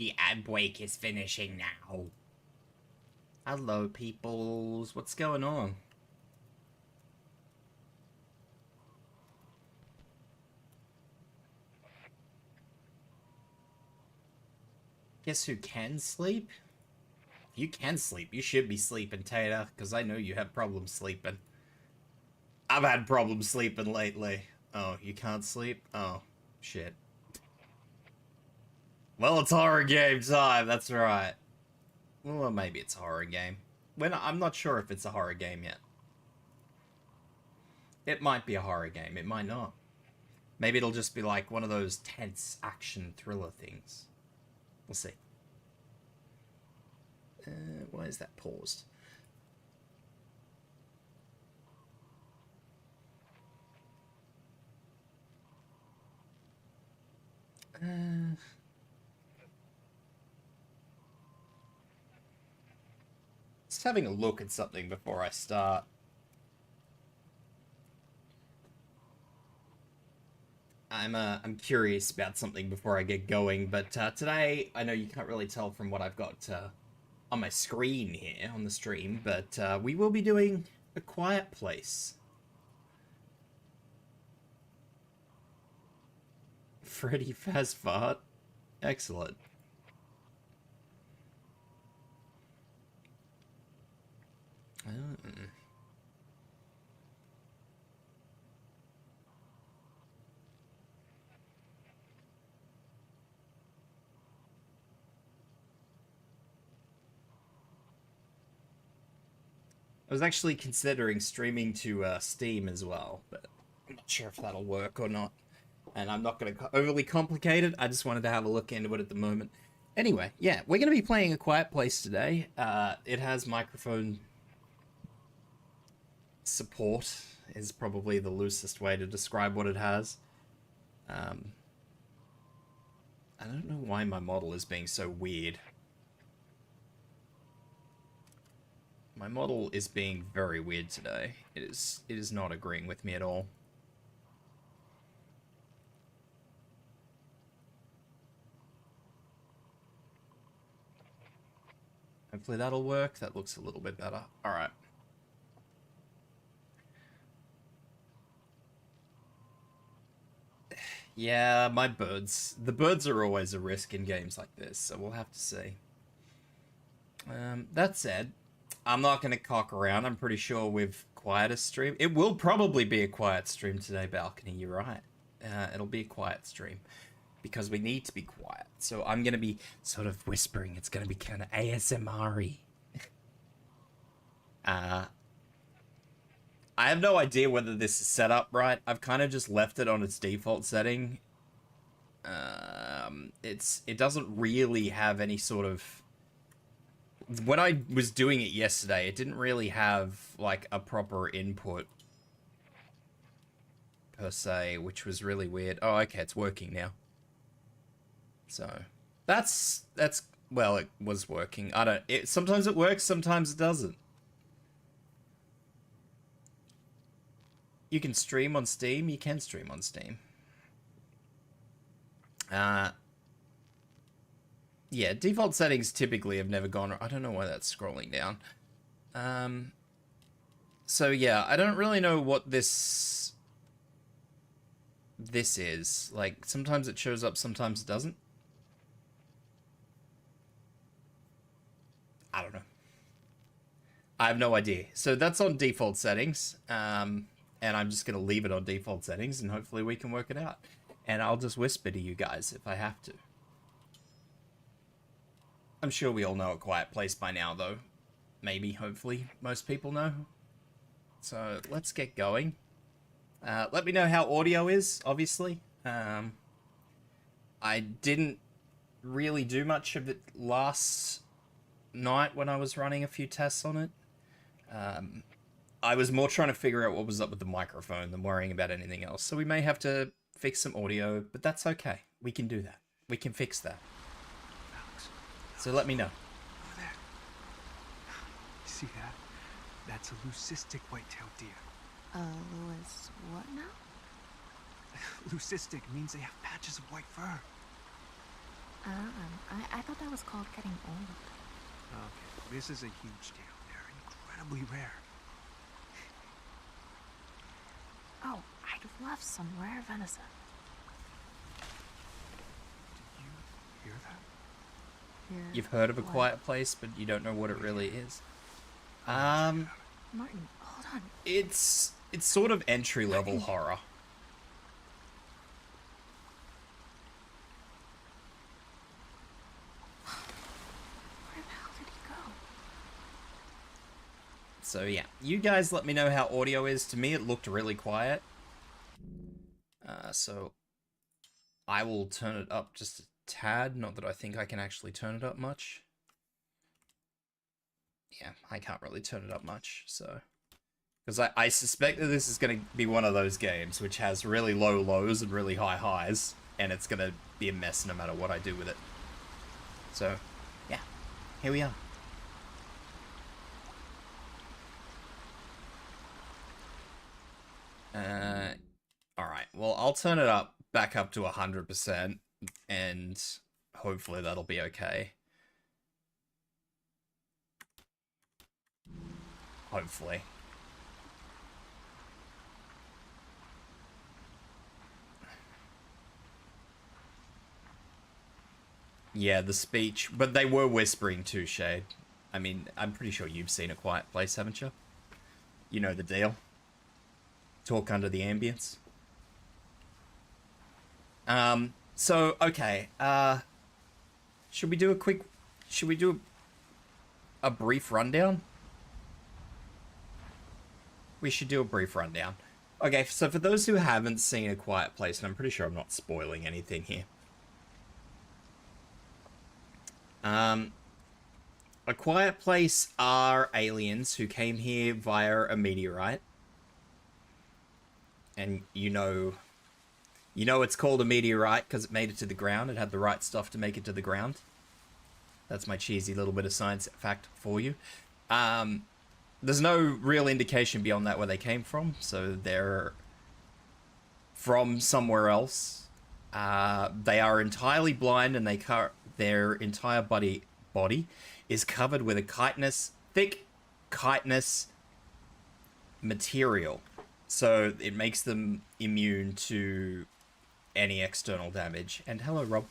the ad break is finishing now. Hello, peoples. What's going on? Guess who can sleep? If you can sleep, you should be sleeping, Tater, because I know you have problems sleeping. I've had problems sleeping lately. Oh, you can't sleep? Oh, shit. Well, it's horror game time, that's right. Well, maybe it's a horror game. I'm not sure if it's a horror game yet. It might be a horror game, it might not. Maybe it'll just be like one of those tense action thriller things. We'll see. Why is that paused? Just having a look at something before I start. I'm curious about something before I get going, but today, I know you can't really tell from what I've got on my screen here on the stream, but we will be doing A Quiet Place. Freddy Fazbart. Excellent. I was actually considering streaming to Steam as well, but I'm not sure if that'll work or not. And I'm not going to overly complicate it. I just wanted to have a look into it at the moment. Anyway, yeah, we're going to be playing A Quiet Place today. It has microphone support, is probably the loosest way to describe what it has. I don't know why my model is being so weird. My model is being very weird today. It is not agreeing with me at all. Hopefully that'll work. That looks a little bit better. Alright. Yeah, my birds. The birds are always a risk in games like this, so we'll have to see. That said, I'm not going to cock around. I'm pretty sure we've quiet a stream. It will probably be a quiet stream today, Balcony. You're right. It'll be a quiet stream because we need to be quiet. So I'm going to be sort of whispering. It's going to be kind of ASMR-y. I have no idea whether this is set up right. I've kind of just left it on its default setting. It doesn't really have any sort of... When I was doing it yesterday, it didn't really have, like, a proper input, per se, which was really weird. Oh, okay, it's working now. So, that's, well, it was working. Sometimes it works, sometimes it doesn't. You can stream on Steam, you can stream on Steam. Yeah, default settings typically have never gone... I don't know why that's scrolling down. So yeah, I don't really know what this is. Like, sometimes it shows up, sometimes it doesn't. I don't know. I have no idea. So that's on default settings. And I'm just going to leave it on default settings, and hopefully we can work it out. And I'll just whisper to you guys if I have to. I'm sure we all know A Quiet Place by now, though. Maybe, hopefully, most people know. So, let's get going. Let me know how audio is, obviously. I didn't really do much of it last night when I was running a few tests on it. I was more trying to figure out what was up with the microphone than worrying about anything else. So we may have to fix some audio, but that's okay. We can do that. We can fix that. So let me know. Over there. You see that? That's a leucistic white-tailed deer. Louis, what now? Leucistic means they have patches of white fur. I thought that was called getting old. Okay, this is a huge deal. They're incredibly rare. Oh, I'd love some rare venison. Did you hear that? Here, You've heard of A what? Quiet Place, but you don't know what it really is. Martin, hold on. It's sort of entry-level horror. Where the hell did he go? So yeah, you guys let me know how audio is. To me, it looked really quiet. So I will turn it up just a tad. Not that I think I can actually turn it up much. Yeah, I can't really turn it up much, so... Because I suspect that this is going to be one of those games which has really low lows and really high highs, and it's going to be a mess no matter what I do with it. So, yeah, here we are. Alright, well, I'll turn it up back up to 100%, and hopefully that'll be okay. Hopefully. Yeah, the speech, but they were whispering too, Shade. I mean, I'm pretty sure you've seen A Quiet Place, haven't you? You know the deal. Talk under the ambience. So, okay, should we do a brief rundown? We should do a brief rundown. Okay, so for those who haven't seen A Quiet Place, and I'm pretty sure I'm not spoiling anything here. A Quiet Place are aliens who came here via a meteorite. And you know it's called a meteorite because it made it to the ground. It had the right stuff to make it to the ground. That's my cheesy little bit of science fact for you. There's no real indication beyond that where they came from, so they're from somewhere else. They are entirely blind, and their entire body is covered with a thick chitinous material. So it makes them immune to any external damage. And hello, Rob.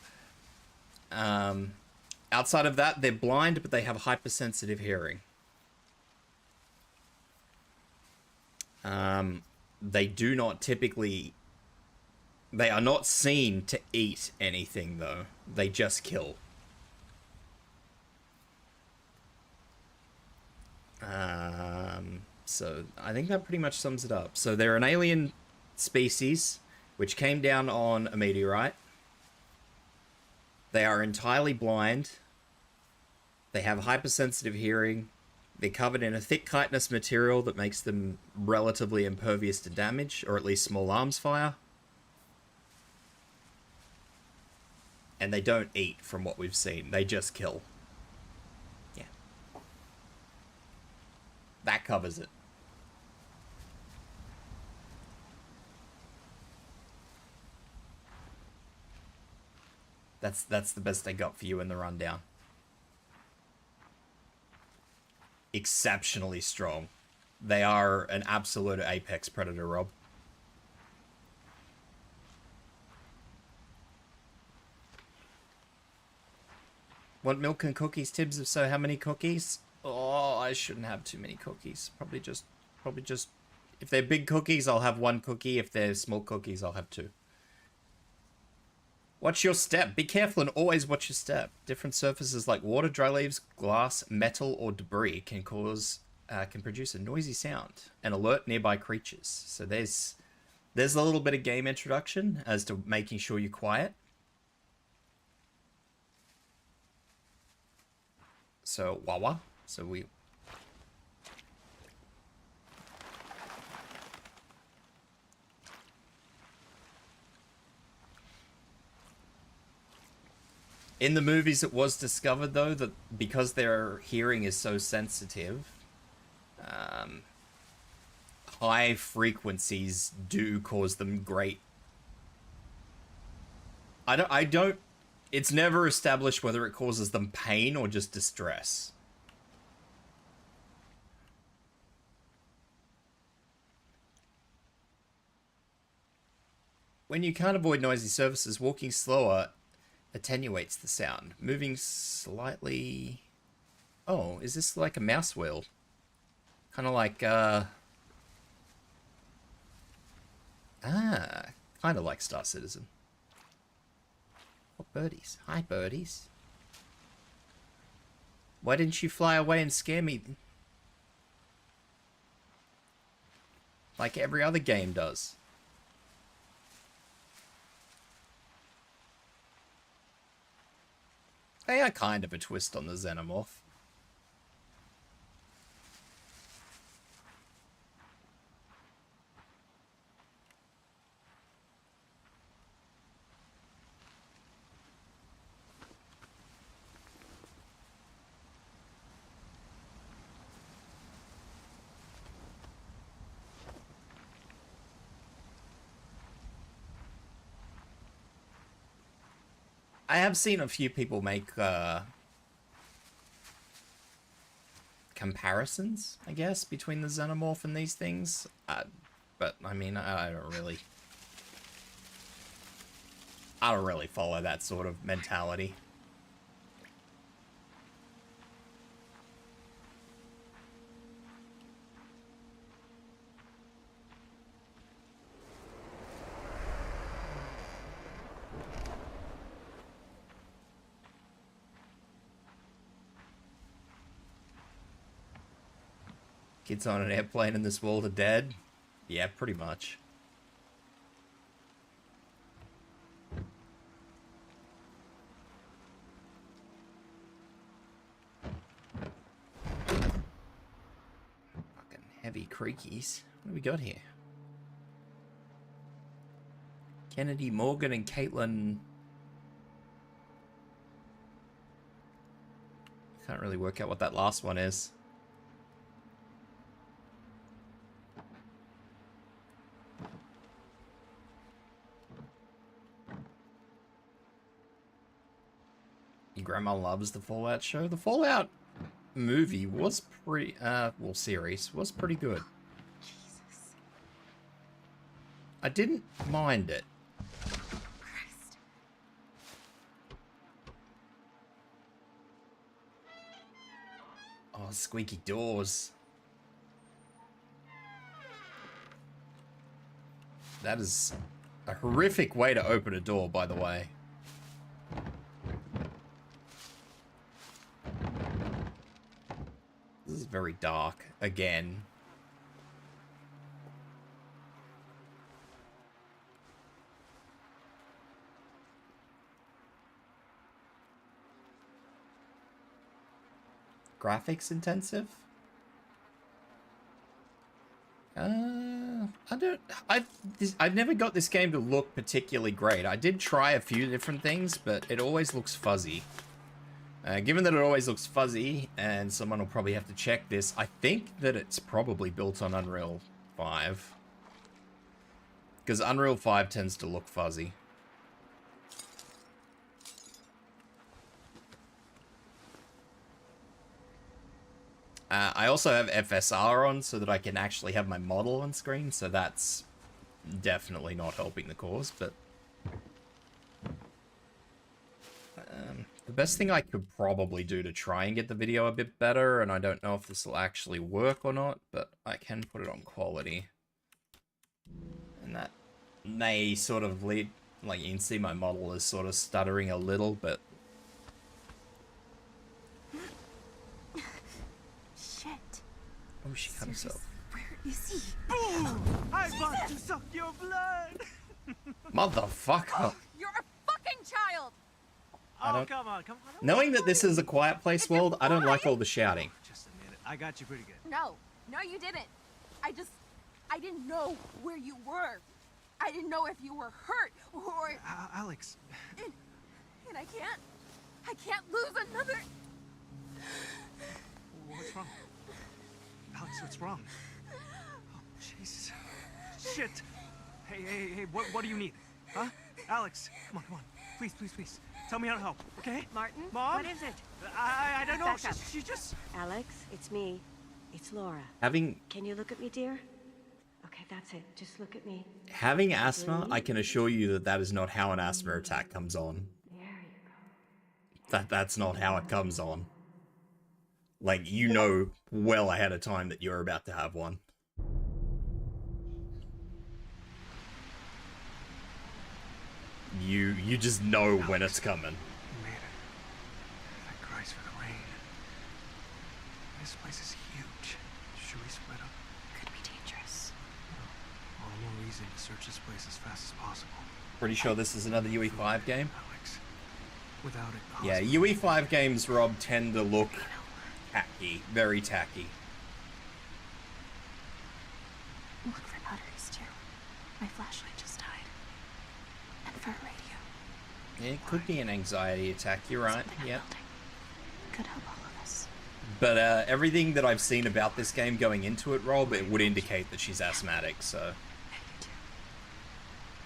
Outside of that, they're blind, but they have hypersensitive hearing. They do not typically... They are not seen to eat anything, though. They just kill. So I think that pretty much sums it up. So they're an alien species which came down on a meteorite. They are entirely blind. They have hypersensitive hearing. They're covered in a thick chitinous material that makes them relatively impervious to damage, or at least small arms fire. And they don't eat, from what we've seen. They just kill. Yeah. That covers it. That's the best I got for you in the rundown. Exceptionally strong. They are an absolute apex predator, Rob. Want milk and cookies, Tibs? If so, how many cookies? Oh, I shouldn't have too many cookies. Probably just... If they're big cookies, I'll have one cookie. If they're small cookies, I'll have two. Watch your step. Be careful and always watch your step. Different surfaces like water, dry leaves, glass, metal, or debris can produce a noisy sound and alert nearby creatures. So there's a little bit of game introduction as to making sure you're quiet. So Wawa. So we... In the movies, it was discovered, though, that because their hearing is so sensitive, high frequencies do cause them great... I don't It's never established whether it causes them pain or just distress. When you can't avoid noisy surfaces, walking slower attenuates the sound. Moving slightly... Oh, is this like a mouse wheel? Kind of like, kind of like Star Citizen. Oh, birdies. Hi, birdies. Why didn't you fly away and scare me? Like every other game does. They are kind of a twist on the Xenomorph. I have seen a few people make comparisons, I guess, between the Xenomorph and these things. But I mean, I don't really follow that sort of mentality. Kids on an airplane in this world are dead? Yeah, pretty much. Fucking heavy creakies. What do we got here? Kennedy, Morgan, and Caitlin. Can't really work out what that last one is. Your grandma loves the Fallout show. The Fallout movie was pretty, well, series was pretty good. Jesus I didn't mind it. Christ. Oh, squeaky doors. That is a horrific way to open a door, by the way. This is very dark, again. Graphics intensive? I've never got this game to look particularly great. I did try a few different things, but it always looks fuzzy. Given that it always looks fuzzy, and someone will probably have to check this, I think that it's probably built on Unreal 5. Because Unreal 5 tends to look fuzzy. I also have FSR on so that I can actually have my model on screen, so that's definitely not helping the cause, but... the best thing I could probably do to try and get the video a bit better, and I don't know if this will actually work or not, but I can put it on quality. And that may sort of lead, like, you can see my model is sort of stuttering a little, but... Shit. Oh, she cut herself. Where is he? I want to suck your blood! Motherfucker! You're a fucking child! Oh, come on. Knowing that this is a Quiet Place world, I don't like all the shouting. Just a minute. I got you pretty good. No, you didn't. I didn't know where you were. I didn't know if you were hurt or... Alex. And I can't lose another... What's wrong? Alex, what's wrong? Oh, Jesus. Shit. Hey, what do you need? Huh? Alex, come on. Please. Tell me how to help, okay? Martin? Mom? What is it? I don't know. Back up. She just... Alex, it's me. It's Laura. Having Can you look at me, dear? Okay, that's it. Just look at me. asthma, I can assure you that that is not how an asthma attack comes on. There you go. That's not how it comes on. Like, you know well ahead of time that you're about to have one. You just know when it's coming. You made it. Thank Christ for the rain. This place is huge. Should we split up? Could be dangerous. All the more reason to search this place as fast as possible. Pretty sure this is another UE5 game. Alex. Without it, the Yeah, hospital- UE5 games, Rob, tend to look tacky. Very tacky. Look for batteries too. My flashlight just died. And for a radio. It could be an anxiety attack, you're right, Something I'm yep. building. Could help all of us. But everything that I've seen about this game going into it, Rob, it would indicate that she's asthmatic, so... Yeah, you too.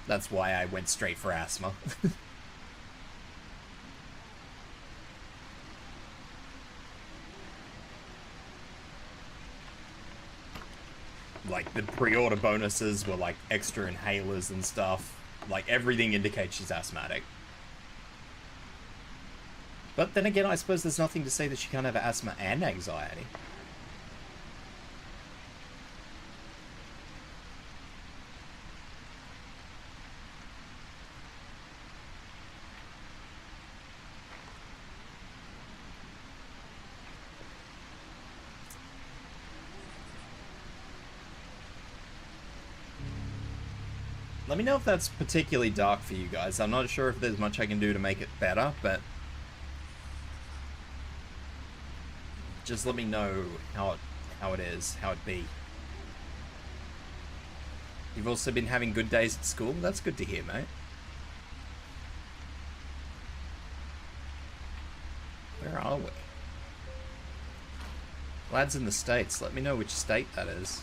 That's why I went straight for asthma. Like, the pre-order bonuses were, like, extra inhalers and stuff. Like, everything indicates she's asthmatic. But then again, I suppose there's nothing to say that she can't have asthma and anxiety. Let me know if that's particularly dark for you guys. I'm not sure if there's much I can do to make it better, but just let me know how it is, how it be. You've also been having good days at school? That's good to hear, mate. Where are we? Lads in the States, let me know which state that is.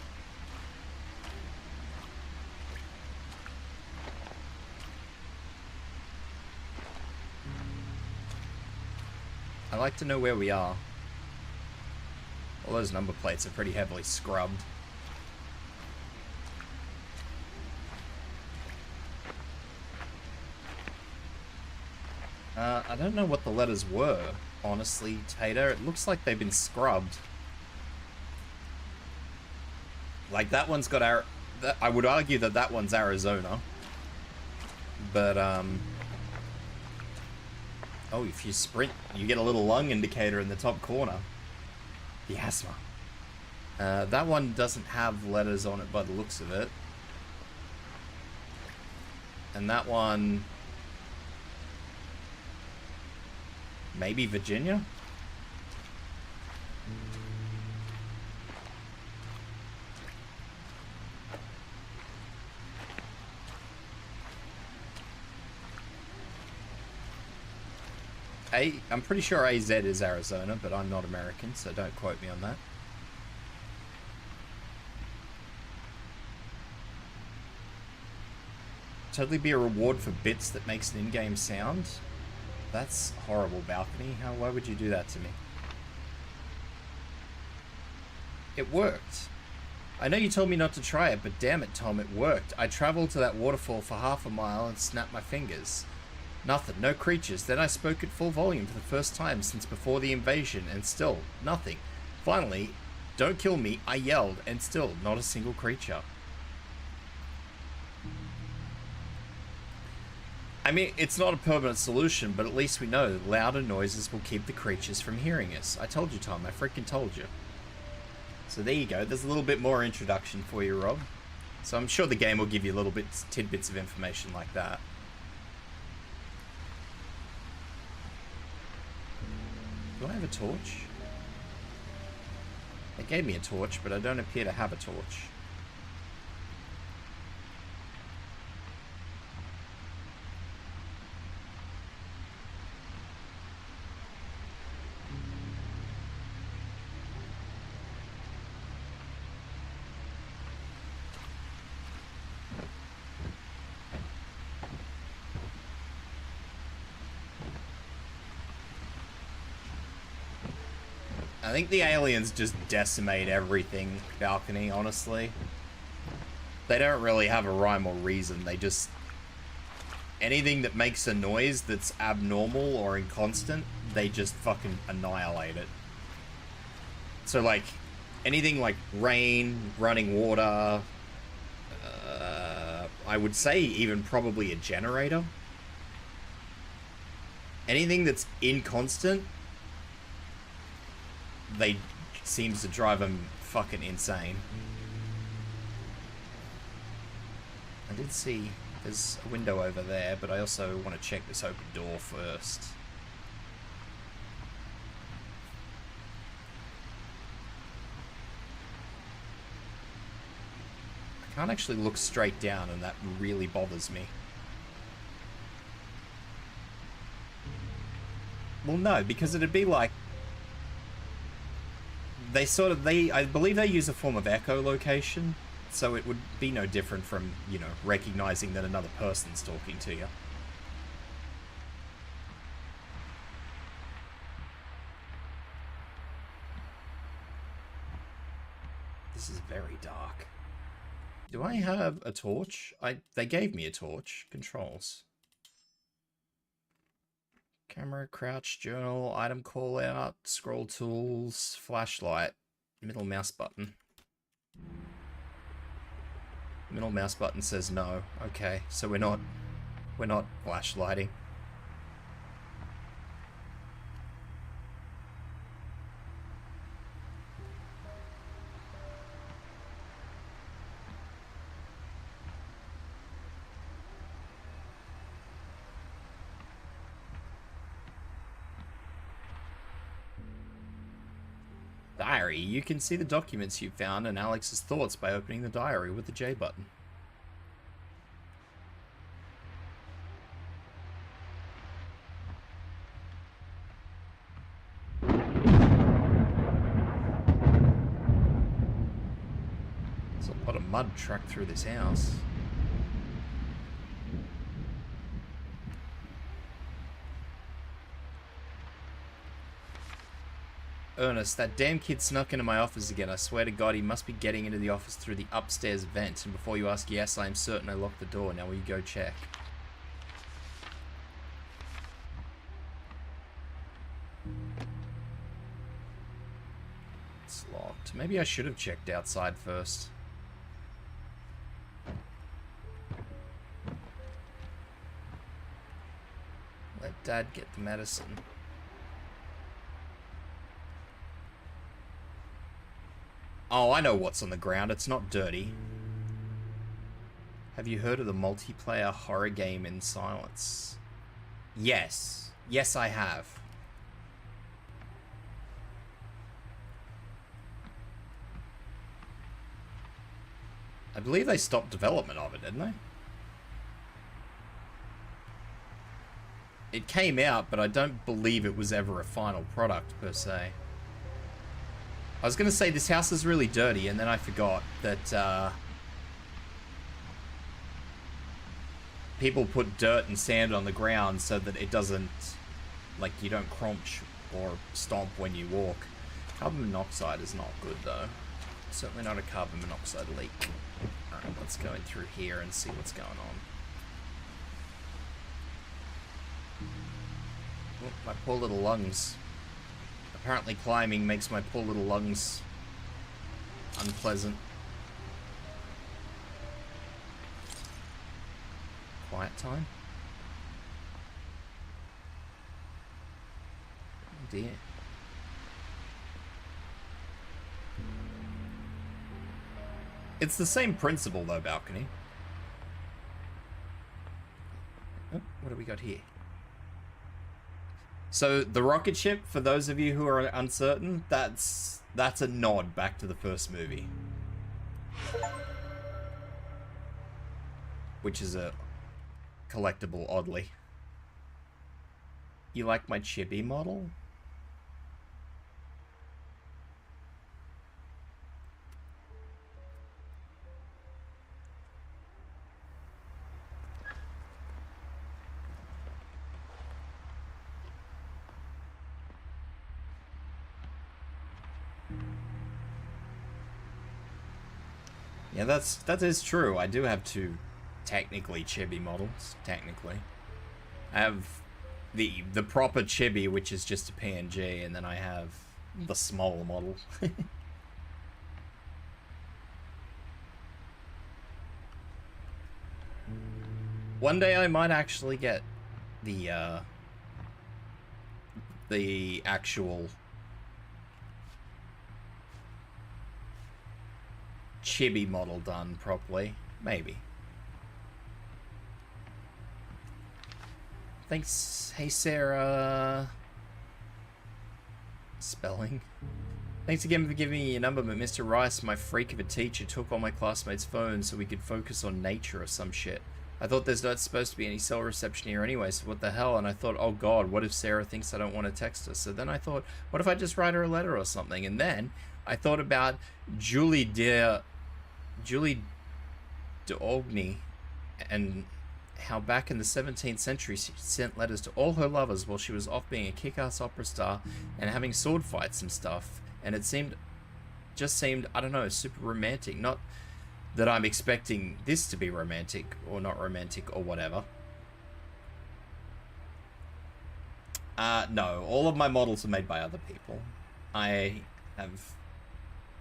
I'd like to know where we are. All those number plates are pretty heavily scrubbed. I don't know what the letters were, honestly, Tater. It looks like they've been scrubbed. Like, that one's got I would argue that that one's Arizona. But, oh, if you sprint, you get a little lung indicator in the top corner. The asthma. That one doesn't have letters on it by the looks of it. And that one... maybe Virginia? I'm pretty sure AZ is Arizona, but I'm not American, so don't quote me on that. Totally be a reward for bits that makes an in-game sound. That's horrible, Balcony. Why would you do that to me? It worked. I know you told me not to try it, but damn it, Tom, it worked. I traveled to that waterfall for half a mile and snapped my fingers. Nothing, no creatures. Then I spoke at full volume for the first time since before the invasion, and still, nothing. Finally, don't kill me, I yelled, and still, not a single creature. I mean, it's not a permanent solution, but at least we know that louder noises will keep the creatures from hearing us. I told you, Tom. I freaking told you. So there you go. There's a little bit more introduction for you, Rob. So I'm sure the game will give you little bits, tidbits of information like that. Do I have a torch? They gave me a torch, but I don't appear to have a torch. I think the aliens just decimate everything, Balcony, honestly. They don't really have a rhyme or reason. They just... anything that makes a noise that's abnormal or inconstant, they just fucking annihilate it. So, like, anything like rain, running water, I would say even probably a generator. Anything that's inconstant, they seems to drive them fucking insane. I did see there's a window over there, but I also want to check this open door first. I can't actually look straight down, and that really bothers me. Well, no, because it'd be like... I believe they use a form of echolocation, so it would be no different from, you know, recognizing that another person's talking to you. This is very dark. Do I have a torch? They gave me a torch. Controls. Camera, crouch, journal, item call out, scroll tools, flashlight, middle mouse button. Middle mouse button says no. Okay, so we're not flashlighting. Diary. You can see the documents you found and Alex's thoughts by opening the diary with the J button. There's a lot of mud trucked through this house. Ernest, that damn kid snuck into my office again. I swear to God, he must be getting into the office through the upstairs vent. And before you ask, yes, I am certain I locked the door. Now will you go check? It's locked. Maybe I should have checked outside first. Let Dad get the medicine. Oh, I know what's on the ground. It's not dirty. Have you heard of the multiplayer horror game In Silence? Yes. Yes, I have. I believe they stopped development of it, didn't they? It came out, but I don't believe it was ever a final product, per se. I was going to say this house is really dirty, and then I forgot that people put dirt and sand on the ground so that it doesn't, like, you don't crunch or stomp when you walk. Carbon monoxide is not good, though. Certainly not a carbon monoxide leak. Alright, let's go in through here and see what's going on. Oh, my poor little lungs. Apparently climbing makes my poor little lungs unpleasant. Quiet time? Oh dear. It's the same principle though, Balcony. Oh, what do we got here? So the rocket ship, for those of you who are uncertain, that's a nod back to the first movie. Which is a collectible, oddly. You like my Chibi model? Yeah, that is true. I do have two technically chibi models. Technically, I have the proper chibi, which is just a PNG, and then I have the small model. One day I might actually get the actual chibi model done properly. Maybe. Thanks. Hey, Sarah. Spelling. Thanks again for giving me your number, but Mr. Rice, my freak of a teacher, took all my classmates' phones so we could focus on nature or some shit. I thought there's not supposed to be any cell reception here anyway, so what the hell? And I thought, oh god, what if Sarah thinks I don't want to text her? So then I thought, what if I just write her a letter or something? And then I thought about Julie d'Aubigny and how back in the 17th century she sent letters to all her lovers while she was off being a kick-ass opera star and having sword fights and stuff. And it just seemed, I don't know, super romantic. Not that I'm expecting this to be romantic or not romantic or whatever. No, all of my models are made by other people. I have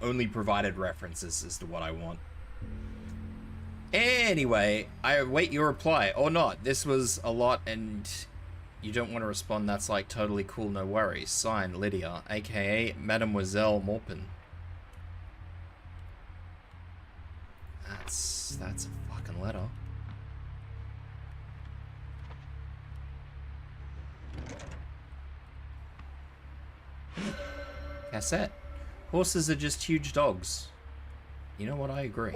only provided references as to what I want. Anyway, I await your reply, or not. This was a lot and you don't want to respond. That's like totally cool, no worries. Signed, Lydia, aka Mademoiselle Maupin. That's a fucking letter. Cassette. Horses are just huge dogs. You know what? I agree.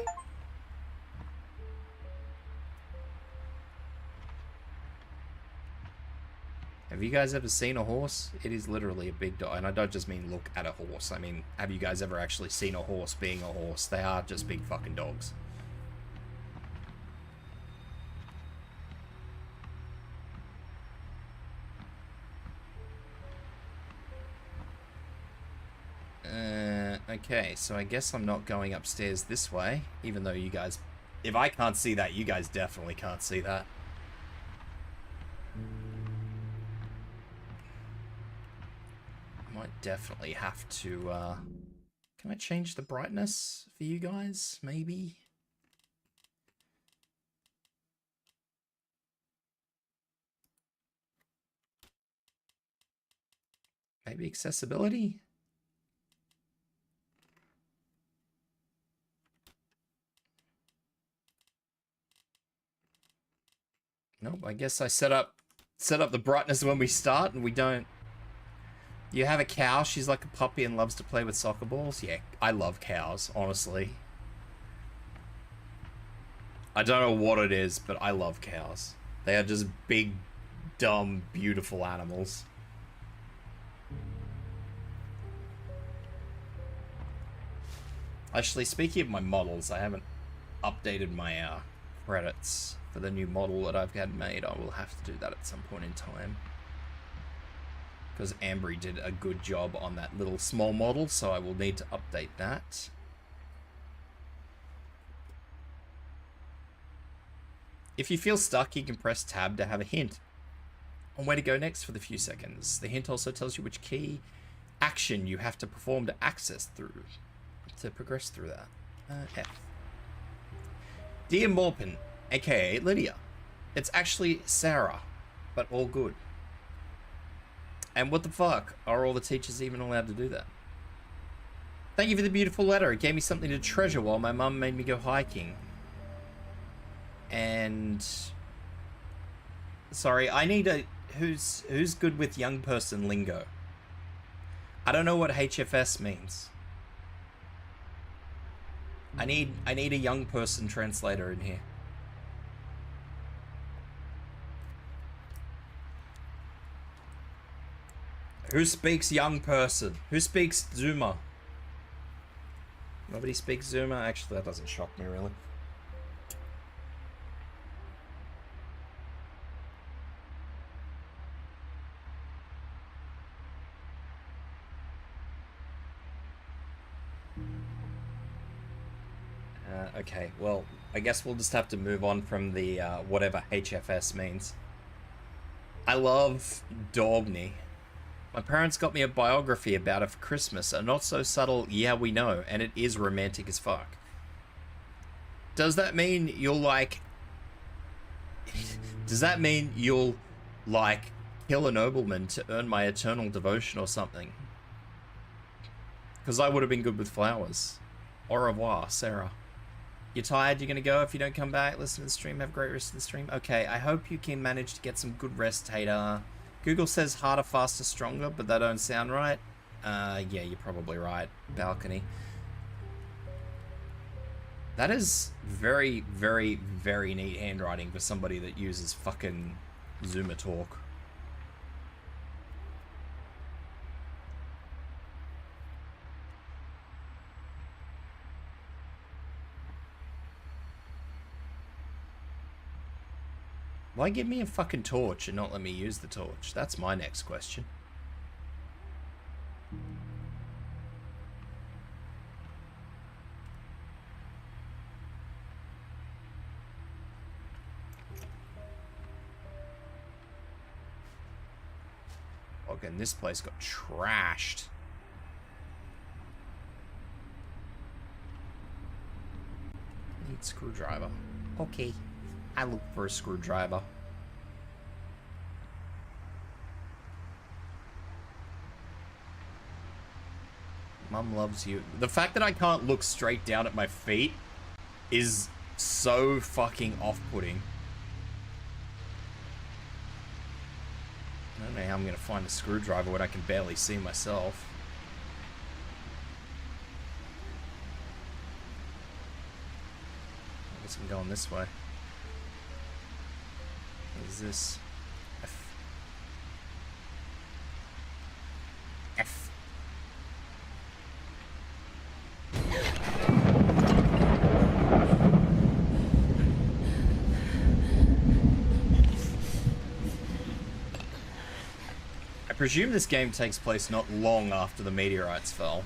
Have you guys ever seen a horse? It is literally a big dog. And I don't just mean look at a horse. I mean, have you guys ever actually seen a horse being a horse? They are just big fucking dogs. Okay, so I guess I'm not going upstairs this way, even though you guys... If I can't see that, you guys definitely can't see that. I might definitely have to, Can I change the brightness for you guys? Maybe? Maybe accessibility? Nope, I guess I set up the brightness when we start and we don't. You have a cow, she's like a puppy and loves to play with soccer balls. Yeah, I love cows, honestly. I don't know what it is, but I love cows. They are just big, dumb, beautiful animals. Actually, speaking of my models, I haven't updated my credits for the new model that I've had made. I will have to do that at some point in time. Because Ambry did a good job on that little small model, so I will need to update that. If you feel stuck, you can press tab to have a hint on where to go next for the few seconds. The hint also tells you which key action you have to perform to progress through that. F. Dear Maupin, aka Lydia. It's actually Sarah, but all good. And what the fuck? Are all the teachers even allowed to do that? Thank you for the beautiful letter. It gave me something to treasure while my mum made me go hiking. And... Sorry, I need a... Who's good with young person lingo? I don't know what HFS means. I need a young person translator in here. Who speaks young person? Who speaks Zoomer? Nobody speaks Zoomer? Actually, that doesn't shock me, really. Okay, well, I guess we'll just have to move on from the whatever HFS means. I love Dogny. My parents got me a biography about it for Christmas, a not so subtle yeah we know, and it is romantic as fuck. Does that mean you'll like... Does that mean you'll like kill a nobleman to earn my eternal devotion or something? Because I would have been good with flowers. Au revoir, Sarah. You're tired? You're gonna go if you don't come back? Listen to the stream. Have a great rest of the stream. Okay, I hope you can manage to get some good rest, Tater. Google says harder, faster, stronger, but that don't sound right. Yeah, you're probably right. Balcony. That is very, very, very neat handwriting for somebody that uses fucking Zoomer Talk. Why give me a fucking torch and not let me use the torch? That's my next question. Again, this place got trashed. Need screwdriver. Okay. I look for a screwdriver. Mum loves you. The fact that I can't look straight down at my feet is so fucking off-putting. I don't know how I'm gonna find a screwdriver when I can barely see myself. I guess I'm going this way. What is this? F. F. I presume this game takes place not long after the meteorites fell.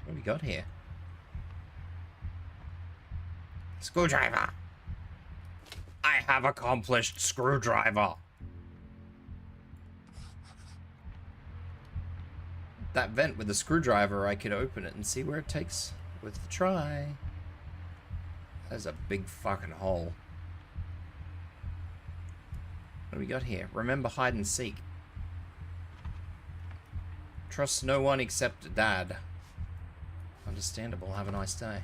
What do we got here? Screwdriver! I have accomplished screwdriver! That vent with the screwdriver, I could open it and see where it takes with the try. There's a big fucking hole. What do we got here? Remember hide and seek. Trust no one except Dad. Understandable. Have a nice day.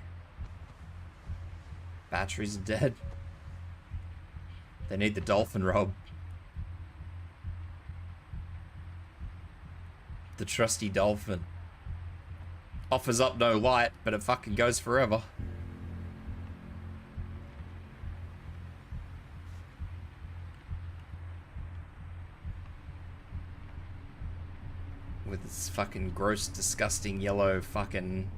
Batteries are dead. They need the dolphin robe. The trusty dolphin. Offers up no light, but it fucking goes forever. With its fucking gross, disgusting yellow fucking...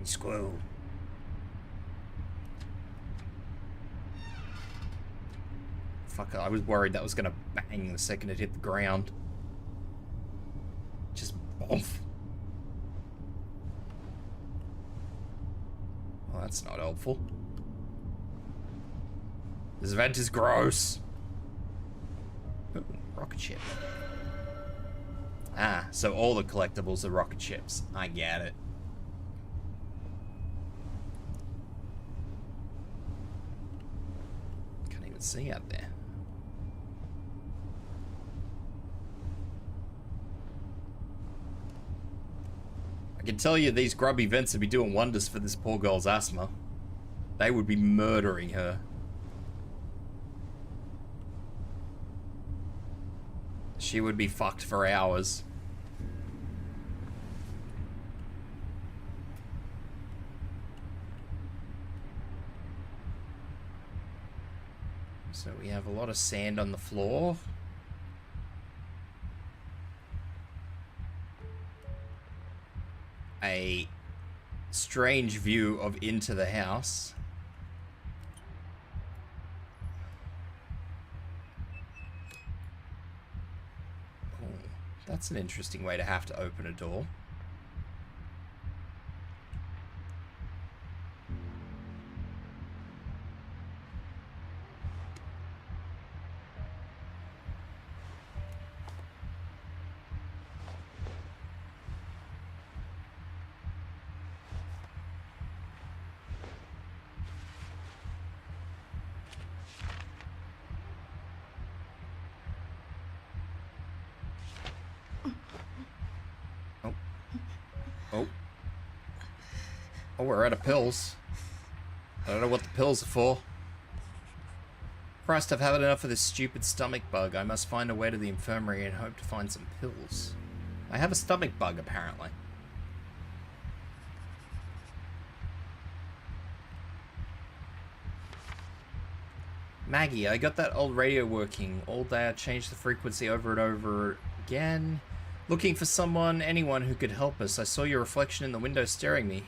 Screw. Fuck, I was worried that was gonna bang the second it hit the ground. Just boff. Well, that's not helpful. This vent is gross. Ooh, rocket ship. Ah, so all the collectibles are rocket ships. I get it. See out there. I can tell you these grubby vents would be doing wonders for this poor girl's asthma. They would be murdering her. She would be fucked for hours. So we have a lot of sand on the floor. A strange view of into the house. Oh, that's an interesting way to have to open a door. Oh, we're out of pills. I don't know what the pills are for. Christ, I've had enough of this stupid stomach bug. I must find a way to the infirmary and hope to find some pills. I have a stomach bug, apparently. Maggie, I got that old radio working. All day I changed the frequency over and over again. Looking for someone, anyone who could help us. I saw your reflection in the window staring me.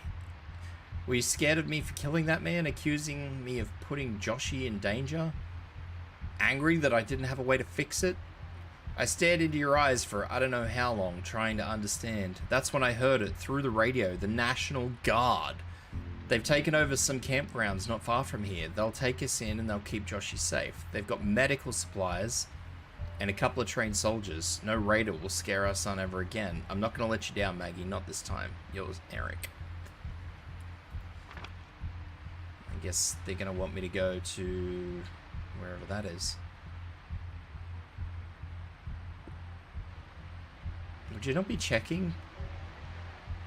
Were you scared of me for killing that man, accusing me of putting Joshy in danger? Angry that I didn't have a way to fix it? I stared into your eyes for I don't know how long, trying to understand. That's when I heard it, through the radio, the National Guard. They've taken over some campgrounds not far from here. They'll take us in and they'll keep Joshy safe. They've got medical supplies and a couple of trained soldiers. No raider will scare our son ever again. I'm not going to let you down, Maggie, not this time. Yours, Eric. I guess they're going to want me to go to wherever that is. Would you not be checking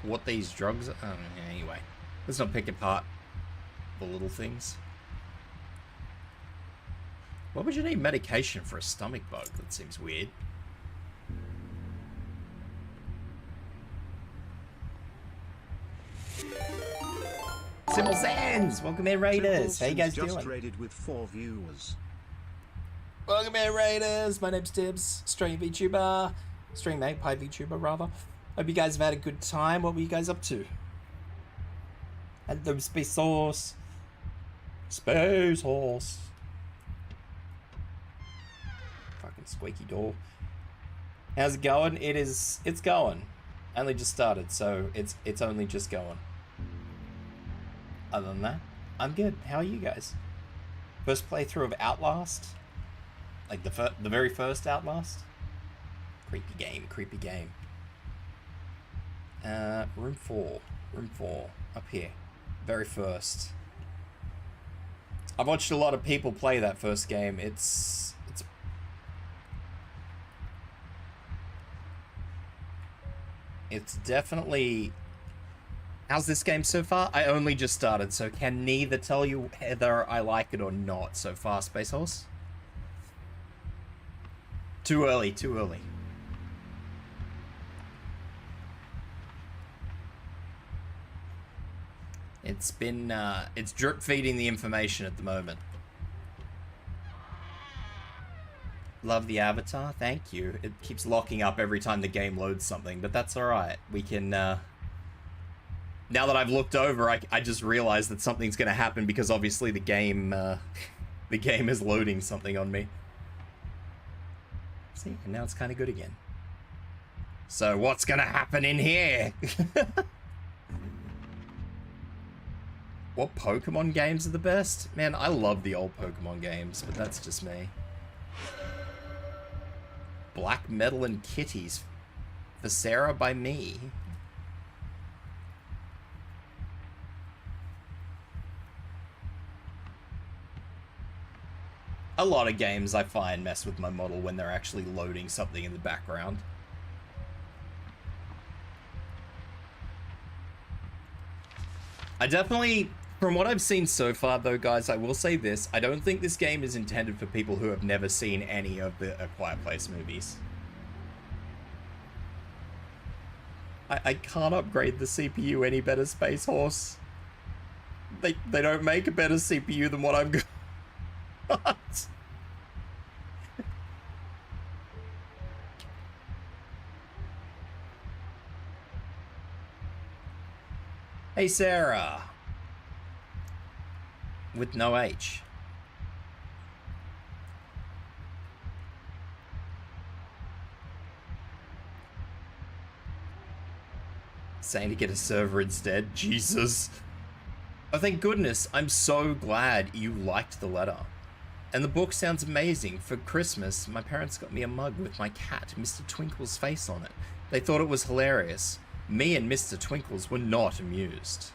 what these drugs are? Oh, anyway, let's not pick apart the little things. What would you need medication for a stomach bug? That seems weird. Simple Sands! Welcome in, Raiders! How you guys doing? Just raided with 4 viewers. Welcome in, Raiders! My name's Tibs, stream VTuber. Stream Magpie VTuber, rather. Hope you guys have had a good time. What were you guys up to? Hello, Space Horse. Space Horse. Fucking squeaky door. How's it going? It's going. Only just started, so it's only just going. Other than that, I'm good. How are you guys? First playthrough of Outlast? Like the very first Outlast? Creepy game, creepy game. Room 4, up here. Very first. I've watched a lot of people play that first game. It's definitely... How's this game so far? I only just started, so can neither tell you whether I like it or not so far, Space Horse. Too early, too early. It's been, it's drip feeding the information at the moment. Love the avatar, thank you. It keeps locking up every time the game loads something, but that's alright. We can, now that I've looked over, I just realized that something's gonna happen because obviously the game is loading something on me. See, and now it's kind of good again. So what's gonna happen in here? What Pokemon games are the best? Man, I love the old Pokemon games, but that's just me. Black Metal and Kitties. For Sarah by me. A lot of games I find mess with my model when they're actually loading something in the background. I definitely, from what I've seen so far though, guys, I will say this. I don't think this game is intended for people who have never seen any of the A Quiet Place movies. I can't upgrade the CPU any better, Space Horse. They don't make a better CPU than what I've got. Hey, Sarah. With no H. Saying to get a server instead. Jesus. Oh, thank goodness. I'm so glad you liked the letter. And the book sounds amazing. For Christmas, my parents got me a mug with my cat, Mr. Twinkle's face on it. They thought it was hilarious. Me and Mr. Twinkles were not amused.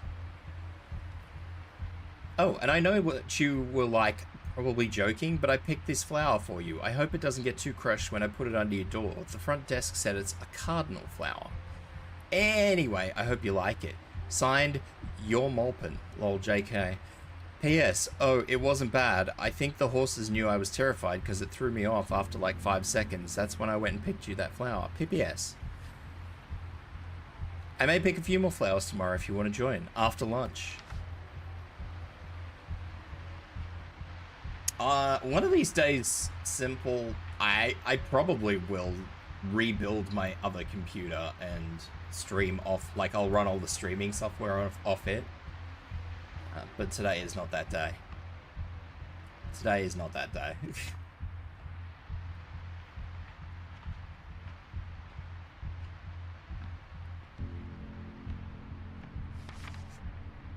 Oh, and I know what you were like, probably joking, but I picked this flower for you. I hope it doesn't get too crushed when I put it under your door. The front desk said it's a cardinal flower. Anyway, I hope you like it. Signed, Your Malpin. Lol, JK. P.S. Oh, it wasn't bad. I think the horses knew I was terrified because it threw me off after like 5 seconds. That's when I went and picked you that flower. P.P.S. I may pick a few more flowers tomorrow if you want to join. After lunch. One of these days, Simple, I probably will rebuild my other computer and stream off, like I'll run all the streaming software off it. But today is not that day. Today is not that day.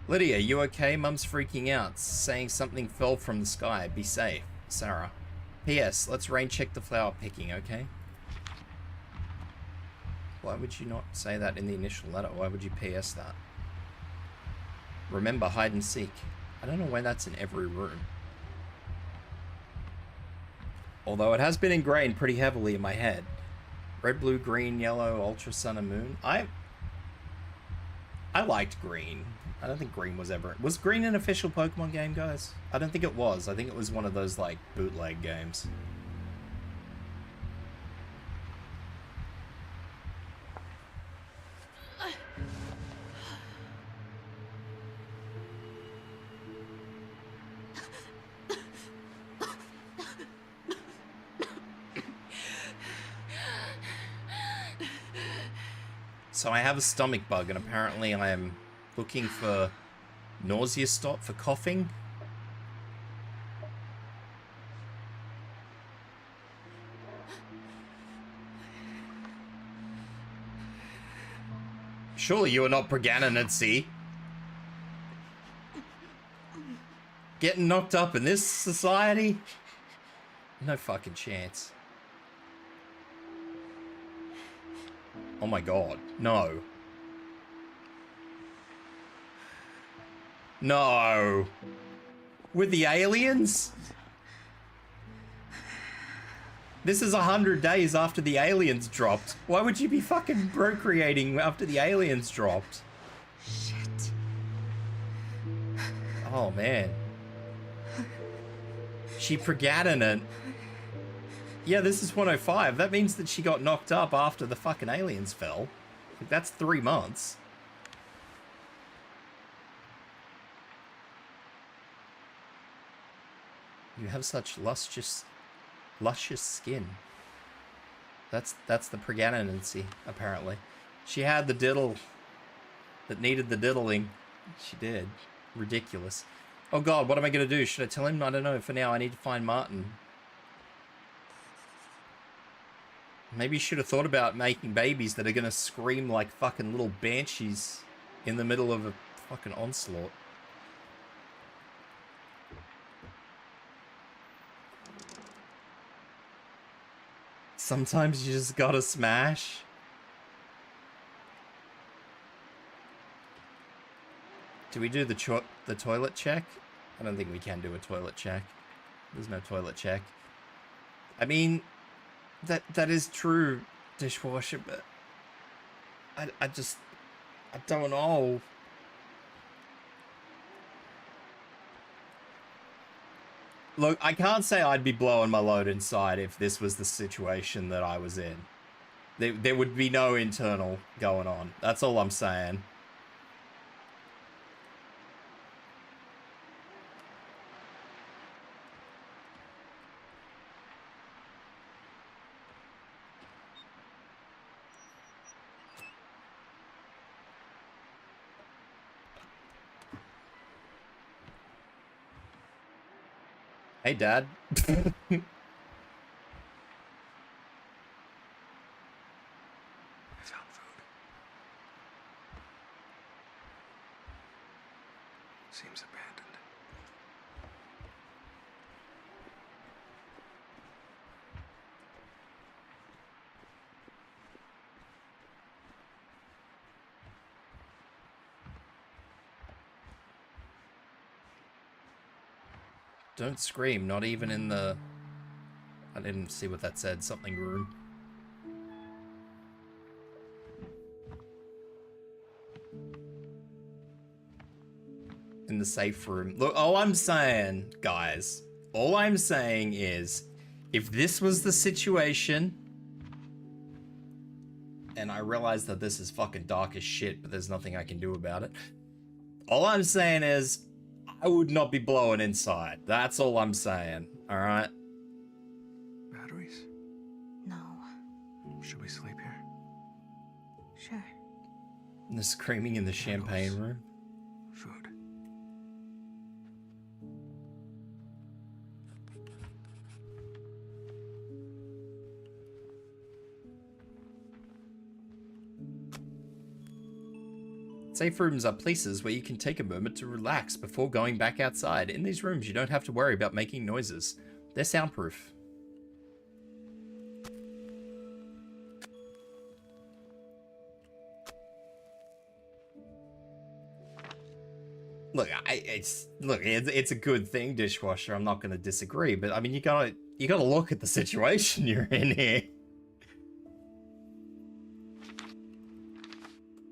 Lydia, you okay? Mum's freaking out, saying something fell from the sky. Be safe. Sarah. P.S. Let's rain check the flower picking, okay? Why would you not say that in the initial letter? Why would you P.S. that? Remember, hide and seek. I don't know why that's in every room. Although it has been ingrained pretty heavily in my head. Red, blue, green, yellow, ultra, sun, and moon. I liked green. I don't think green was ever... Was green an official Pokemon game, guys? I don't think it was. I think it was one of those, like, bootleg games. So I have a stomach bug, and apparently I am looking for nausea stop for coughing. Surely you are not pregnancy. Getting knocked up in this society? No fucking chance. Oh my god, no. No. With the aliens? This is 100 days after the aliens dropped. Why would you be fucking procreating after the aliens dropped? Shit. Oh man. She pregnant. Yeah, this is 105. That means that she got knocked up after the fucking aliens fell. Like, that's 3 months. You have such luscious skin. That's the pregnancy, apparently. She had the diddle that needed the diddling. She did. Ridiculous. Oh god, what am I gonna do? Should I tell him? I don't know. For now, I need to find Martin. Maybe you should have thought about making babies that are gonna scream like fucking little banshees in the middle of a fucking onslaught. Sometimes you just gotta smash. Do we do the toilet check? I don't think we can do a toilet check. There's no toilet check. I mean, that is true, dishwasher, but I don't know. Look, I can't say I'd be blowing my load inside if this was the situation that I was in. There would be no internal going on. That's all I'm saying. Hey, Dad. I found food. Seems abandoned. Don't scream, not even in the... I didn't see what that said. Something room. In the safe room. Look, all I'm saying, guys, all I'm saying is, if this was the situation, and I realize that this is fucking dark as shit, but there's nothing I can do about it. All I'm saying is, I would not be blowing inside. That's all I'm saying, alright? Batteries? No. Should we sleep here? Sure. And the screaming in the champagne room. Food. Safe rooms are places where you can take a moment to relax before going back outside. In these rooms, you don't have to worry about making noises. They're soundproof. Look, it's a good thing, dishwasher. I'm not going to disagree, but I mean, you gotta look at the situation you're in here.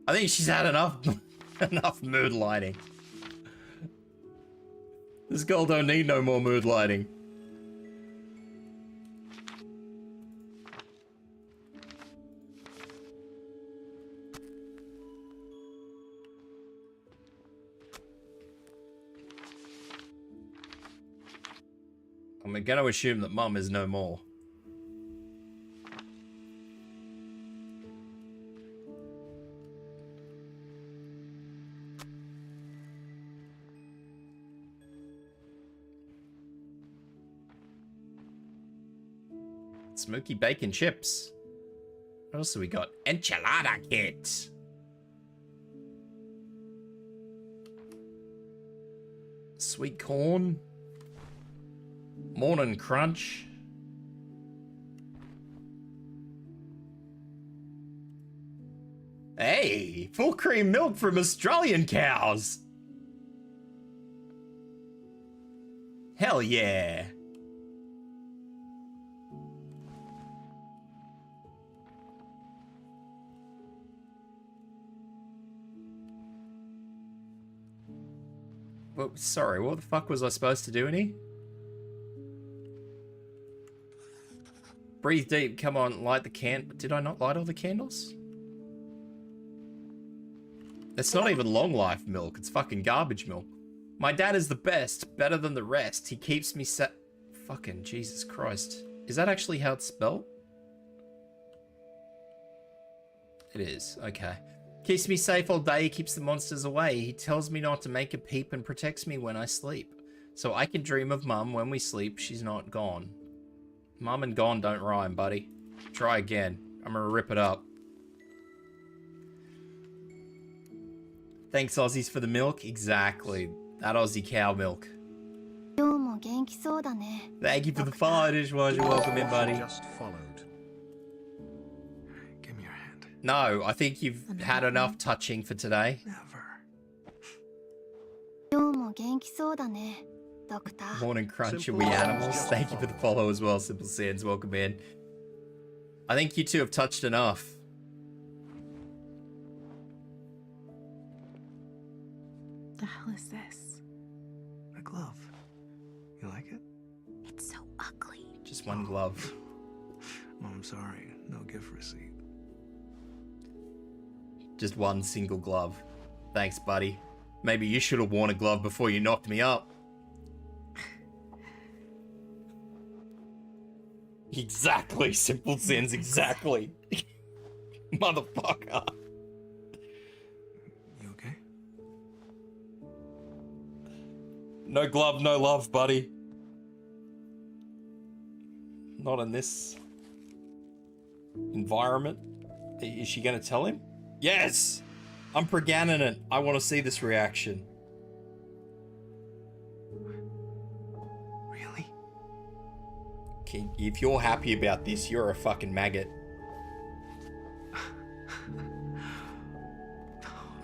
I think she's had enough mood lighting. This girl don't need no more mood lighting. I'm gonna assume that Mum is no more. Smoky bacon chips. What else have we got? Enchilada kit. Sweet corn. Morning crunch. Hey, full cream milk from Australian cows. Hell yeah. Well, sorry, what the fuck was I supposed to do in here? Breathe deep, come on, light the Did I not light all the candles? It's not even long life milk, it's fucking garbage milk. My dad is the best, better than the rest. He keeps me Fucking Jesus Christ. Is that actually how it's spelled? It is, okay. Keeps me safe all day, keeps the monsters away. He tells me not to make a peep and protects me when I sleep. So I can dream of Mum when we sleep, she's not gone. Mum and gone don't rhyme, buddy. Try again. I'm gonna rip it up. Thanks, Aussies, for the milk. Exactly. That Aussie cow milk. Thank you for the follow, dishwasher. Welcome in, buddy. Just followed. Give me your hand. No, I think you've had enough touching for today. Never. Morning crunch, Simple we Sands animals. just Thank you for the follow as well, Simple Sands. Welcome in. I think you two have touched enough. The hell is this? A glove. You like it? It's so ugly. Just one glove. Oh, I'm sorry. No gift receipt. Just one single glove. Thanks, buddy. Maybe you should have worn a glove before you knocked me up. Exactly, Simple Sins, exactly. Motherfucker. You okay? No glove, no love, buddy. Not in this environment. Is she gonna tell him? Yes! I'm pregnant. I want to see this reaction. Really? Okay, if you're happy about this, you're a fucking maggot.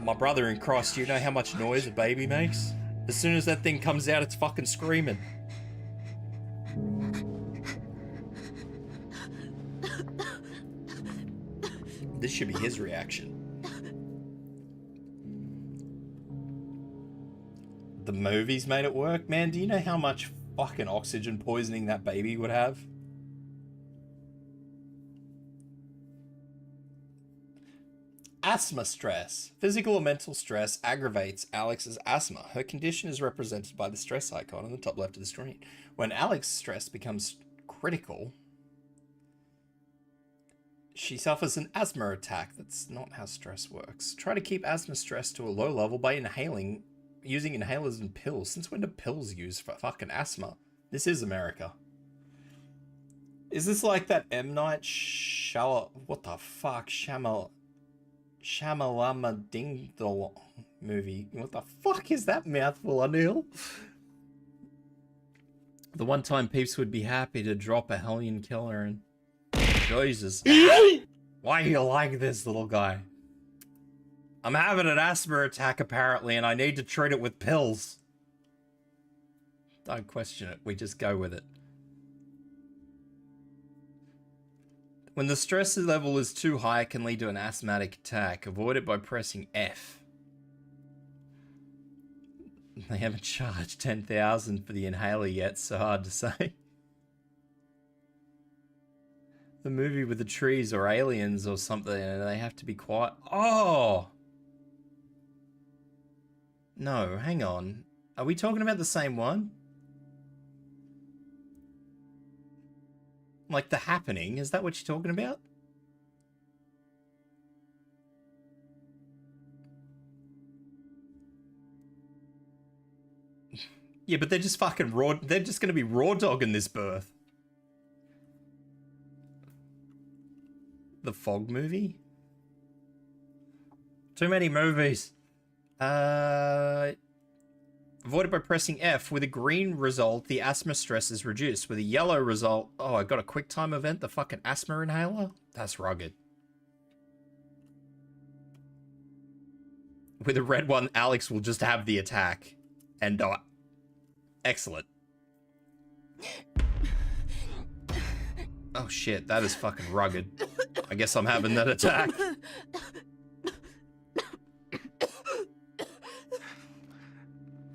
My brother in Christ, do you know how much noise a baby makes? As soon as that thing comes out, it's fucking screaming. This should be his reaction. The movies made it work? Man, do you know how much fucking oxygen poisoning that baby would have? Asthma stress. Physical or mental stress aggravates Alex's asthma. Her condition is represented by the stress icon on the top left of the screen. When Alex's stress becomes critical, she suffers an asthma attack. That's not how stress works. Try to keep asthma stress to a low level by using inhalers and pills. Since when do pills use for fucking asthma? This is America. Is this like that M. Night Shamalama Ding Dong movie? What the fuck is that mouthful, Anil? The one time peeps would be happy to drop a hellion killer and... Jesus. Why are you like this, little guy? I'm having an asthma attack, apparently, and I need to treat it with pills. Don't question it. We just go with it. When the stress level is too high, it can lead to an asthmatic attack. Avoid it by pressing F. They haven't charged 10,000 for the inhaler yet, so hard to say. The movie with the trees or aliens or something, and they have to be quiet. Oh! No, hang on. Are we talking about the same one? Like The Happening? Is that what you're talking about? Yeah, but they're just fucking raw. They're just gonna be raw dogging this birth. The Fog movie? Too many movies. Avoid it by pressing F. With a green result, the asthma stress is reduced. With a yellow result... Oh, I got a quick time event? The fucking asthma inhaler? That's rugged. With a red one, Alex will just have the attack. And die. Excellent. Oh shit, that is fucking rugged. I guess I'm having that attack.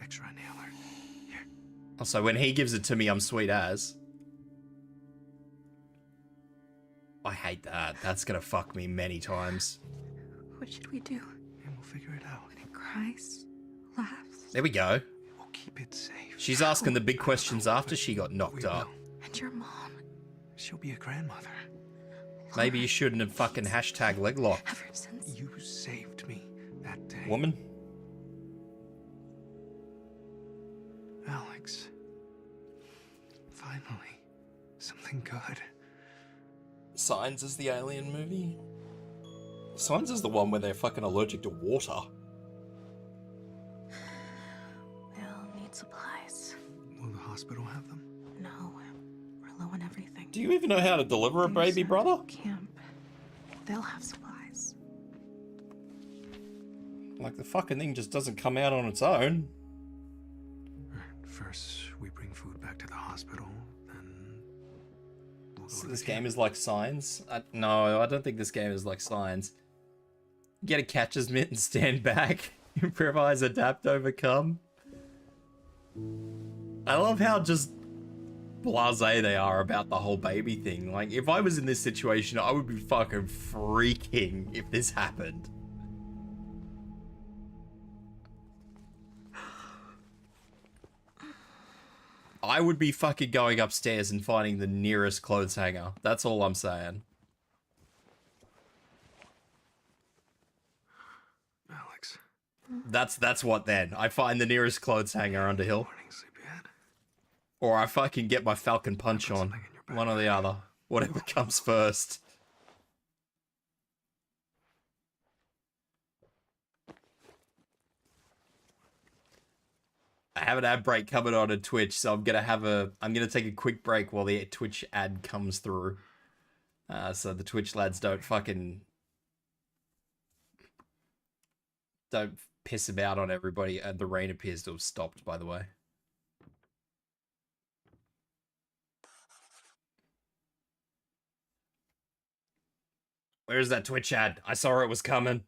Extra inhaler. Here. Also, when he gives it to me, I'm sweet as. I hate that. That's gonna fuck me many times. What should we do? And we'll figure it out. He cries, laughs, There we go. We'll keep it safe. She's asking the big questions after she got knocked We up. will. and your mom. She'll be a grandmother. Maybe you shouldn't have fucking hashtag leg lock. Ever since You saved me that day. Woman. Alex. Finally. Something good. Signs is the alien movie. Signs is the one where they're fucking allergic to water. we'll need supplies. Will the hospital have them? No, we're low on everything. Do you even know how to deliver a baby, brother? Camp. They'll have supplies. Like, the fucking thing just doesn't come out on its own. Alright, first we bring food back to the hospital, then we'll go So to this the game camp. is like Signs? No, I don't think this game is like Signs. Get a catcher's mitt and stand back. Improvise, adapt, overcome. I love how just blasé they are about the whole baby thing. Like, if I was in this situation, I would be fucking freaking if this happened. I would be fucking going upstairs and finding the nearest clothes hanger. That's all I'm saying. Alex. That's what then. I find the nearest clothes hanger under hill. Morning, sleepyhead. Or I fucking get my Falcon Punch on. One or the other. Whatever comes first. I have an ad break coming on Twitch, so I'm gonna take a quick break while the Twitch ad comes through. So the Twitch lads don't piss about on everybody. The rain appears to have stopped, by the way. Where's that Twitch ad? I saw it was coming.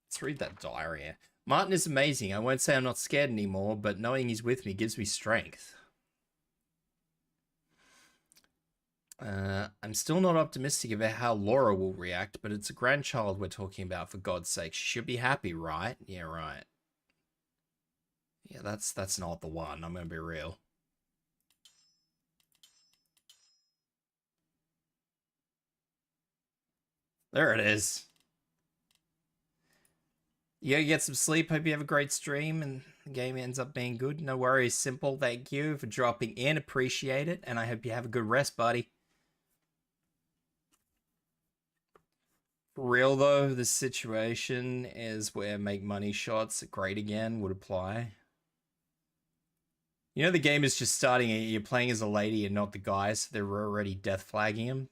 Let's read that diary. Martin is amazing. I won't say I'm not scared anymore, but knowing he's with me gives me strength. I'm still not optimistic about how Laura will react, but it's a grandchild we're talking about, for God's sake. She should be happy, right? Yeah, right. Yeah, that's not the one. I'm gonna be real. There it is. You gotta get some sleep. Hope you have a great stream and the game ends up being good. No worries, Simple. Thank you for dropping in. Appreciate it. And I hope you have a good rest, buddy. For real, though, this situation is where make money shots great again would apply. You know, the game is just starting. You're playing as a lady and not the guy, so they're already death flagging him.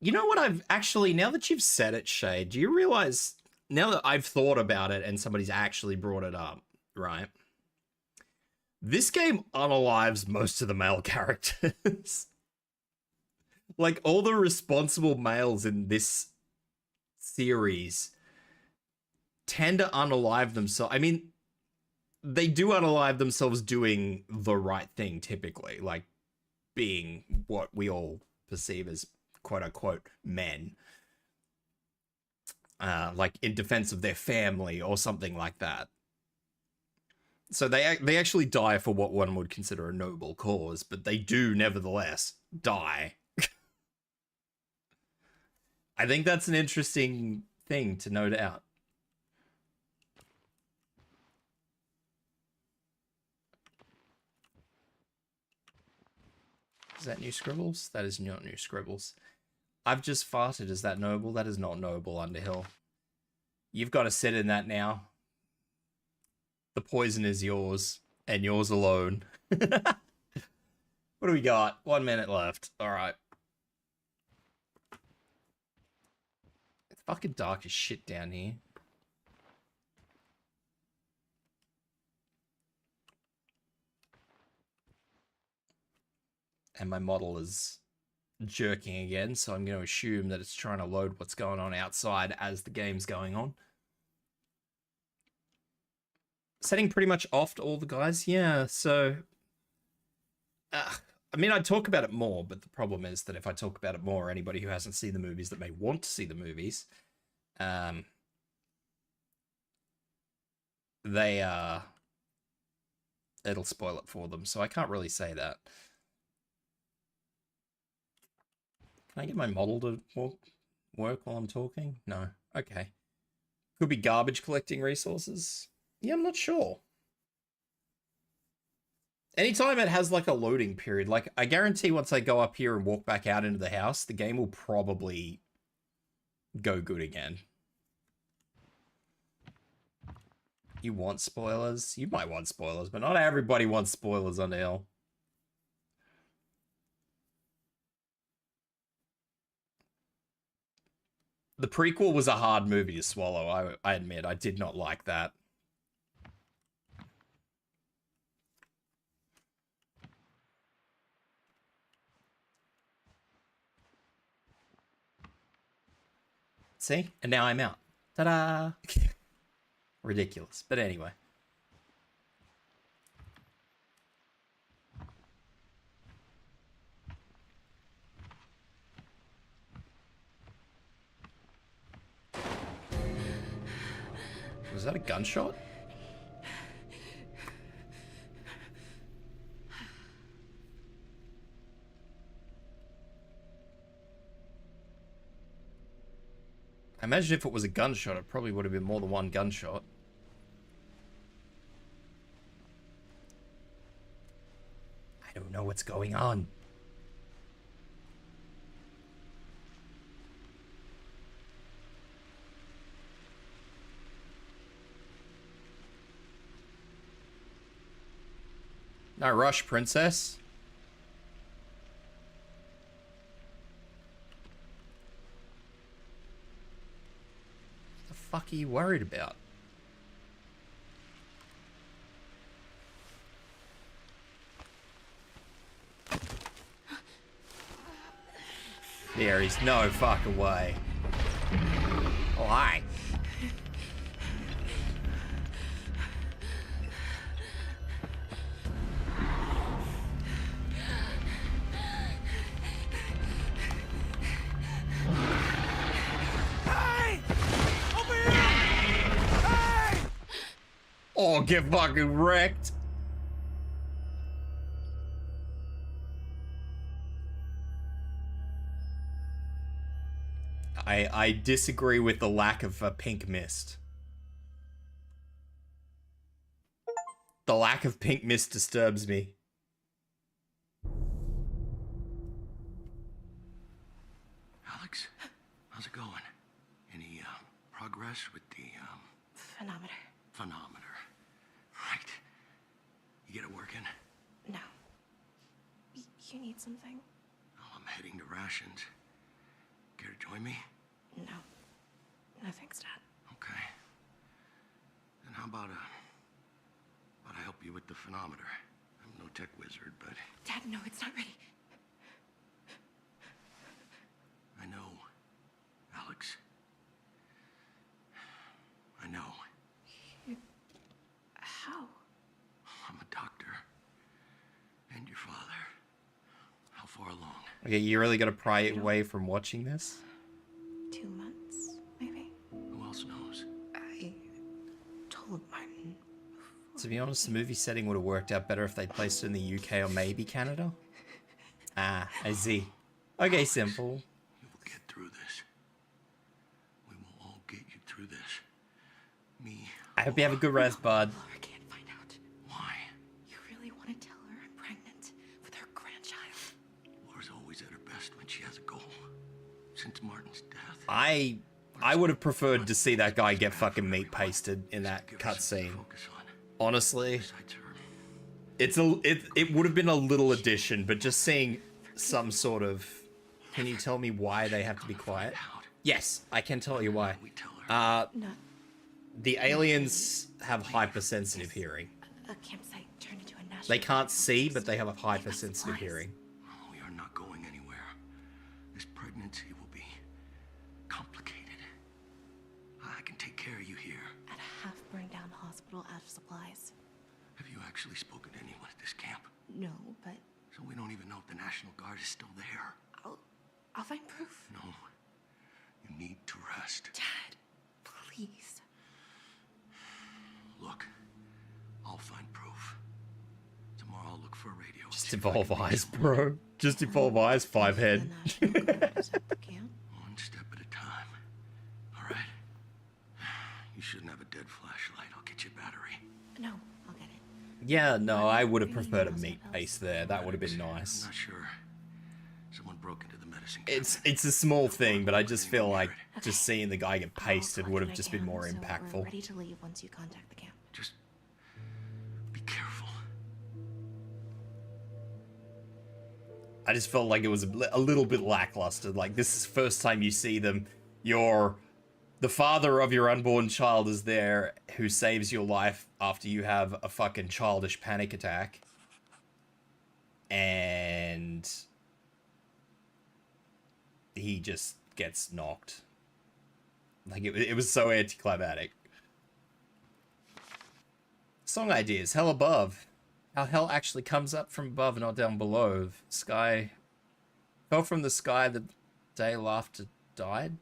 You know what I've actually, now that you've said it, Shay, do you realize, now that I've thought about it and somebody's actually brought it up, right? This game unalives most of the male characters. Like, all the responsible males in this series tend to unalive themselves. I mean, they do unalive themselves doing the right thing, typically. Like, being what we all perceive as quote-unquote men, like in defense of their family or something like that. So they actually die for what one would consider a noble cause, but they do nevertheless die. I think that's an interesting thing to note out. Is that new scribbles? That is not new scribbles. I've just farted. Is that noble? That is not noble, Underhill. You've got to sit in that now. The poison is yours, and yours alone. What do we got? 1 minute left. All right. It's fucking dark as shit down here. And my model is jerking again, so I'm going to assume that it's trying to load what's going on outside as the game's going on. Setting pretty much off to all the guys. Yeah, so... I mean, I'd talk about it more, but the problem is that if I talk about it more, anybody who hasn't seen the movies that may want to see the movies, it'll spoil it for them, so I can't really say that. Can I get my model to work while I'm talking? No. Okay. Could be garbage collecting resources. Yeah, I'm not sure. Anytime it has like a loading period, like I guarantee once I go up here and walk back out into the house, the game will probably go good again. You want spoilers? You might want spoilers, but not everybody wants spoilers on the hill. The prequel was a hard movie to swallow, I admit. I did not like that. See? And now I'm out. Ta-da! Ridiculous. But anyway. Was that a gunshot? I imagine if it was a gunshot, it probably would have been more than one gunshot. I don't know what's going on. No rush, princess. What the fuck are you worried about? There is no fucking way. Oh, hi. Oh, get fucking wrecked. I disagree with the lack of a pink mist. The lack of pink mist disturbs me. Alex, how's it going? Any progress with the Phenometer. phonometer? Right. You get it working? No. You need something? Oh, I'm heading to rations. Care to join me? No. No thanks, Dad. Okay. Then how about I help you with the phonometer? I'm no tech wizard, but Dad, no, it's not ready. I know, Alex. I know. How? I'm a doctor. And your father. How far along? Okay, you really gotta pry it away from watching this? 2 months, maybe? Who else knows? I told Martin. To be honest, the movie setting would have worked out better if they placed it in the UK or maybe Canada. Ah, I see. Okay, simple. You will get through this. We will all get you through this. Me. I hope you have a good rest, bud. Laura can't find out. Why? You really want to tell her I'm pregnant with her grandchild? Laura's always at her best when she has a goal. Since Martin's death. I would have preferred to see that guy get fucking meat pasted in that cutscene. Honestly, it would have been a little addition, but just seeing some sort of. Can you tell me why they have to be quiet? Yes, I can tell you why. No. The aliens have hypersensitive hearing. A campsite turned into a national. They can't see, but they have a hypersensitive hearing. We are not going anywhere. This pregnancy will be complicated. I can take care of you here. At a half-burned-down hospital out of supplies. Have you actually spoken to anyone at this camp? No, but So we don't even know if the National Guard is still there. I'll find proof. No. You need to rest. Dad, please. Look, I'll find proof. Tomorrow I'll look for a radio. Just evolve eyes, bro. Just evolve eyes, 5 head. The National Guard is at the camp. One step at a time. All right? You shouldn't have a dead flashlight. I'll get you a battery. No, I'll get it. Yeah, no, I would have preferred a meat paste there. That would have been I'm nice. not sure. Someone broke into the medicine cabinet. It's a small thing, but I just feel like just seeing the guy get pasted would have just been more We're impactful. ready to leave once you contact the camp. Just be careful. I just felt like it was a little bit lackluster. Like, this is the first time you see them. The father of your unborn child is there, who saves your life after you have a fucking childish panic attack. And he just gets knocked. Like, it was so anticlimactic. Song ideas. Hell above. How hell actually comes up from above, not down below. Sky fell from the sky the day after died.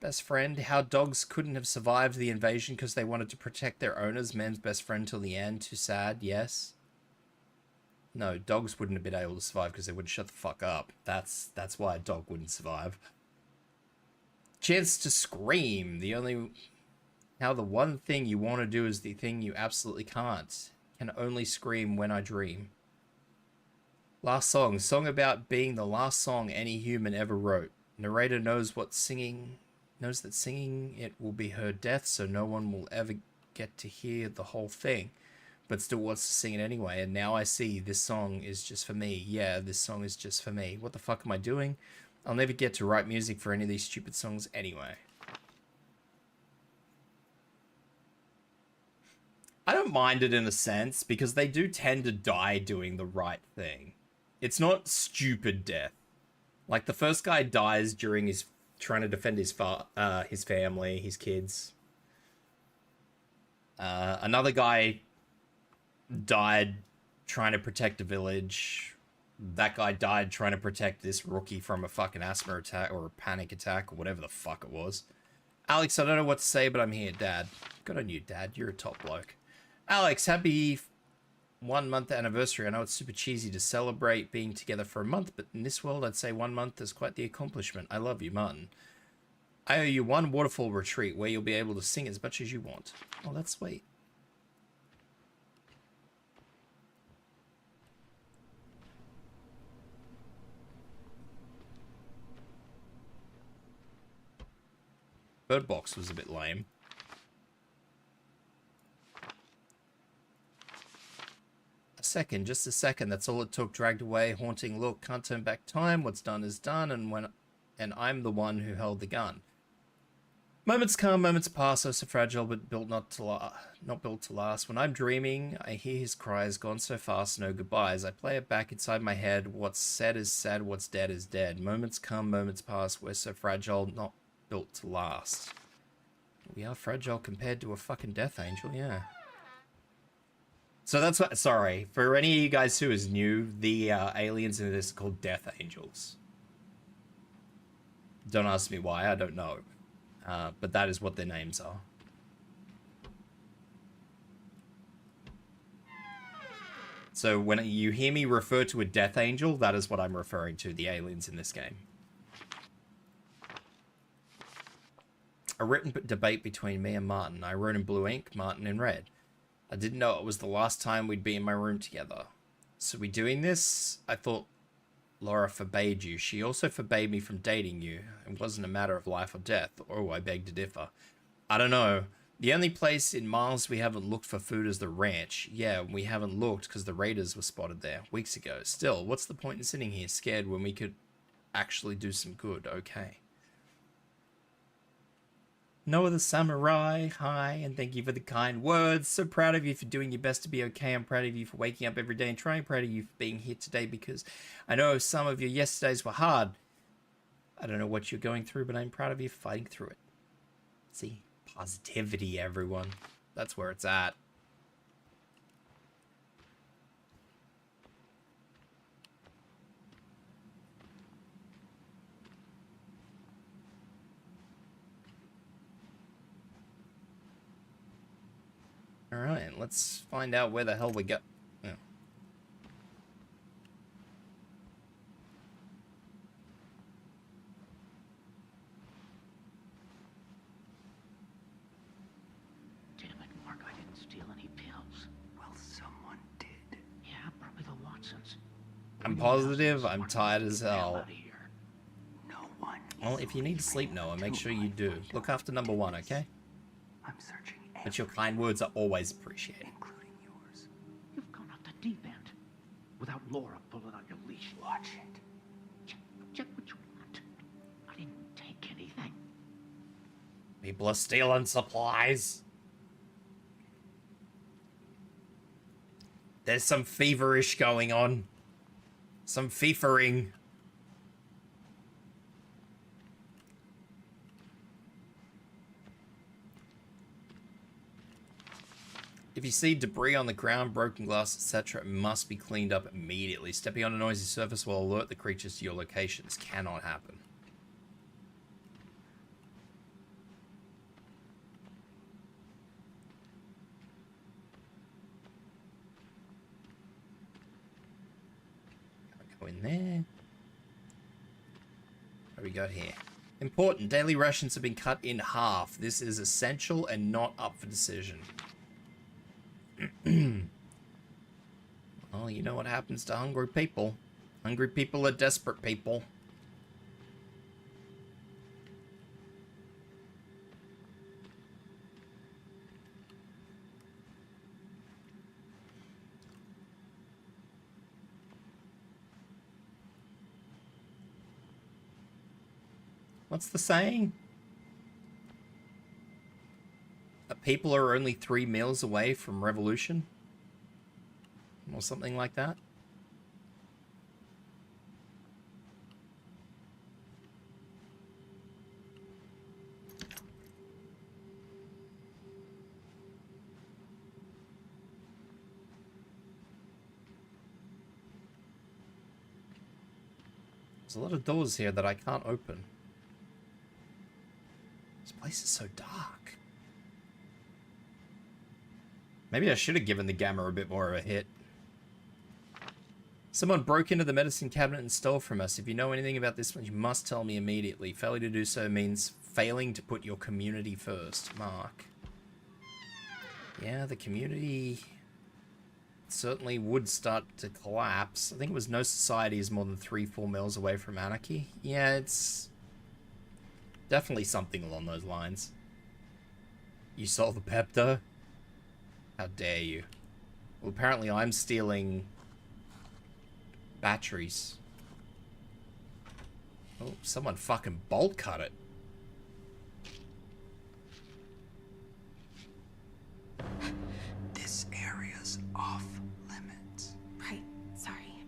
best friend. How dogs couldn't have survived the invasion because they wanted to protect their owners. Man's best friend till the end. Too sad. Yes. No, dogs wouldn't have been able to survive because they wouldn't shut the fuck up. That's why a dog wouldn't survive. Chance to scream. Now the one thing you want to do is the thing you absolutely can't. Can only scream when I dream. Last song. Song about being the last song any human ever wrote. Narrator knows that singing it will be her death, so no one will ever get to hear the whole thing, but still wants to sing it anyway. And now I see this song is just for me. Yeah, this song is just for me. What the fuck am I doing? I'll never get to write music for any of these stupid songs anyway. I don't mind it in a sense, because they do tend to die doing the right thing. It's not stupid death. Like, the first guy dies during his trying to defend his family, his kids. Another guy died trying to protect a village. That guy died trying to protect this rookie from a fucking asthma attack or a panic attack or whatever the fuck it was. Alex, I don't know what to say, but I'm here, Dad. Good on you, Dad. You're a top bloke. Alex, happy 1 month anniversary. I know it's super cheesy to celebrate being together for a month, but in this world, I'd say 1 month is quite the accomplishment. I love you, Martin. I owe you one waterfall retreat where you'll be able to sing as much as you want. Oh, that's sweet. Bird Box was a bit lame. Second, just a second, that's all it took. Dragged away, haunting look, can't turn back time, what's done is done, and I'm the one who held the gun. Moments come, moments pass, oh so fragile, but built not built to last. When I'm dreaming, I hear his cries, gone so fast, no goodbyes. I play it back inside my head, what's said is said, what's dead is dead. Moments come, moments pass, we're so fragile, not built to last. We are fragile compared to a fucking death angel, yeah. So that's what, sorry, for any of you guys who is new, the aliens in this are called Death Angels. Don't ask me why, I don't know. But that is what their names are. So when you hear me refer to a Death Angel, that is what I'm referring to, the aliens in this game. A written debate between me and Martin. I wrote in blue ink, Martin in red. I didn't know it was the last time we'd be in my room together. So we doing this? I thought Laura forbade you. She also forbade me from dating you. It wasn't a matter of life or death. Oh, I beg to differ. I don't know. The only place in miles we haven't looked for food is the ranch. Yeah, we haven't looked because the raiders were spotted there weeks ago. Still, what's the point in sitting here scared when we could actually do some good? Okay. Noah the Samurai, hi, and thank you for the kind words. So proud of you for doing your best to be okay. I'm proud of you for waking up every day and trying. Proud of you for being here today because I know some of your yesterdays were hard. I don't know what you're going through, but I'm proud of you for fighting through it. See? Positivity, everyone. That's where it's at. Alright, let's find out where the hell we go. Oh. Damn it, Mark, I didn't steal any pills. Well, someone did. Yeah, probably the Watsons. I'm positive, I'm tired as hell. Out of here. No one. Well, if you need to sleep, Noah, make sure you do. Look after number one, okay? I'm searching But your kind words are always appreciated. including yours. You've gone off the deep end. Without Laura pulling on your leash. Watch it. Check what you want. I didn't take anything. People are stealing supplies. There's some feverish going on. Some fiefering. If you see debris on the ground, broken glass, etc., it must be cleaned up immediately. Stepping on a noisy surface will alert the creatures to your locations. Cannot happen. Go in there. What do we got here? Important. Daily rations have been cut in half. This is essential and not up for decision. Well, you know what happens to hungry people. Hungry people are desperate people. What's the saying? People are only 3 meals away from revolution? Or something like that? There's a lot of doors here that I can't open. This place is so dark. Maybe I should have given the gamma a bit more of a hit. Someone broke into the medicine cabinet and stole from us. If you know anything about this one, you must tell me immediately. Failure to do so means failing to put your community first. Mark. Yeah, the community certainly would start to collapse. I think it was no society is more than 3-4 miles away from anarchy. Yeah, it's definitely something along those lines. You sold the Pepto? How dare you? Well, apparently I'm stealing batteries. Oh, someone fucking bolt cut it. This area's off limits. Right. Sorry.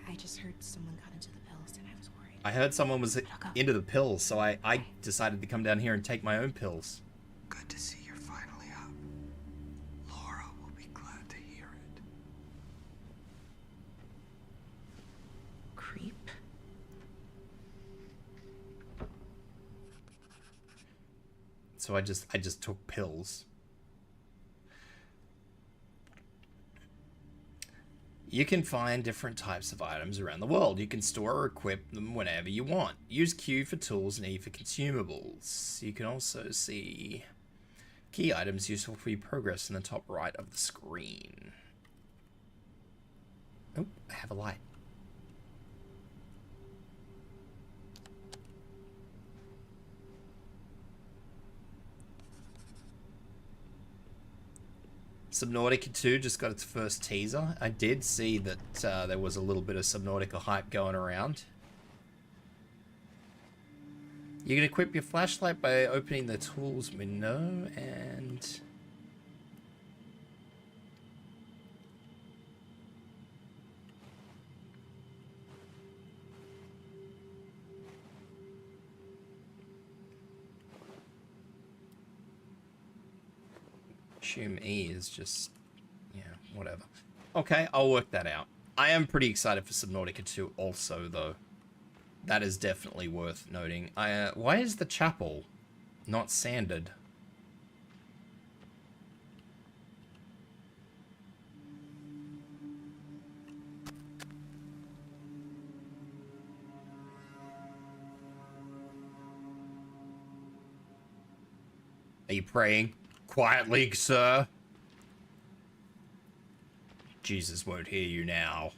I just heard someone got into the pills and I was worried. I heard someone was into the pills, so I decided to come down here and take my own pills. Good to see you're finally up. Laura will be glad to hear it. Creep. So I just took pills. You can find different types of items around the world. You can store or equip them whenever you want. Use Q for tools and E for consumables. You can also see key items useful for your progress in the top right of the screen. Oh, I have a light. Subnautica 2 just got its first teaser. I did see that there was a little bit of Subnautica hype going around. You can equip your flashlight by opening the tools window and... assume E is just, yeah, whatever. Okay, I'll work that out. I am pretty excited for Subnautica 2 also, though. That is definitely worth noting. Why is the chapel not sanded? Are you praying? Quietly, sir. Jesus won't hear you now.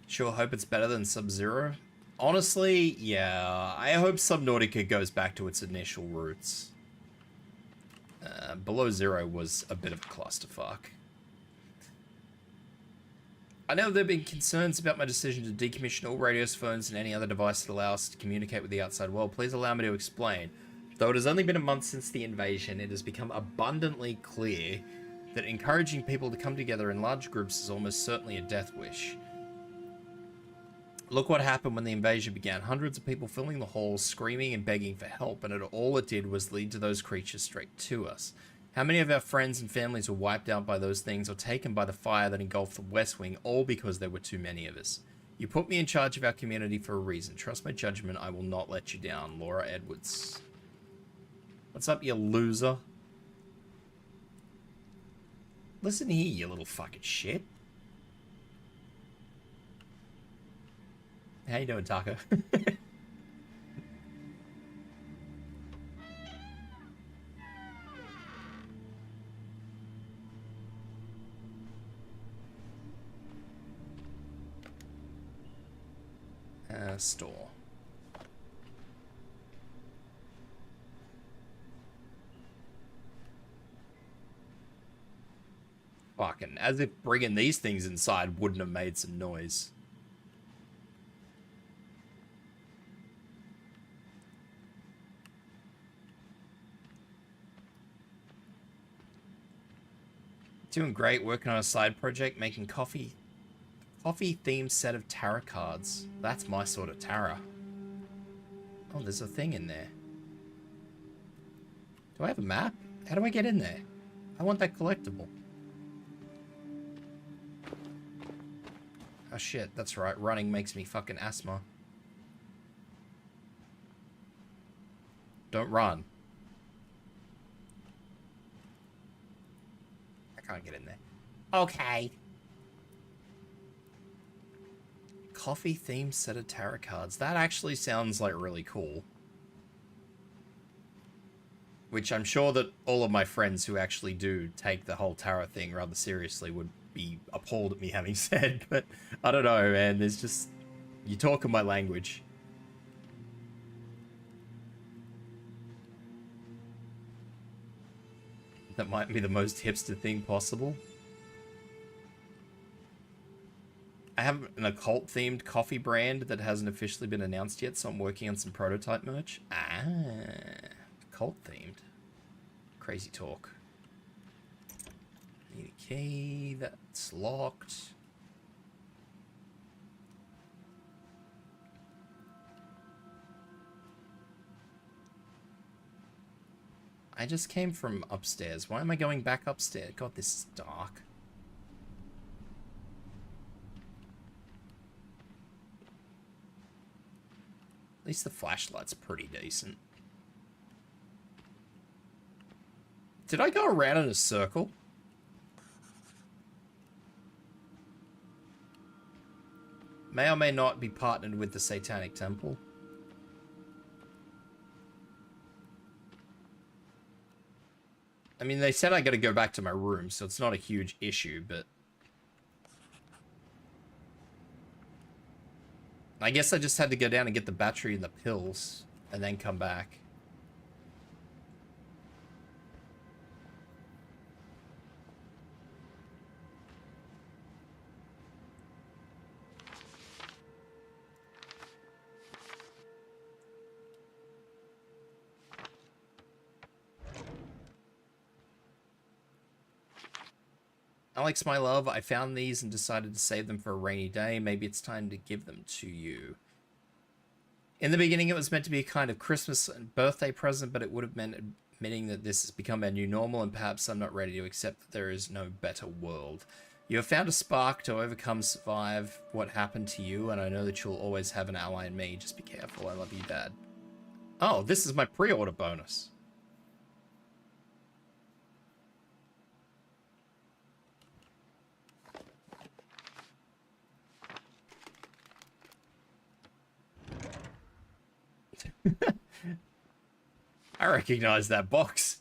Sure hope it's better than Sub-Zero. Honestly, yeah. I hope Subnautica goes back to its initial roots. Below Zero was a bit of a clusterfuck. I know there have been concerns about my decision to decommission all radios, phones, and any other device that allow us to communicate with the outside world. Please allow me to explain. Though it has only been a month since the invasion, it has become abundantly clear that encouraging people to come together in large groups is almost certainly a death wish. Look what happened when the invasion began. Hundreds of people filling the halls, screaming and begging for help, and all it did was lead to those creatures straight to us. How many of our friends and families were wiped out by those things or taken by the fire that engulfed the West Wing, all because there were too many of us? You put me in charge of our community for a reason. Trust my judgment. I will not let you down. Laura Edwards. What's up, you loser? Listen here, you little fucking shit. How you doing, Taco? Store. Fucking, as if bringing these things inside wouldn't have made some noise. Doing great, working on a side project, making coffee themed set of tarot cards. That's my sort of tarot. Oh, there's a thing in there. Do I have a map? How do I get in there? I want that collectible. Oh shit, that's right. Running makes me fucking asthma. Don't run. I can't get in there. Okay. Coffee themed set of tarot cards. That actually sounds like really cool. Which I'm sure that all of my friends who actually do take the whole tarot thing rather seriously would be appalled at me having said, but I don't know, man. There's just... You talk in my language. That might be the most hipster thing possible. I have an occult-themed coffee brand that hasn't officially been announced yet, so I'm working on some prototype merch. Ah, occult-themed. Crazy talk. Need a key. That's locked. I just came from upstairs. Why am I going back upstairs? God, this is dark. At least the flashlight's pretty decent. Did I go around in a circle? May or may not be partnered with the Satanic Temple. I mean, they said I gotta go back to my room, so it's not a huge issue, but... I guess I just had to go down and get the battery and the pills, and then come back. Alex, my love, I found these and decided to save them for a rainy day. Maybe it's time to give them to you. In the beginning, it was meant to be a kind of Christmas and birthday present, but it would have meant admitting that this has become our new normal, and perhaps I'm not ready to accept that there is no better world. You have found a spark to overcome, survive what happened to you, and I know that you'll always have an ally in me. Just be careful. I love you, Dad. Oh, this is my pre-order bonus. I recognize that box.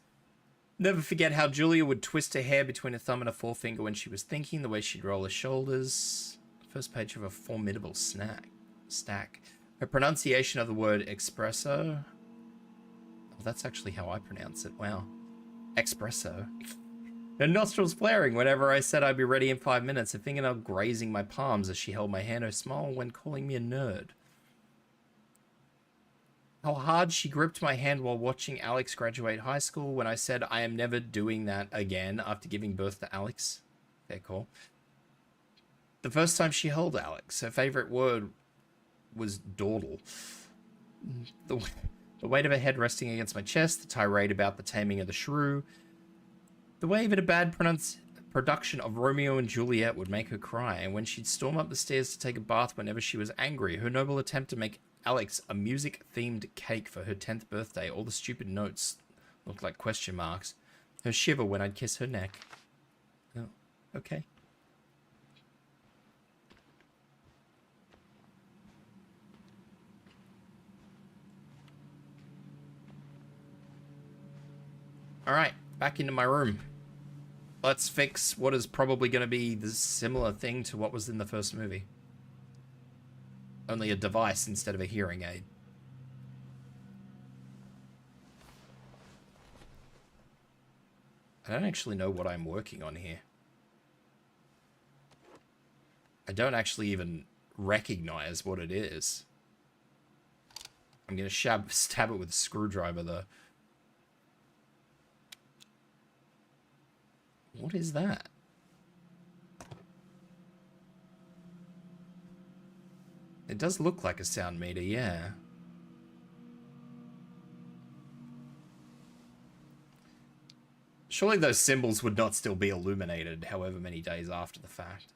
Never forget how Julia would twist her hair between a thumb and a forefinger when she was thinking, the way she'd roll her shoulders. First page of a formidable stack. Her pronunciation of the word espresso. Oh, that's actually how I pronounce it. Wow. Espresso. Her nostrils flaring whenever I said I'd be ready in 5 minutes. Her fingernail grazing my palms as she held my hand. Her smile when calling me a nerd. How hard she gripped my hand while watching Alex graduate high school when I said I am never doing that again after giving birth to Alex. Fair call. The first time she held Alex, her favorite word was dawdle. The weight of her head resting against my chest, the tirade about the taming of the shrew. The way that a bad production of Romeo and Juliet would make her cry, and when she'd storm up the stairs to take a bath whenever she was angry, her noble attempt to make Alex a music-themed cake for her 10th birthday. All the stupid notes looked like question marks. Her shiver when I'd kiss her neck. Oh, okay. Alright, back into my room. Let's fix what is probably going to be the similar thing to what was in the first movie. Only a device instead of a hearing aid. I don't actually know what I'm working on here. I don't actually even recognize what it is. I'm going to stab it with a screwdriver, though. What is that? It does look like a sound meter, yeah. Surely those symbols would not still be illuminated however many days after the fact.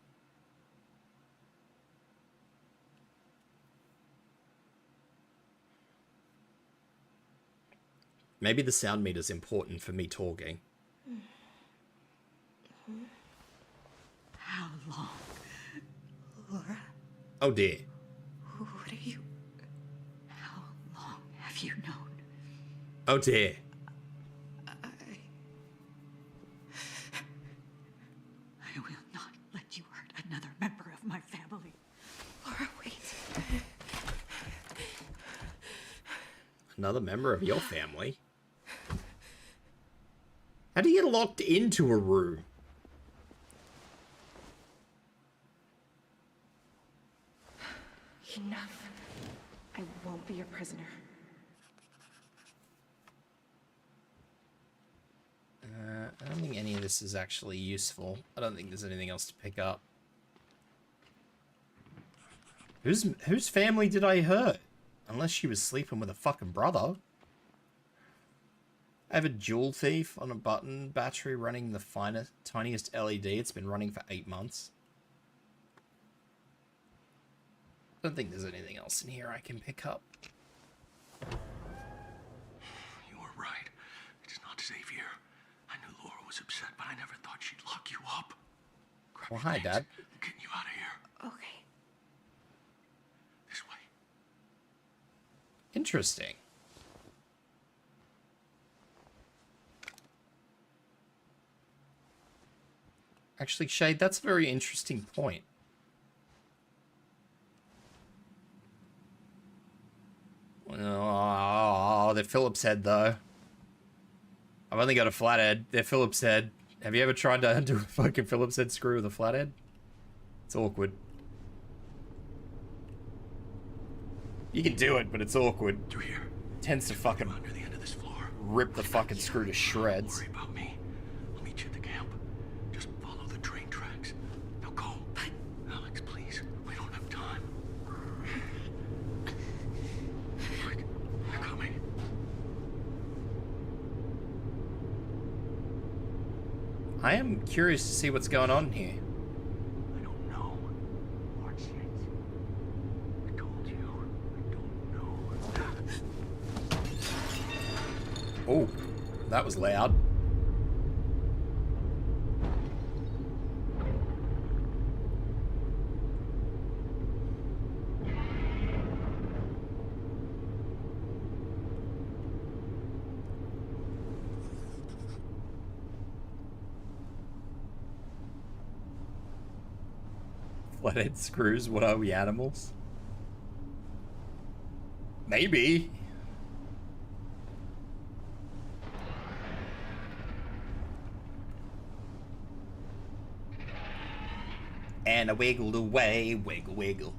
Maybe the sound meter's important for me talking. How long, Laura? Oh dear. What are you... How long have you known? Oh dear. I will not let you hurt another member of my family. Laura, wait. Another member of your family? How do you get locked into a room? Enough. I won't be your prisoner. I don't think any of this is actually useful. I don't think there's anything else to pick up. Whose family did I hurt? Unless she was sleeping with a fucking brother. I have a jewel thief on a button battery running the tiniest LED. It's been running for 8 months. I don't think there's anything else in here I can pick up. You were right. It's not safe here. I knew Laura was upset, but I never thought she'd lock you up. Grab Well, your hi, things. Dad. I'm getting you out of here. Okay. This way. Interesting. Actually, Shade, that's a very interesting point. Oh, they're Phillips head, though. I've only got a flathead. They're Phillips head. Have you ever tried to undo a fucking Phillips head screw with a flathead? It's awkward. You can do it, but it's awkward. Through here. Tends to fucking Under the end of this floor. rip the fucking screw to shreds. Don't worry about me. I'll meet you at the camp. Just follow the train tracks. Now go. But Alex, please. We don't have time. Quick, they're coming. I am curious to see what's going on here. I don't know. Watch it. I told you. I don't know. Oh, that was loud. Flathead screws, what are we, animals? Maybe. And I wiggled away, wiggle, wiggle.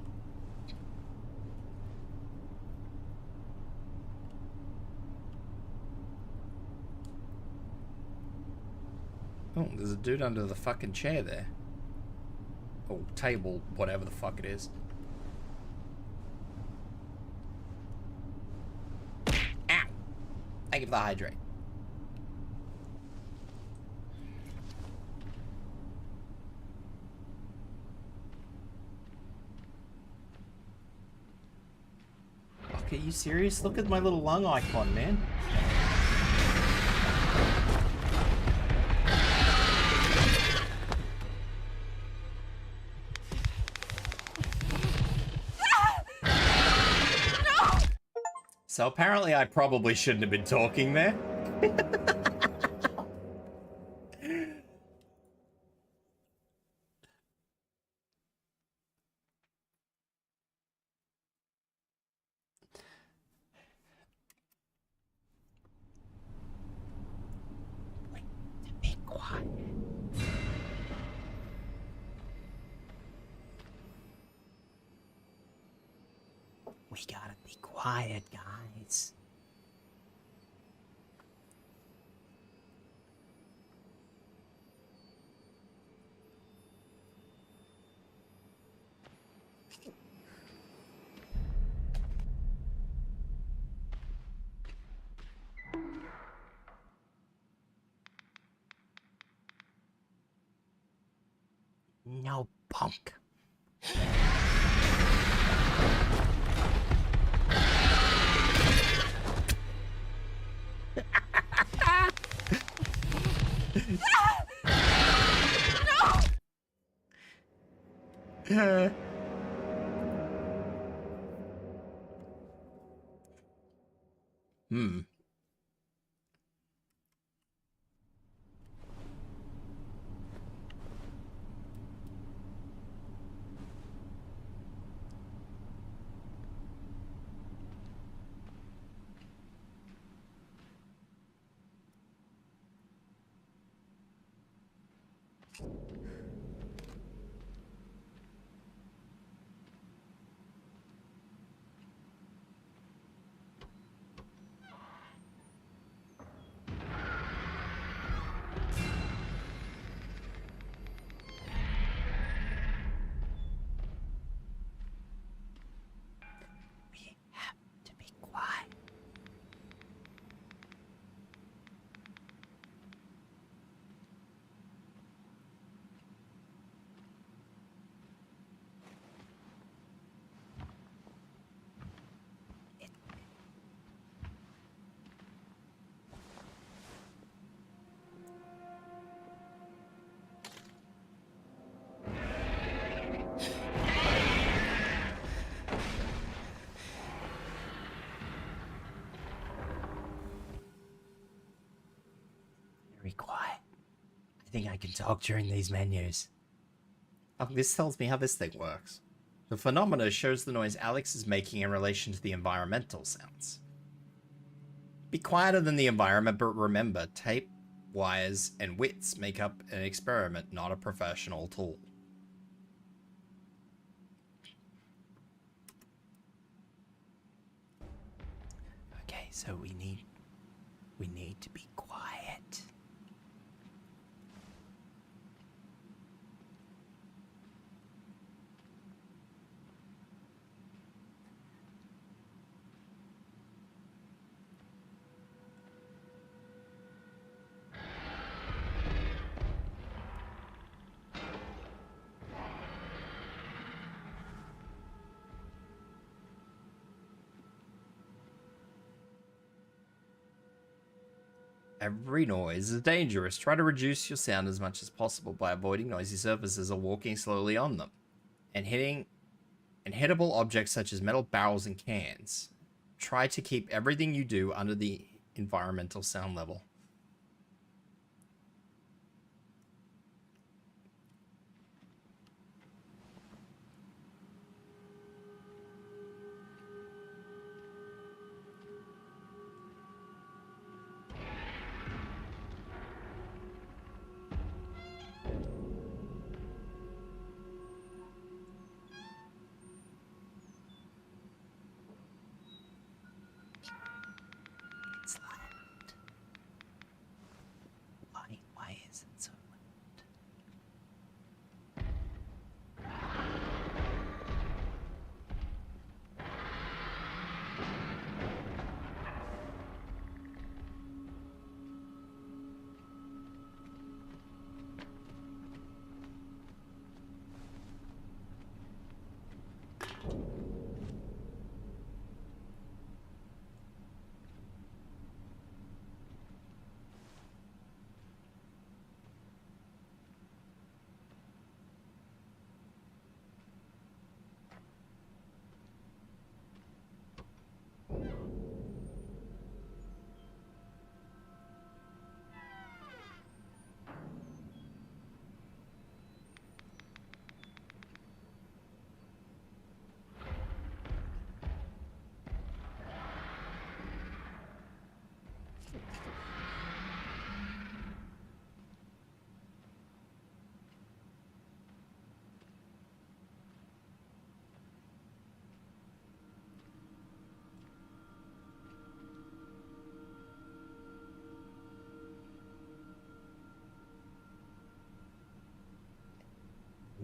Oh, there's a dude under the fucking chair there. Oh, table, whatever the fuck it is. Ow! Thank you for the hydrate. Fuck, are you serious? Look at my little lung icon, man. So apparently I probably shouldn't have been talking there. We gotta be quiet, guys. No punk. Hmm. We have to be quiet. Very quiet. I think I can talk during these menus. Oh, this tells me how this thing works. The phenomena shows the noise Alex is making in relation to the environmental sounds. Be quieter than the environment, but remember, tape, wires, and wits make up an experiment, not a professional tool. Okay, so we need to be quiet. Every noise is dangerous. Try to reduce your sound as much as possible by avoiding noisy surfaces or walking slowly on them. And hittable objects such as metal barrels and cans. Try to keep everything you do under the environmental sound level. It's loud.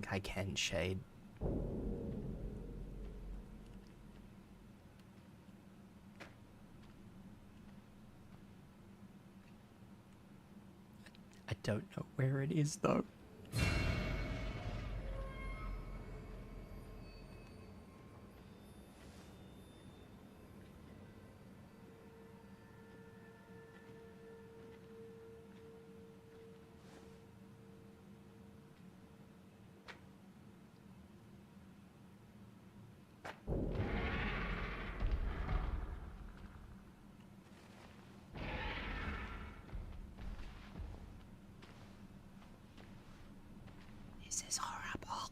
think I can, Shade. I don't know where it is, though. This is horrible.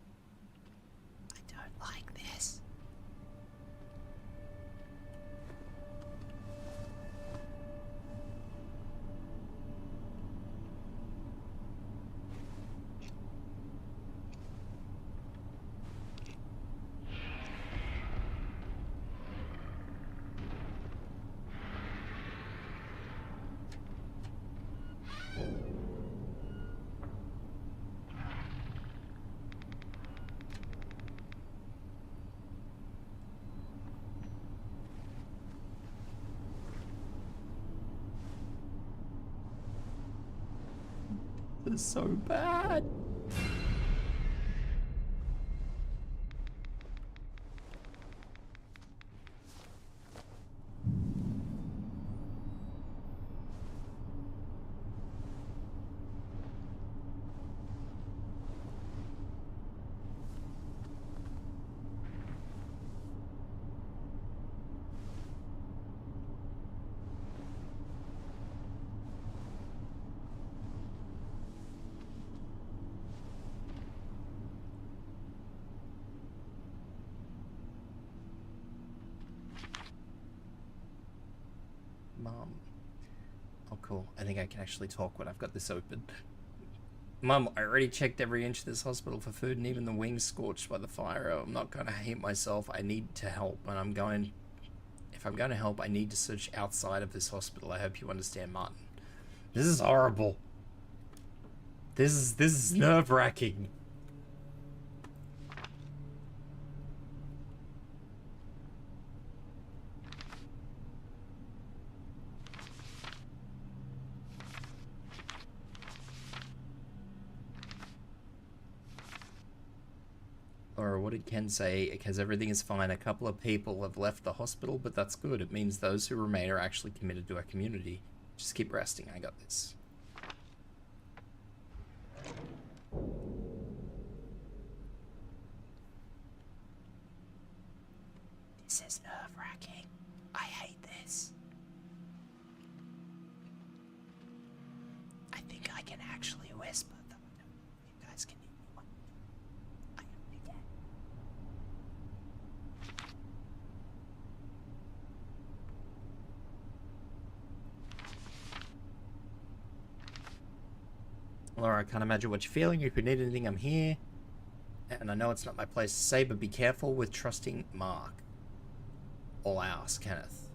I don't like this. This is so bad. Mom. Oh, cool. I think I can actually talk when I've got this open. Mum, I already checked every inch of this hospital for food and even the wings scorched by the fire. I'm not going to hate myself. I need to help, and if I'm going to help, I need to search outside of this hospital. I hope you understand, Martin. This is horrible. This is nerve-wracking. Or what did Ken say? Because everything is fine. A couple of people have left the hospital, but that's good. It means those who remain are actually committed to our community. Just keep resting. I got this. This is nerve-wracking. I hate this. I think I can actually whisper, though. You guys can hear me. I am again. Laura, I can't imagine what you're feeling. If you need anything, I'm here. And I know it's not my place to say, but be careful with trusting Mark. All ours, Kenneth.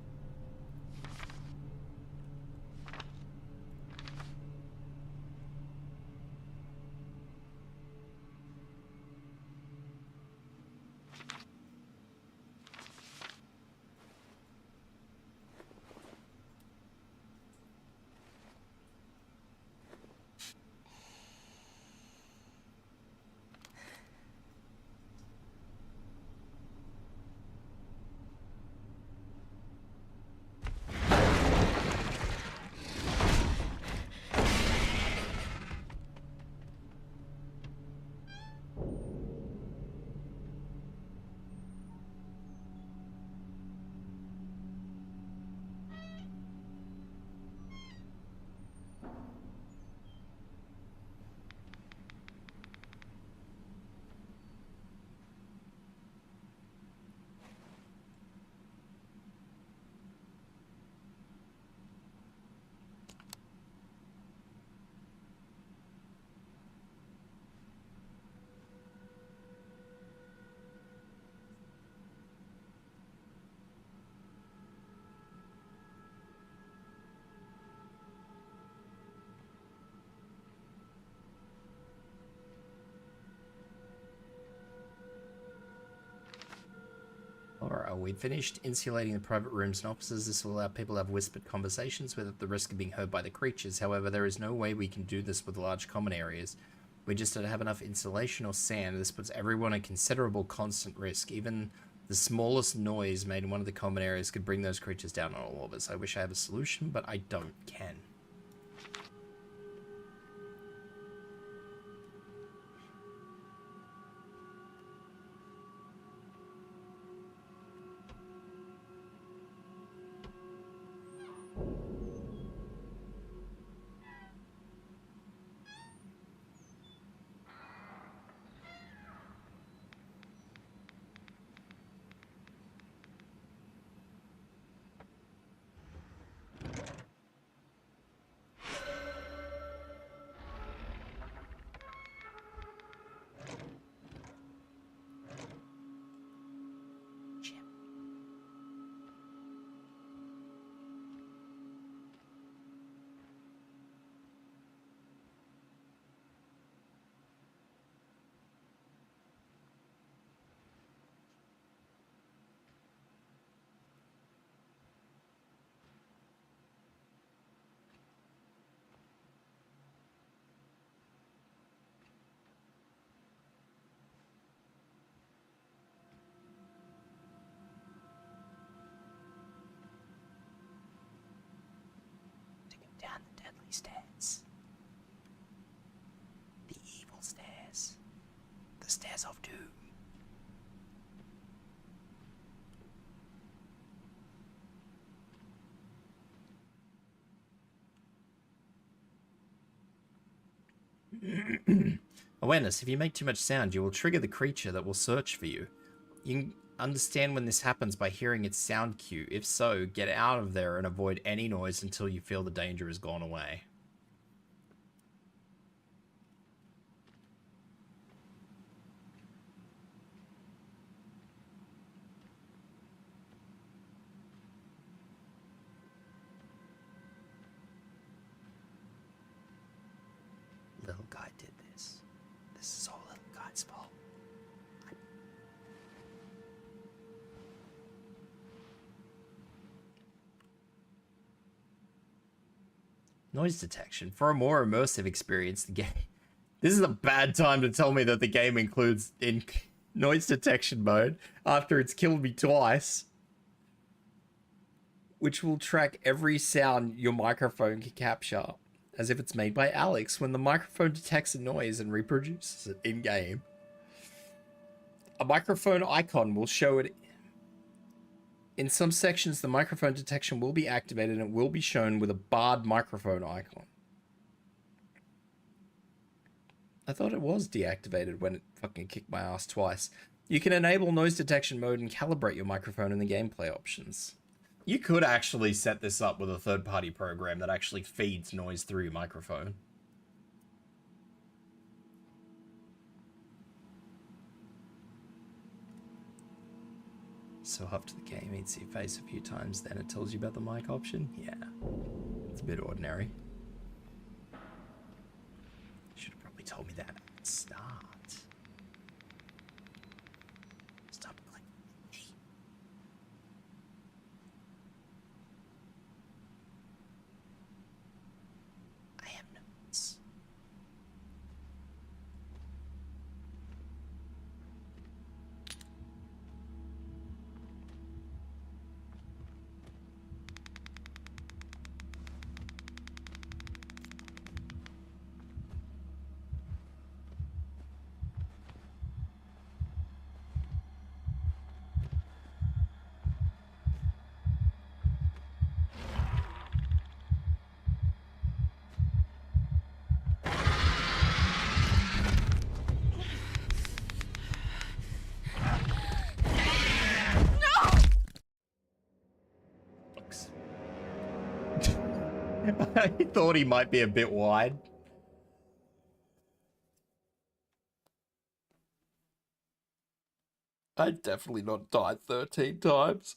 We finished insulating the private rooms and offices. This will allow people to have whispered conversations without the risk of being heard by the creatures. However, there is no way we can do this with large common areas. We just don't have enough insulation or sand. This puts everyone at considerable constant risk. Even the smallest noise made in one of the common areas could bring those creatures down on all of us. I wish I had a solution, but I don't can. Down the deadly stairs. The evil stairs. The stairs of doom. Awareness. If you make too much sound, you will trigger the creature that will search for you. You can understand when this happens by hearing its sound cue. If so, get out of there and avoid any noise until you feel the danger has gone away. Little guy did this. This is all little guy's fault. Noise detection. For a more immersive experience, the game... This is a bad time to tell me that the game includes in noise detection mode after it's killed me twice. Which will track every sound your microphone can capture, as if it's made by Alex. When the microphone detects a noise and reproduces it in-game, a microphone icon will show it. In some sections, the microphone detection will be activated and it will be shown with a barred microphone icon. I thought it was deactivated when it fucking kicked my ass twice. You can enable noise detection mode and calibrate your microphone in the gameplay options. You could actually set this up with a third-party program that actually feeds noise through your microphone. So after the game, he'd see your face a few times, then it tells you about the mic option? Yeah, it's a bit ordinary. Should have probably told me that at the start. Stop clicking me. I have notes. I thought he might be a bit wide. I'd definitely not died 13 times.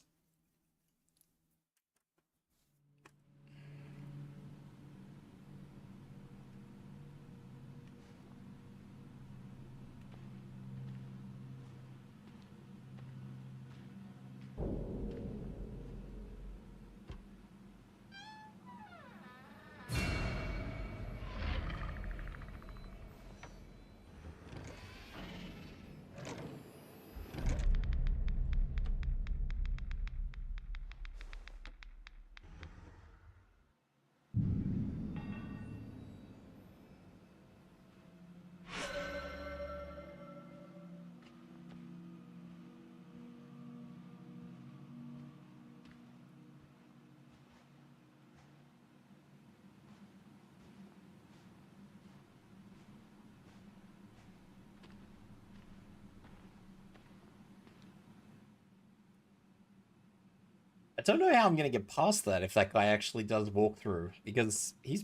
I don't know how I'm gonna get past that if that guy actually does walk through, because he's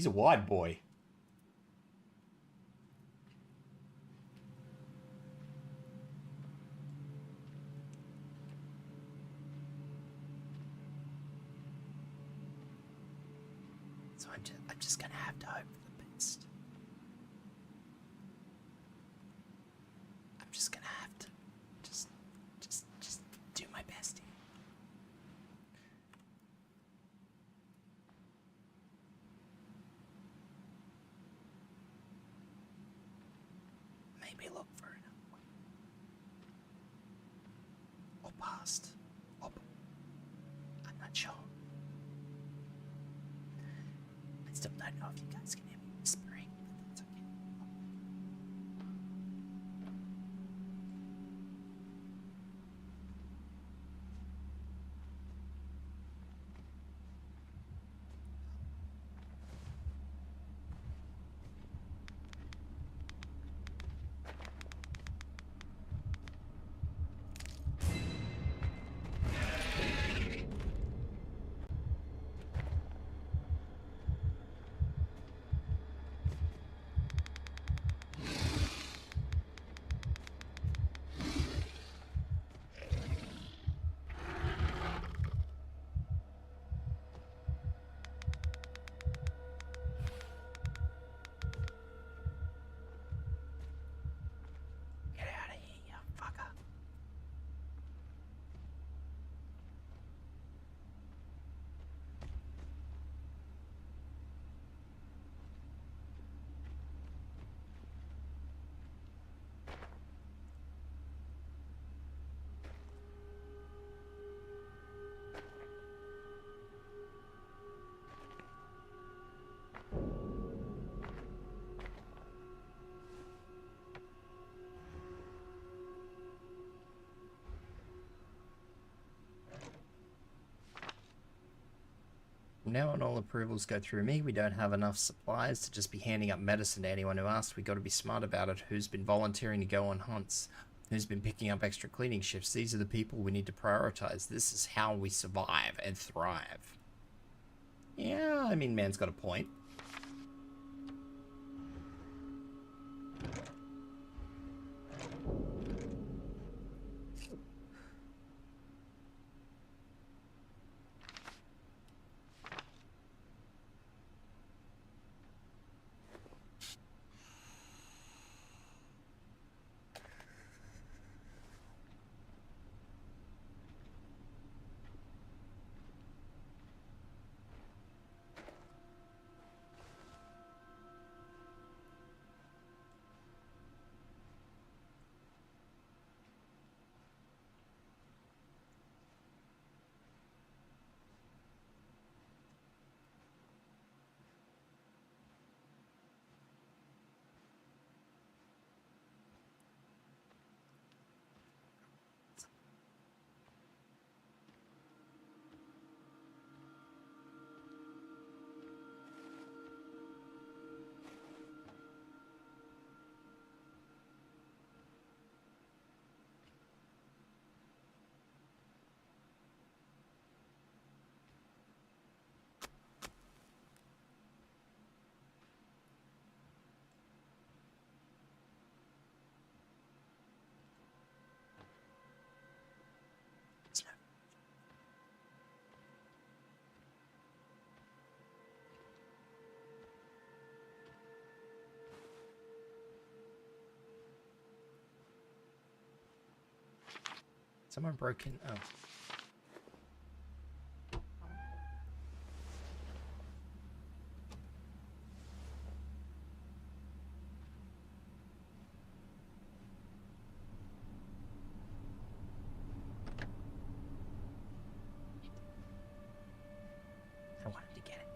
a wide boy. So I'm just gonna have to hope for the best. I'm just gonna have to just do my best here. Maybe look for another one. Or past. Or I'm not sure. I still don't know if you guys can hear me whispering, but that's okay. Get out of here, you fucker. From now on, all approvals go through me. We don't have enough supplies to just be handing up medicine to anyone who asks. We got to be smart about it. Who's been volunteering to go on hunts? Who's been picking up extra cleaning shifts? These are the people we need to prioritize. This is how we survive and thrive. Yeah, I mean, man's got a point. Someone broke in. Oh. I wanted to get it.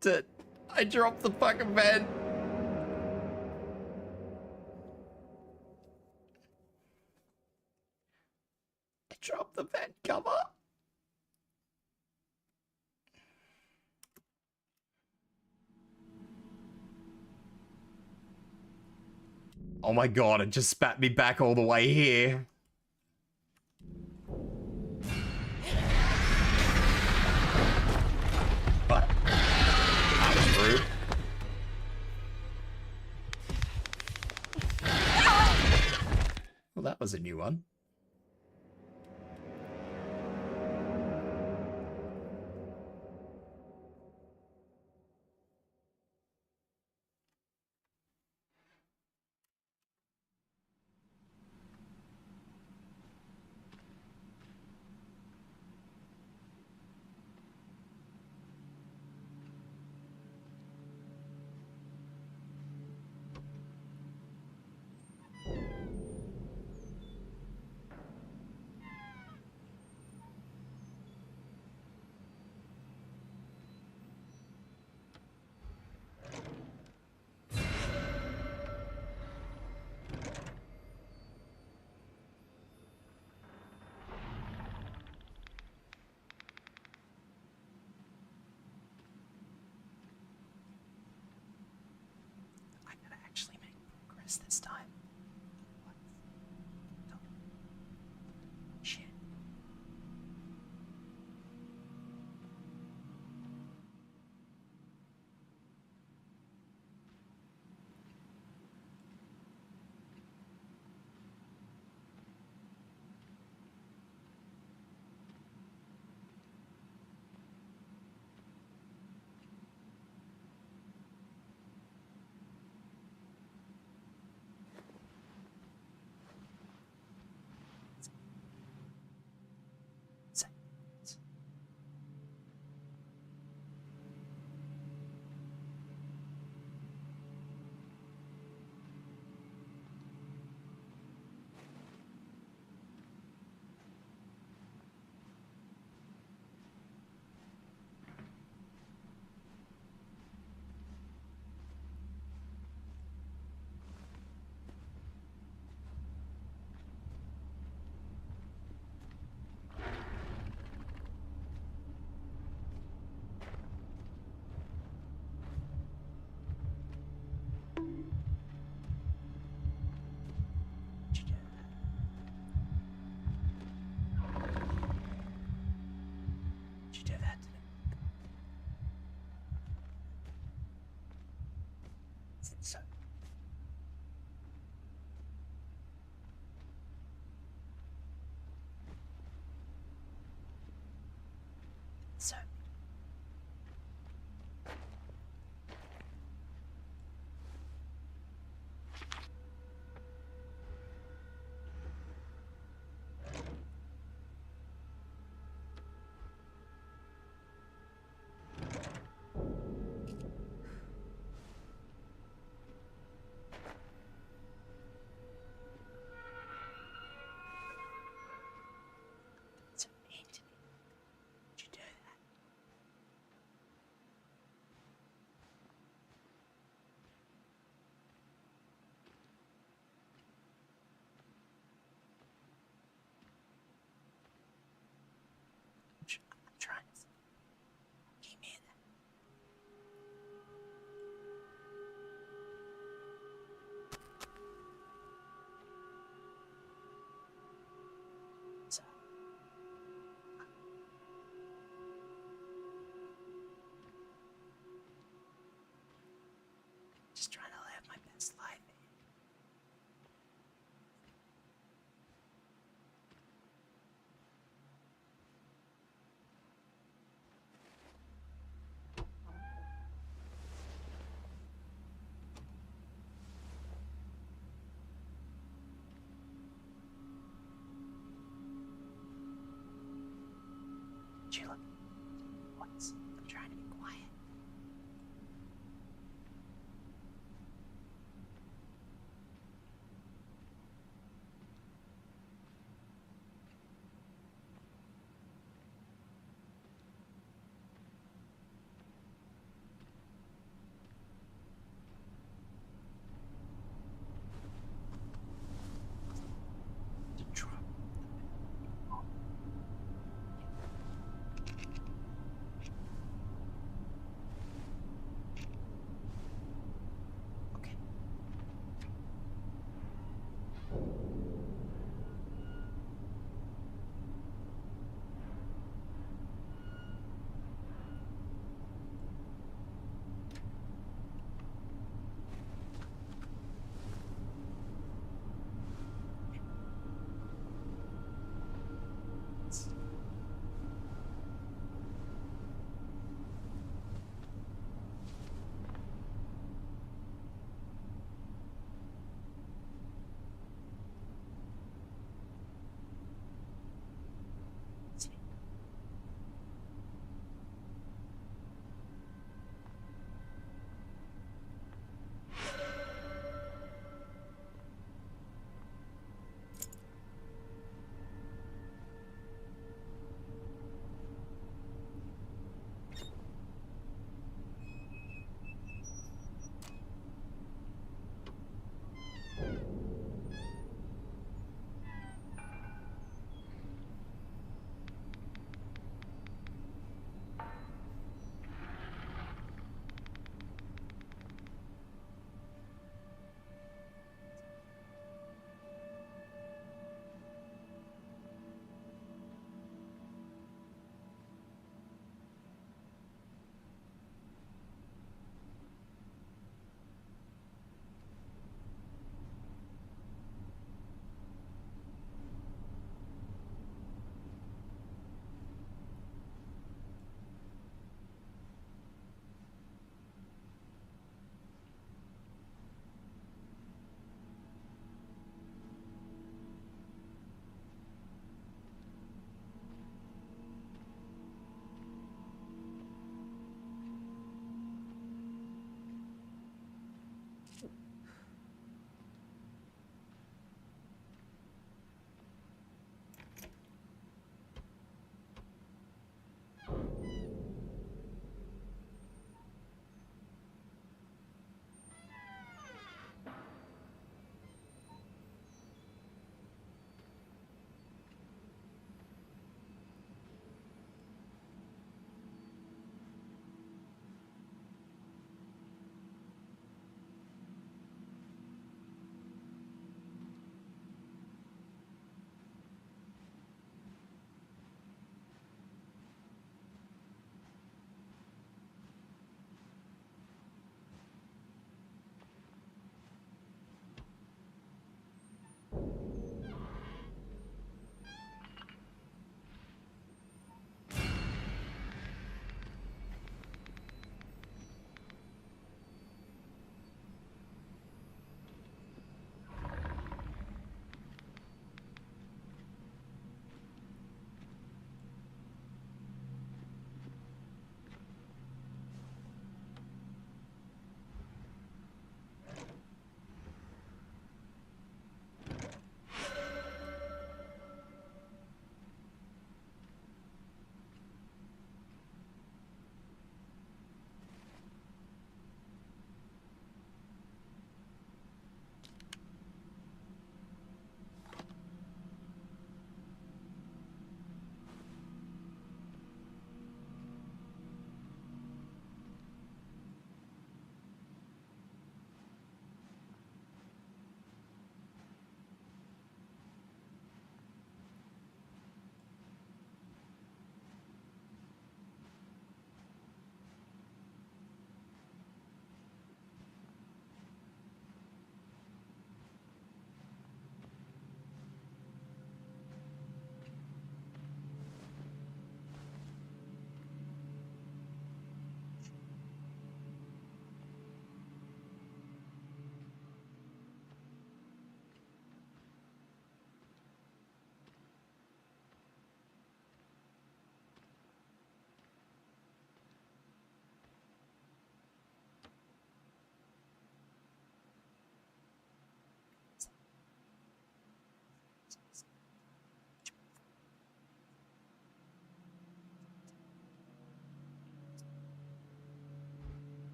dropped it. I dropped the fucking vent. I dropped the vent cover. Oh my god, it just spat me back all the way here. What? That was rude. Well, that was a new one. Actually make progress this time. What? No. Shit.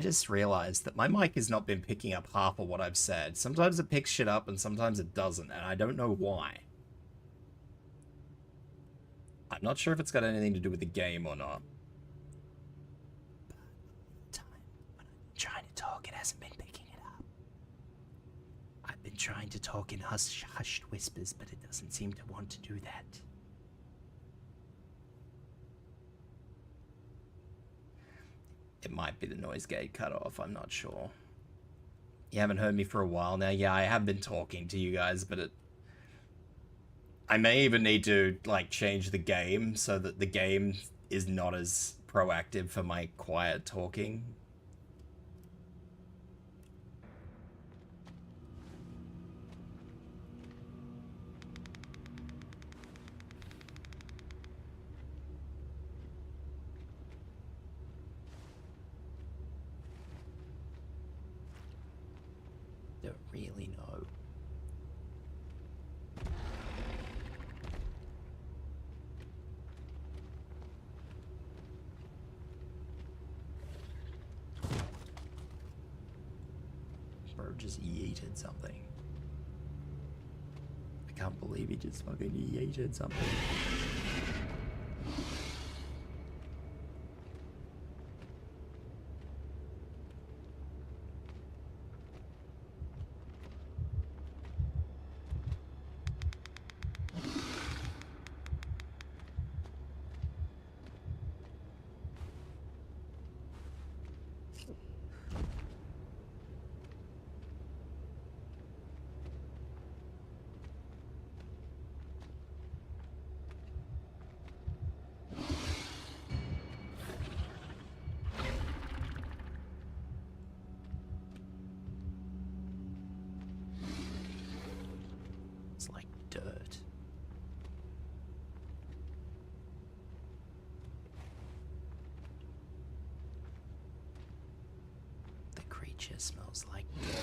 just realized that my mic has not been picking up half of what I've said. Sometimes it picks shit up and sometimes it doesn't, and I don't know why. I'm not sure if it's got anything to do with the game or not. But time when I've been trying to talk, it hasn't been picking it up. I've been trying to talk in hushed whispers, but it doesn't seem to want to do that. It might be the noise gate cut off, I'm not sure. You haven't heard me for a while now. Yeah, I have been talking to you guys, but I may even need to, like, change the game so that the game is not as proactive for my quiet talking. Don't really know. Bro just yeeted something. I can't believe he just fucking yeeted something. It's like dirt. The creature smells like dirt.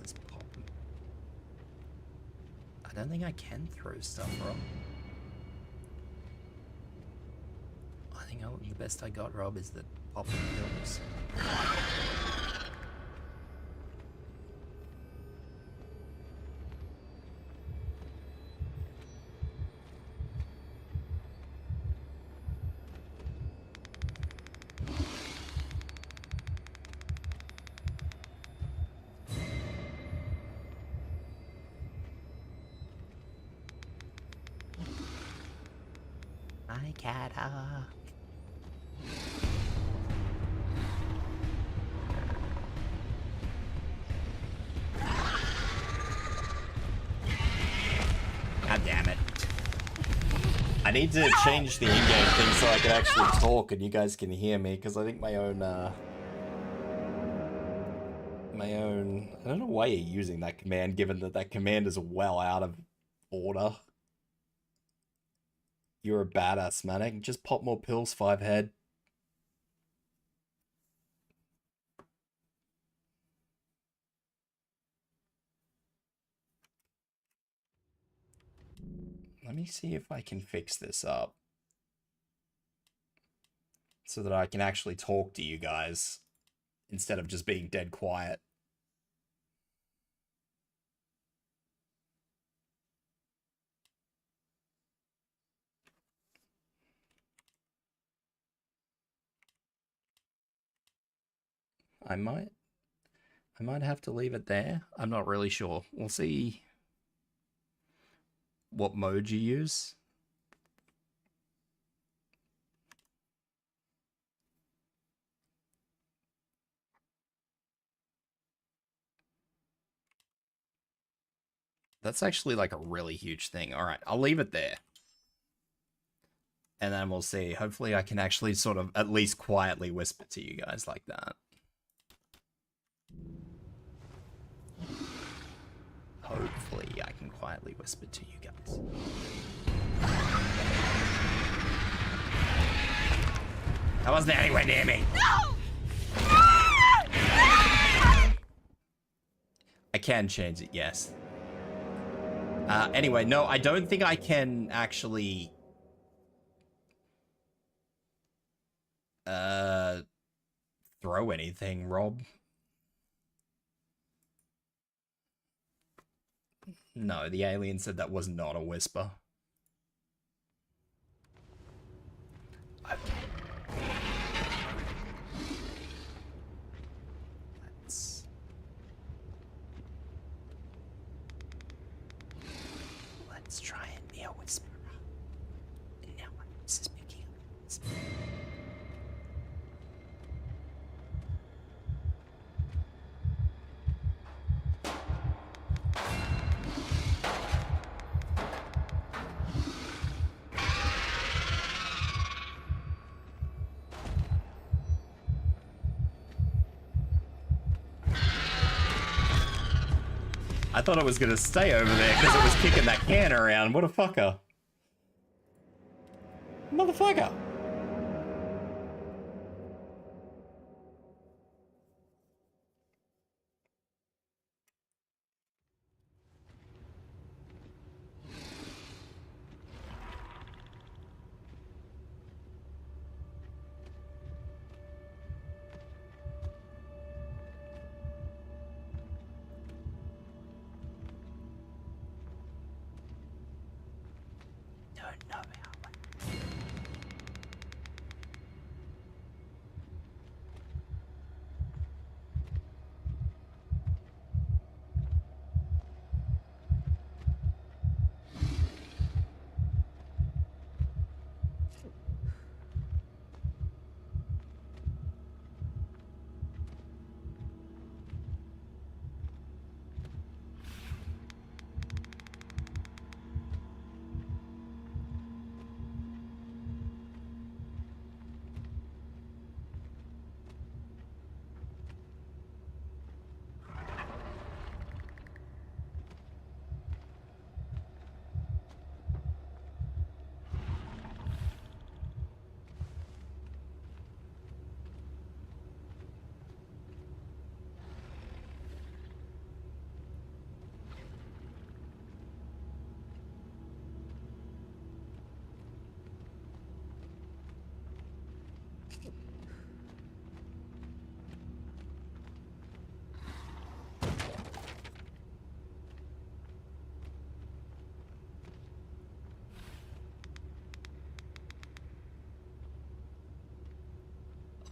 Is popping. I don't think I can throw stuff, Rob. I think the best I got, Rob, is the popping pills. My cat. God damn it. I need to change the in-game thing so I can actually talk and you guys can hear me, because I think my own, I don't know why you're using that command, given that that command is well out of order. You're a badass, man. I can just pop more pills, 5 head. Let me see if I can fix this up so that I can actually talk to you guys instead of just being dead quiet. I might have to leave it there. I'm not really sure. We'll see what mode you use. That's actually like a really huge thing. All right, I'll leave it there. And then we'll see. Hopefully I can actually sort of at least quietly whisper to you guys like that. Hopefully I can quietly whisper to you guys. That wasn't anywhere near me. No! I can change it, yes. Anyway, no, I don't think I can actually... throw anything, Rob. No, the alien said that was not a whisper. Okay. Let's try and be a whisperer. And now this is picking up. I thought it was gonna stay over there because it was kicking that can around. What a fucker. Motherfucker. Don't know how.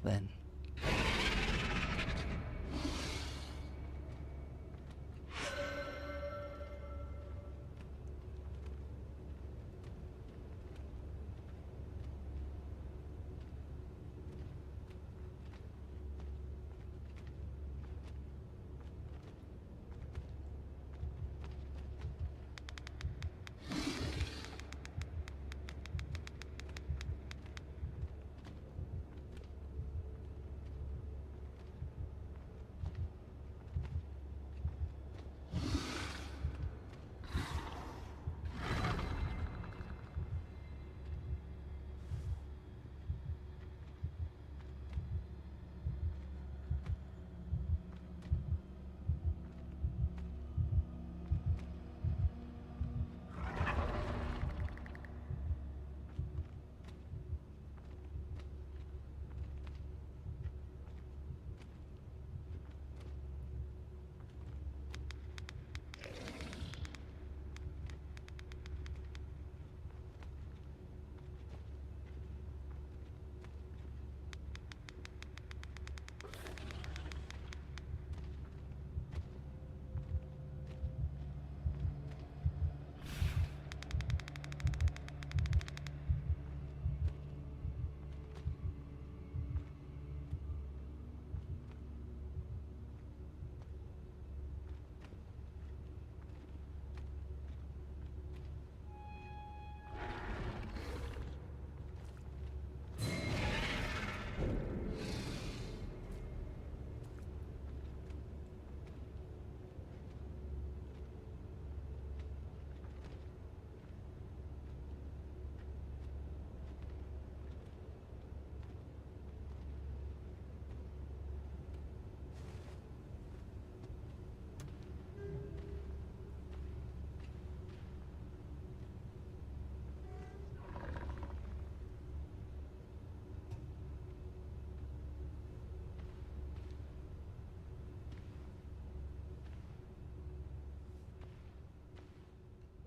Then.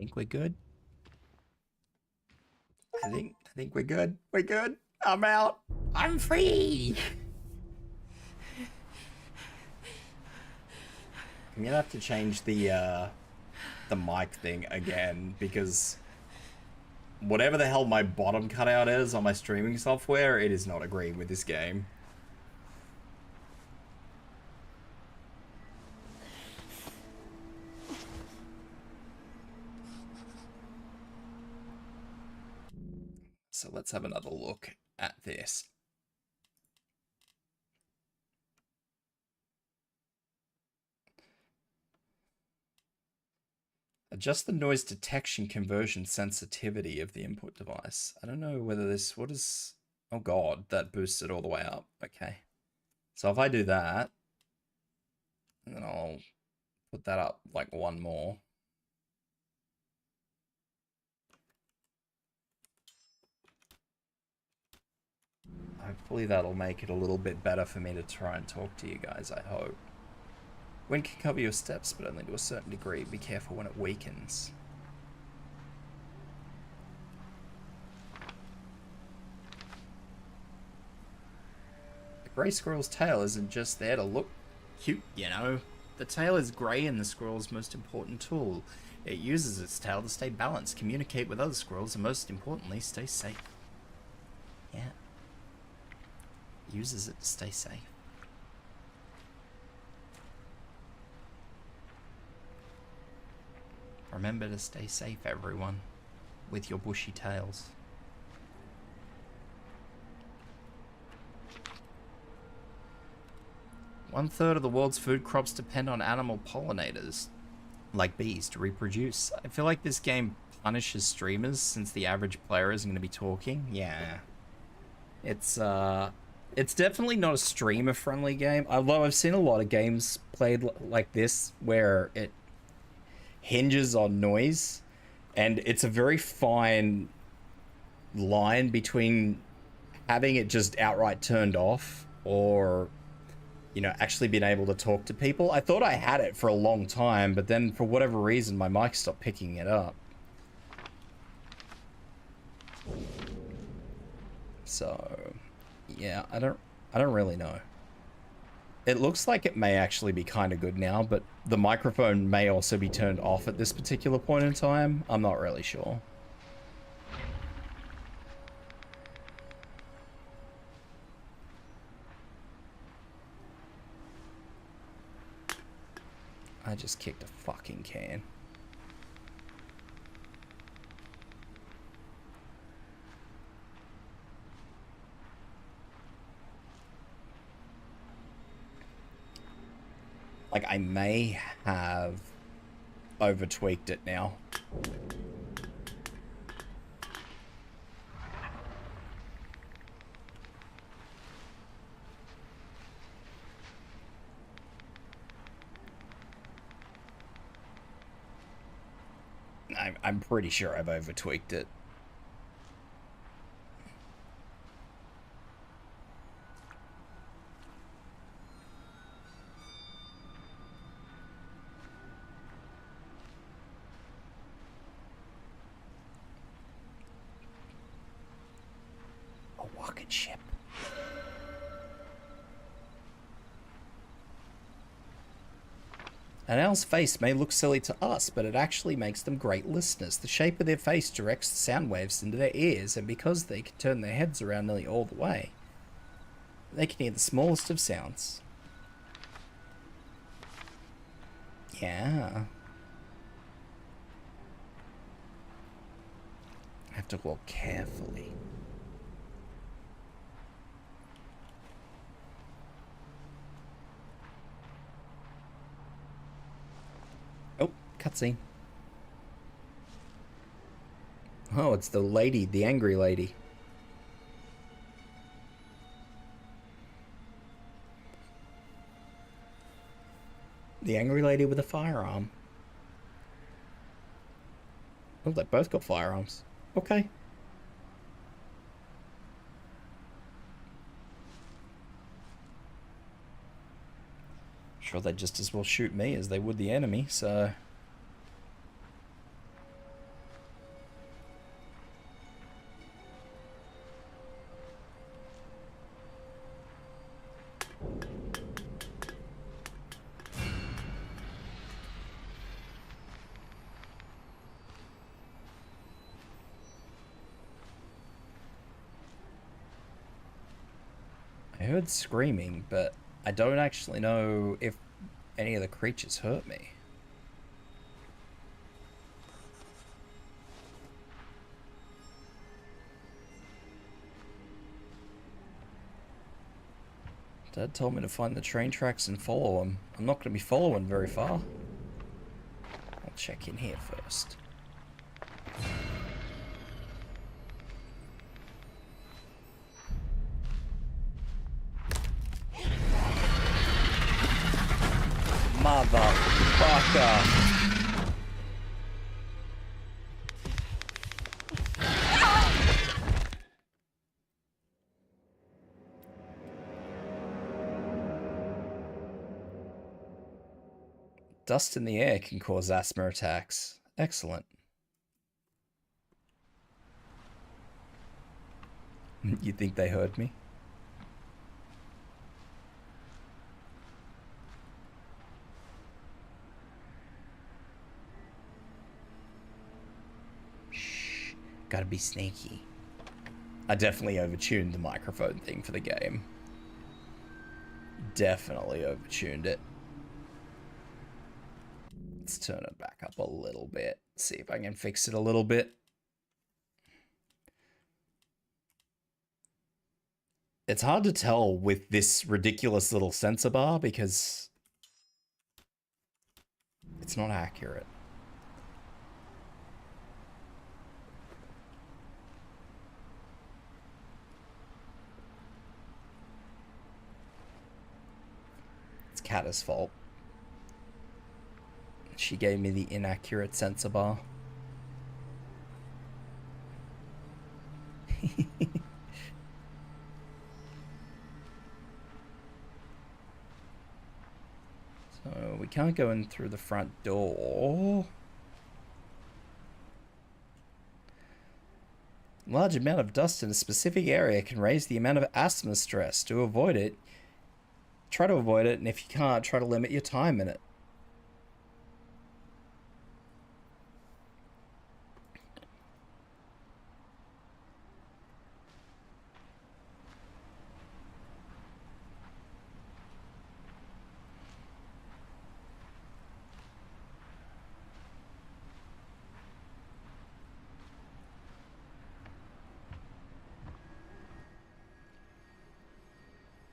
think we're good. I think we're good. We're good. I'm out. I'm free. I'm gonna have to change the mic thing again because whatever the hell my bottom cutout is on my streaming software, it is not agreeing with this game. So let's have another look at this. Adjust the noise detection conversion sensitivity of the input device. I don't know whether this, what is, oh god, that boosts it all the way up. Okay. So if I do that, and then I'll put that up like one more. Hopefully that'll make it a little bit better for me to try and talk to you guys, I hope. Wind can cover your steps, but only to a certain degree. Be careful when it weakens. The grey squirrel's tail isn't just there to look cute, you know. The tail is grey and the squirrel's most important tool. It uses its tail to stay balanced, communicate with other squirrels, and most importantly, stay safe. Yeah. Uses it to stay safe. Remember to stay safe, everyone, with your bushy tails. One-third of the world's food crops depend on animal pollinators, like bees, to reproduce. I feel like this game punishes streamers since the average player isn't going to be talking. Yeah. It's definitely not a streamer-friendly game, although I've seen a lot of games played like this where it hinges on noise, and it's a very fine line between having it just outright turned off or, you know, actually being able to talk to people. I thought I had it for a long time, but then for whatever reason my mic stopped picking it up. So yeah, I don't really know. It looks like it may actually be kind of good now, but the microphone may also be turned off at this particular point in time. I'm not really sure. I just kicked a fucking can. Like, I may have over-tweaked it now. I'm pretty sure I've over-tweaked it. Rocket ship. An owl's face may look silly to us, but it actually makes them great listeners. The shape of their face directs the sound waves into their ears, and because they can turn their heads around nearly all the way, they can hear the smallest of sounds. Yeah. I have to walk carefully. Oh, cutscene. Oh, it's the lady, the angry lady. The angry lady with a firearm. Oh, they both got firearms. Okay. Sure, they'd just as well shoot me as they would the enemy, so... heard screaming, but I don't actually know if any of the creatures hurt me. Dad told me to find the train tracks and follow them. I'm not going to be following very far. I'll check in here first. Motherfucker! Dust in the air can cause asthma attacks. Excellent. You think they heard me? Shh. Gotta be sneaky. I definitely overtuned the microphone thing for the game. Definitely overtuned it. Let's turn it back up a little bit. See if I can fix it a little bit. It's hard to tell with this ridiculous little sensor bar because it's not accurate. It's Kata's fault. She gave me the inaccurate sensor bar. So we can't go in through the front door. Large amount of dust in a specific area can raise the amount of asthma stress. To avoid it, try to avoid it, and if you can't, try to limit your time in it.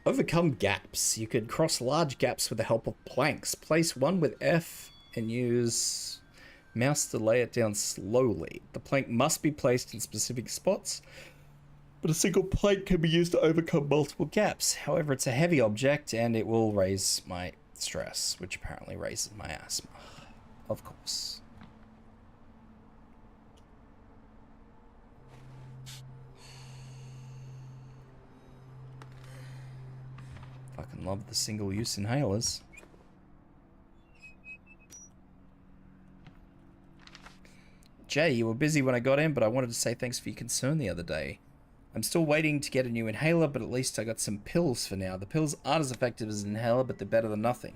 Overcome gaps. You could cross large gaps with the help of planks. Place one with F and use mouse to lay it down slowly. The plank must be placed in specific spots, but a single plank can be used to overcome multiple gaps. However, it's a heavy object and it will raise my stress, which apparently raises my asthma. Of course. Fucking love the single-use inhalers. Jay, you were busy when I got in, but I wanted to say thanks for your concern the other day. I'm still waiting to get a new inhaler, but at least I got some pills for now. The pills aren't as effective as an inhaler, but they're better than nothing.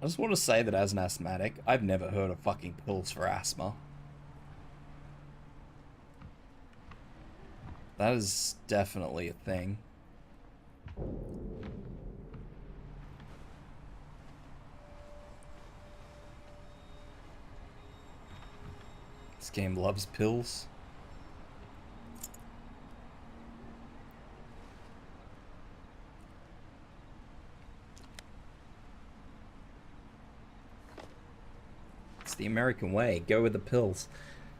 I just want to say that as an asthmatic, I've never heard of fucking pills for asthma. That is definitely a thing. This game loves pills. It's the American way. Go with the pills.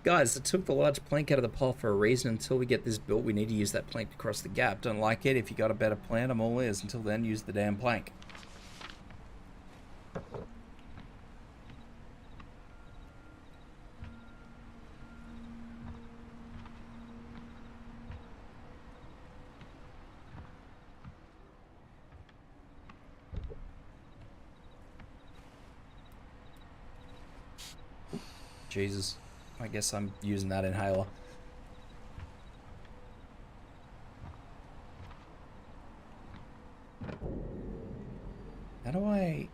Guys, I took the large plank out of the pile for a reason. Until we get this built, we need to use that plank to cross the gap. Don't like it? If you got a better plan, I'm all ears. Until then, use the damn plank. Jesus. I guess I'm using that inhaler. How do I...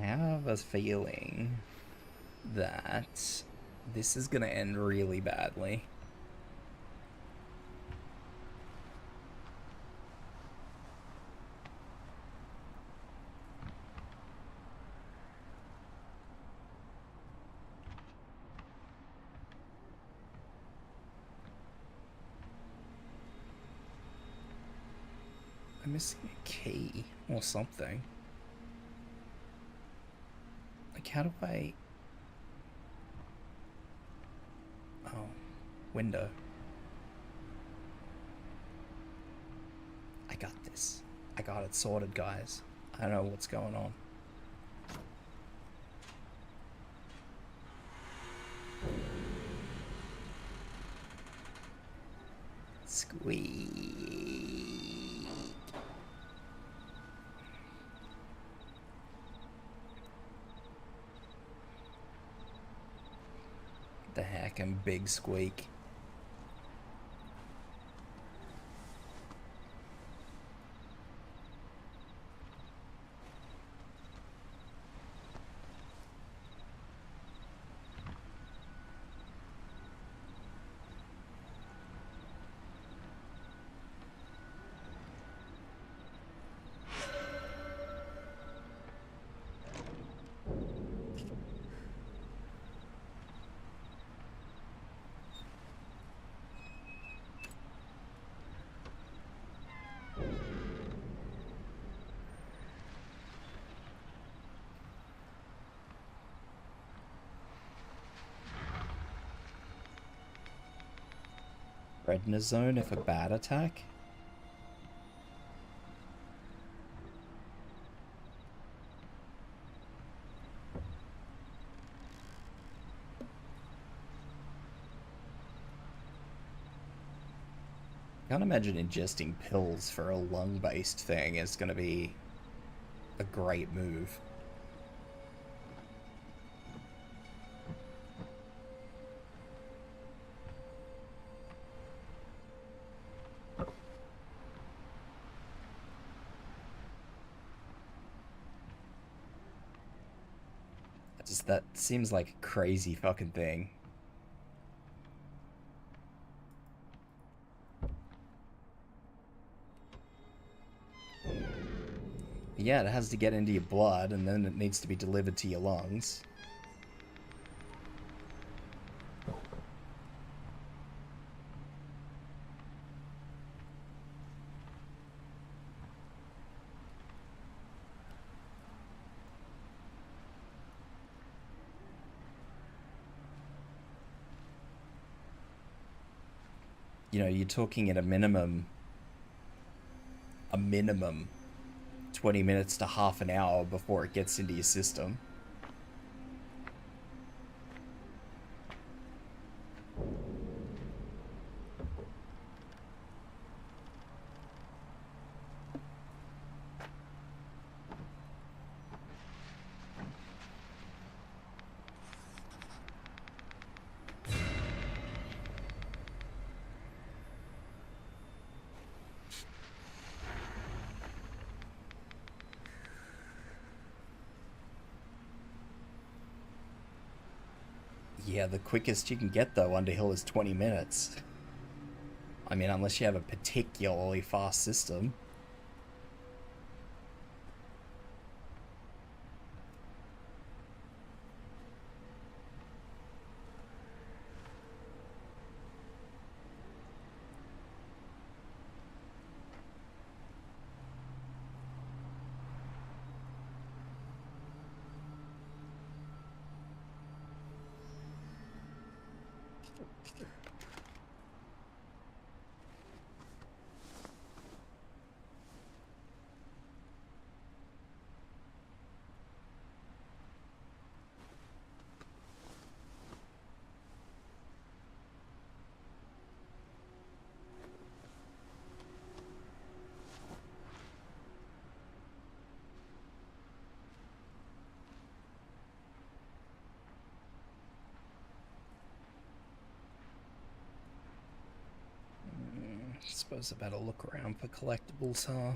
I have a feeling that this is gonna end really badly. I'm missing a key or something. Like, how do I... Oh, window. I got this. I got it sorted, guys. I don't know what's going on. Squeak. The heck, and big squeak. Prednisone if a bat attack? Can't imagine ingesting pills for a lung-based thing is going to be a great move. That seems like a crazy fucking thing. Yeah, it has to get into your blood, and then it needs to be delivered to your lungs. You know, you're talking at a minimum 20 minutes to half an hour before it gets into your system. Yeah, the quickest you can get, though, Underhill is 20 minutes. I mean, unless you have a particularly fast system. Suppose I better look around for collectibles, huh?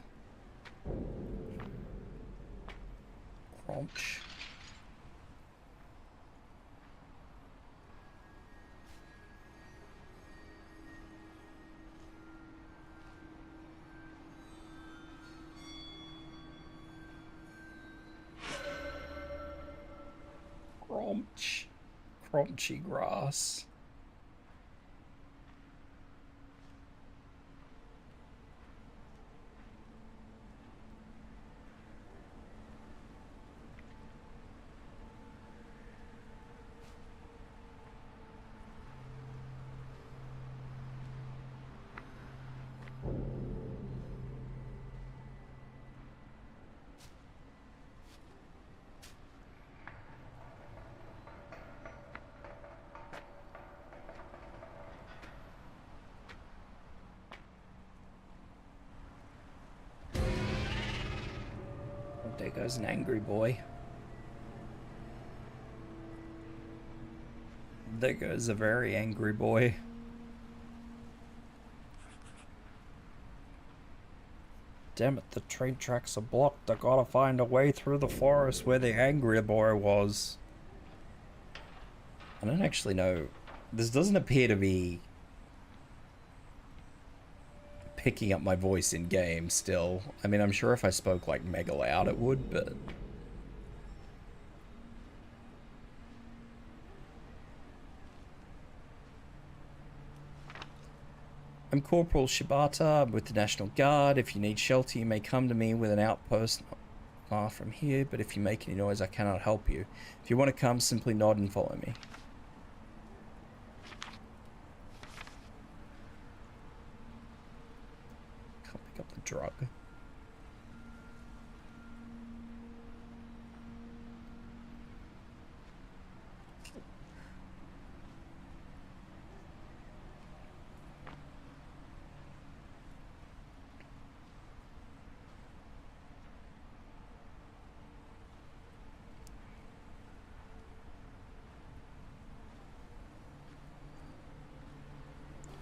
Crunch. Crunchy grass. There goes an angry boy. There goes a very angry boy. Damn it, the train tracks are blocked. I gotta find a way through the forest where the angry boy was. I don't actually know. This doesn't appear to be picking up my voice in game still. I mean, I'm sure if I spoke like mega loud it would, but I'm Corporal Shibata. I'm with the National Guard. If you need shelter, you may come to me with an outpost not far from here, but if you make any noise, I cannot help you. If you want to come, simply nod and follow me. Pick up the drug.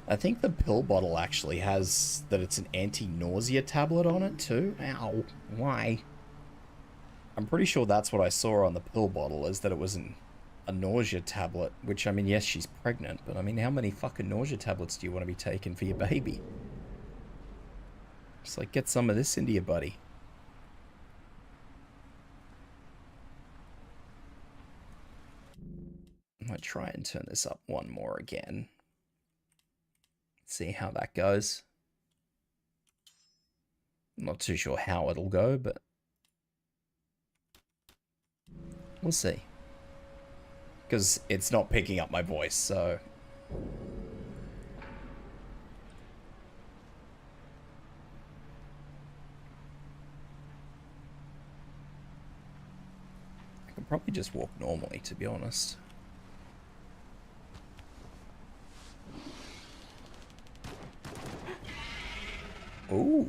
I think the pill bottle actually has that it's an anti-nausea tablet on it too. Ow. Why? I'm pretty sure that's what I saw on the pill bottle, is that it was a nausea tablet. Which, I mean, yes, she's pregnant, but I mean, how many fucking nausea tablets do you want to be taking for your baby? Just like, get some of this into your buddy. I might try and turn this up one more again. See how that goes. I'm not too sure how it'll go, but we'll see. Because it's not picking up my voice, so I can probably just walk normally, to be honest. Ooh.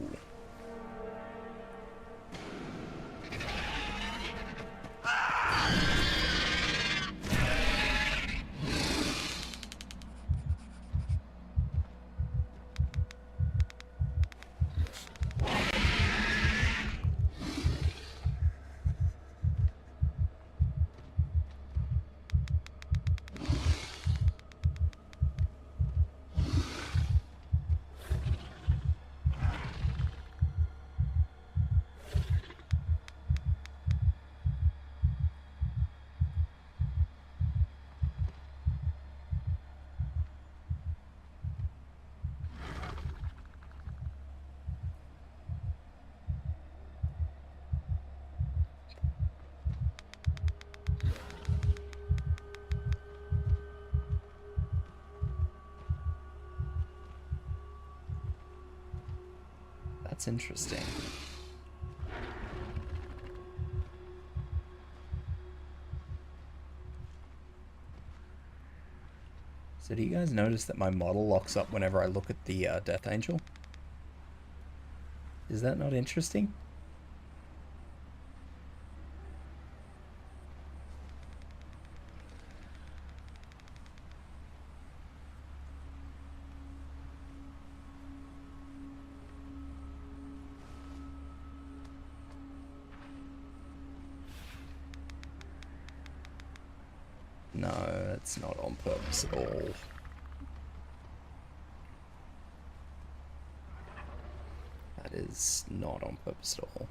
That's interesting. So do you guys notice that my model locks up whenever I look at the Death Angel? Is that not interesting? No, that's not on purpose at all. That is not on purpose at all.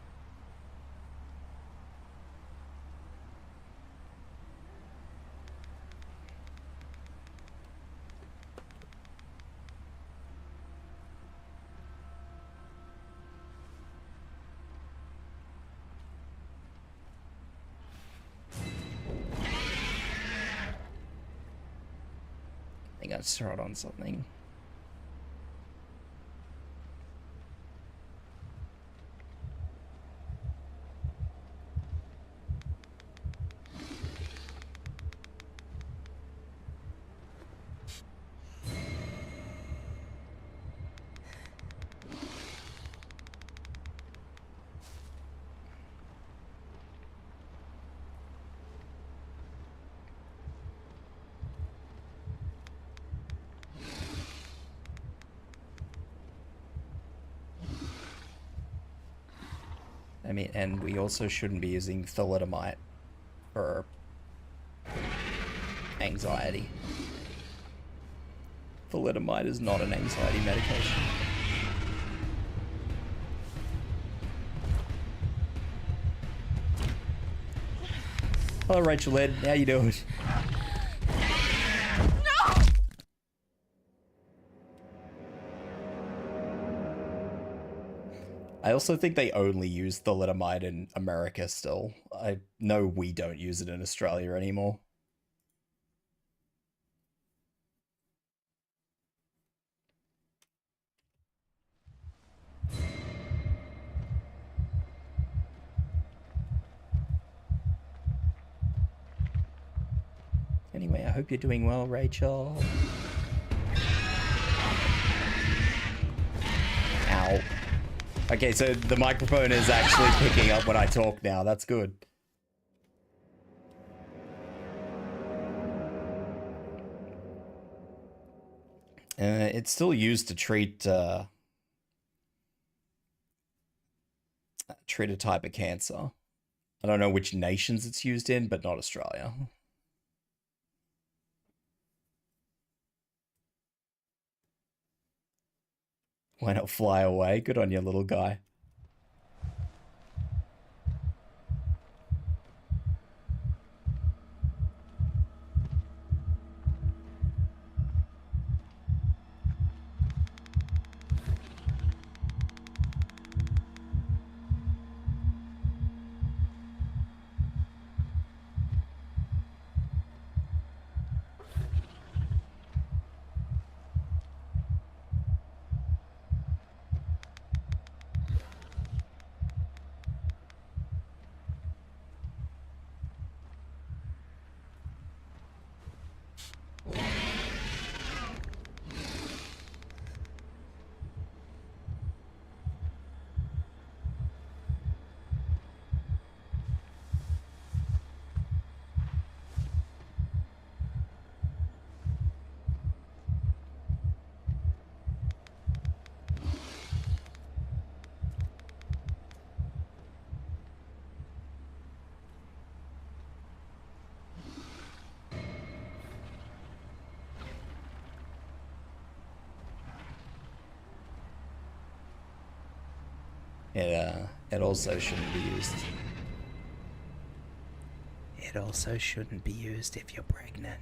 think I saw it on something. I mean, and we also shouldn't be using thalidomide for anxiety. Thalidomide is not an anxiety medication. Hello, Rachel Ed. How you doing? I also think they only use thalidomide in America still. I know we don't use it in Australia anymore. Anyway, I hope you're doing well, Rachel. Ow. Okay, so the microphone is actually picking up when I talk now. That's good. It's still used to treat a type of cancer. I don't know which nations it's used in, but not Australia. Why not fly away? Good on you, little guy. It also shouldn't be used. It also shouldn't be used if you're pregnant.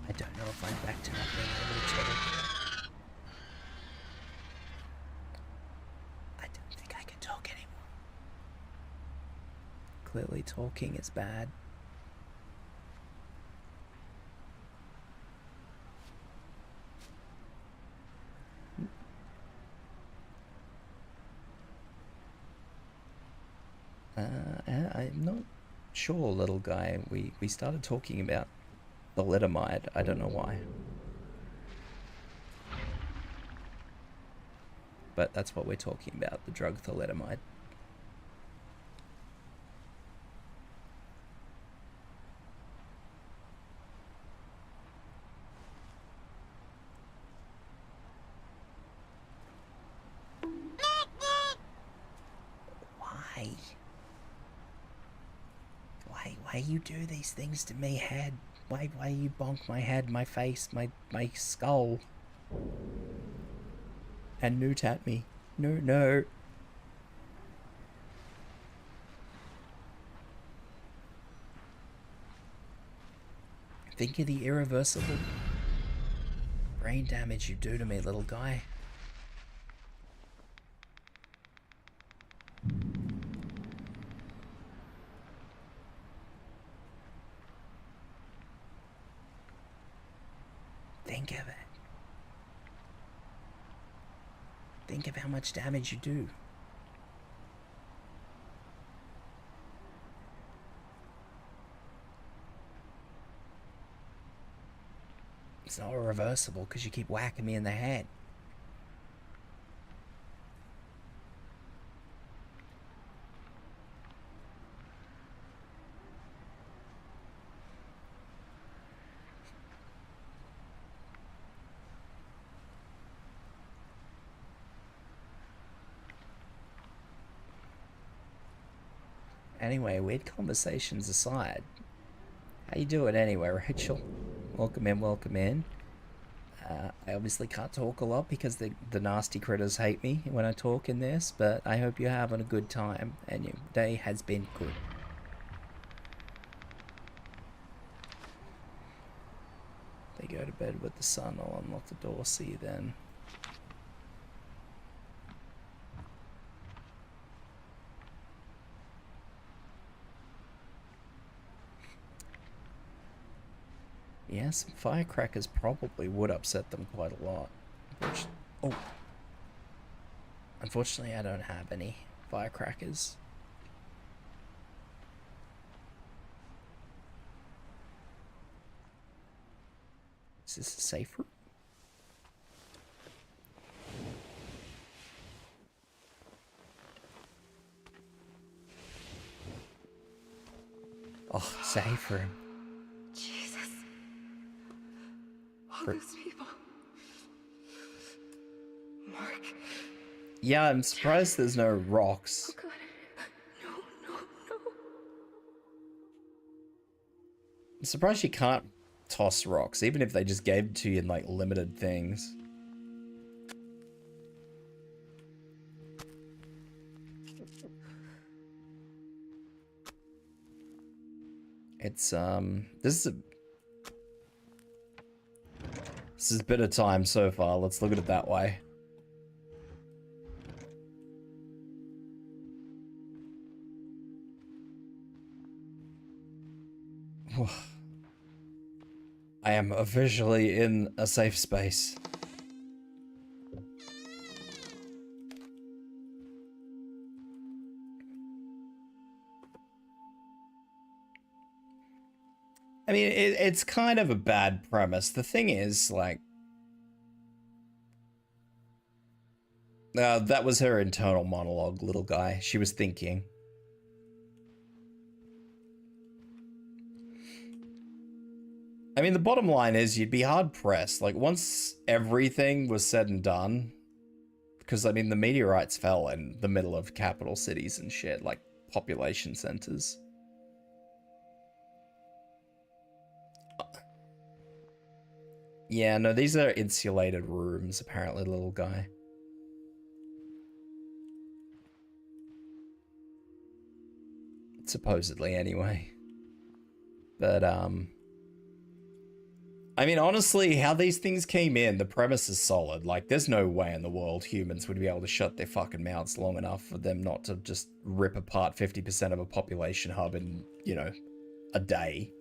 I don't know if I'm back to not being able to talk. I don't think I can talk anymore. Clearly talking is bad. I'm not sure, little guy. We started talking about thalidomide. I don't know why. But that's what we're talking about, the drug thalidomide. Why? Why you do these things to me, head? Why you bonk my head, my face, my skull? And newt at me. No. Think of the irreversible brain damage you do to me, little guy. Think of it. Think of how much damage you do. It's not reversible because you keep whacking me in the head. Anyway, weird conversations aside, how you doing anyway, Rachel? Welcome in, welcome in. I obviously can't talk a lot because the nasty critters hate me when I talk in this, but I hope you're having a good time and your day has been good. They go to bed with the sun, I'll unlock the door, see you then. Yeah, some firecrackers probably would upset them quite a lot. Oh. Unfortunately, I don't have any firecrackers. Is this a safe room? Oh, safe room. Jesus. All those people. Mark. Yeah, I'm surprised there's no rocks. Oh God. No. I'm surprised you can't toss rocks, even if they just gave it to you in like limited things. It's this is a bit of time so far, let's look at it that way. I am officially in a safe space. I mean, it's kind of a bad premise. The thing is, like, that was her internal monologue, little guy. She was thinking. I mean, the bottom line is you'd be hard pressed. Like, once everything was said and done, because, I mean, the meteorites fell in the middle of capital cities and shit, like population centers. Yeah, no, these are insulated rooms, apparently, little guy. Supposedly, anyway. But, I mean, honestly, how these things came in, the premise is solid. Like, there's no way in the world humans would be able to shut their fucking mouths long enough for them not to just rip apart 50% of a population hub in, you know, a day.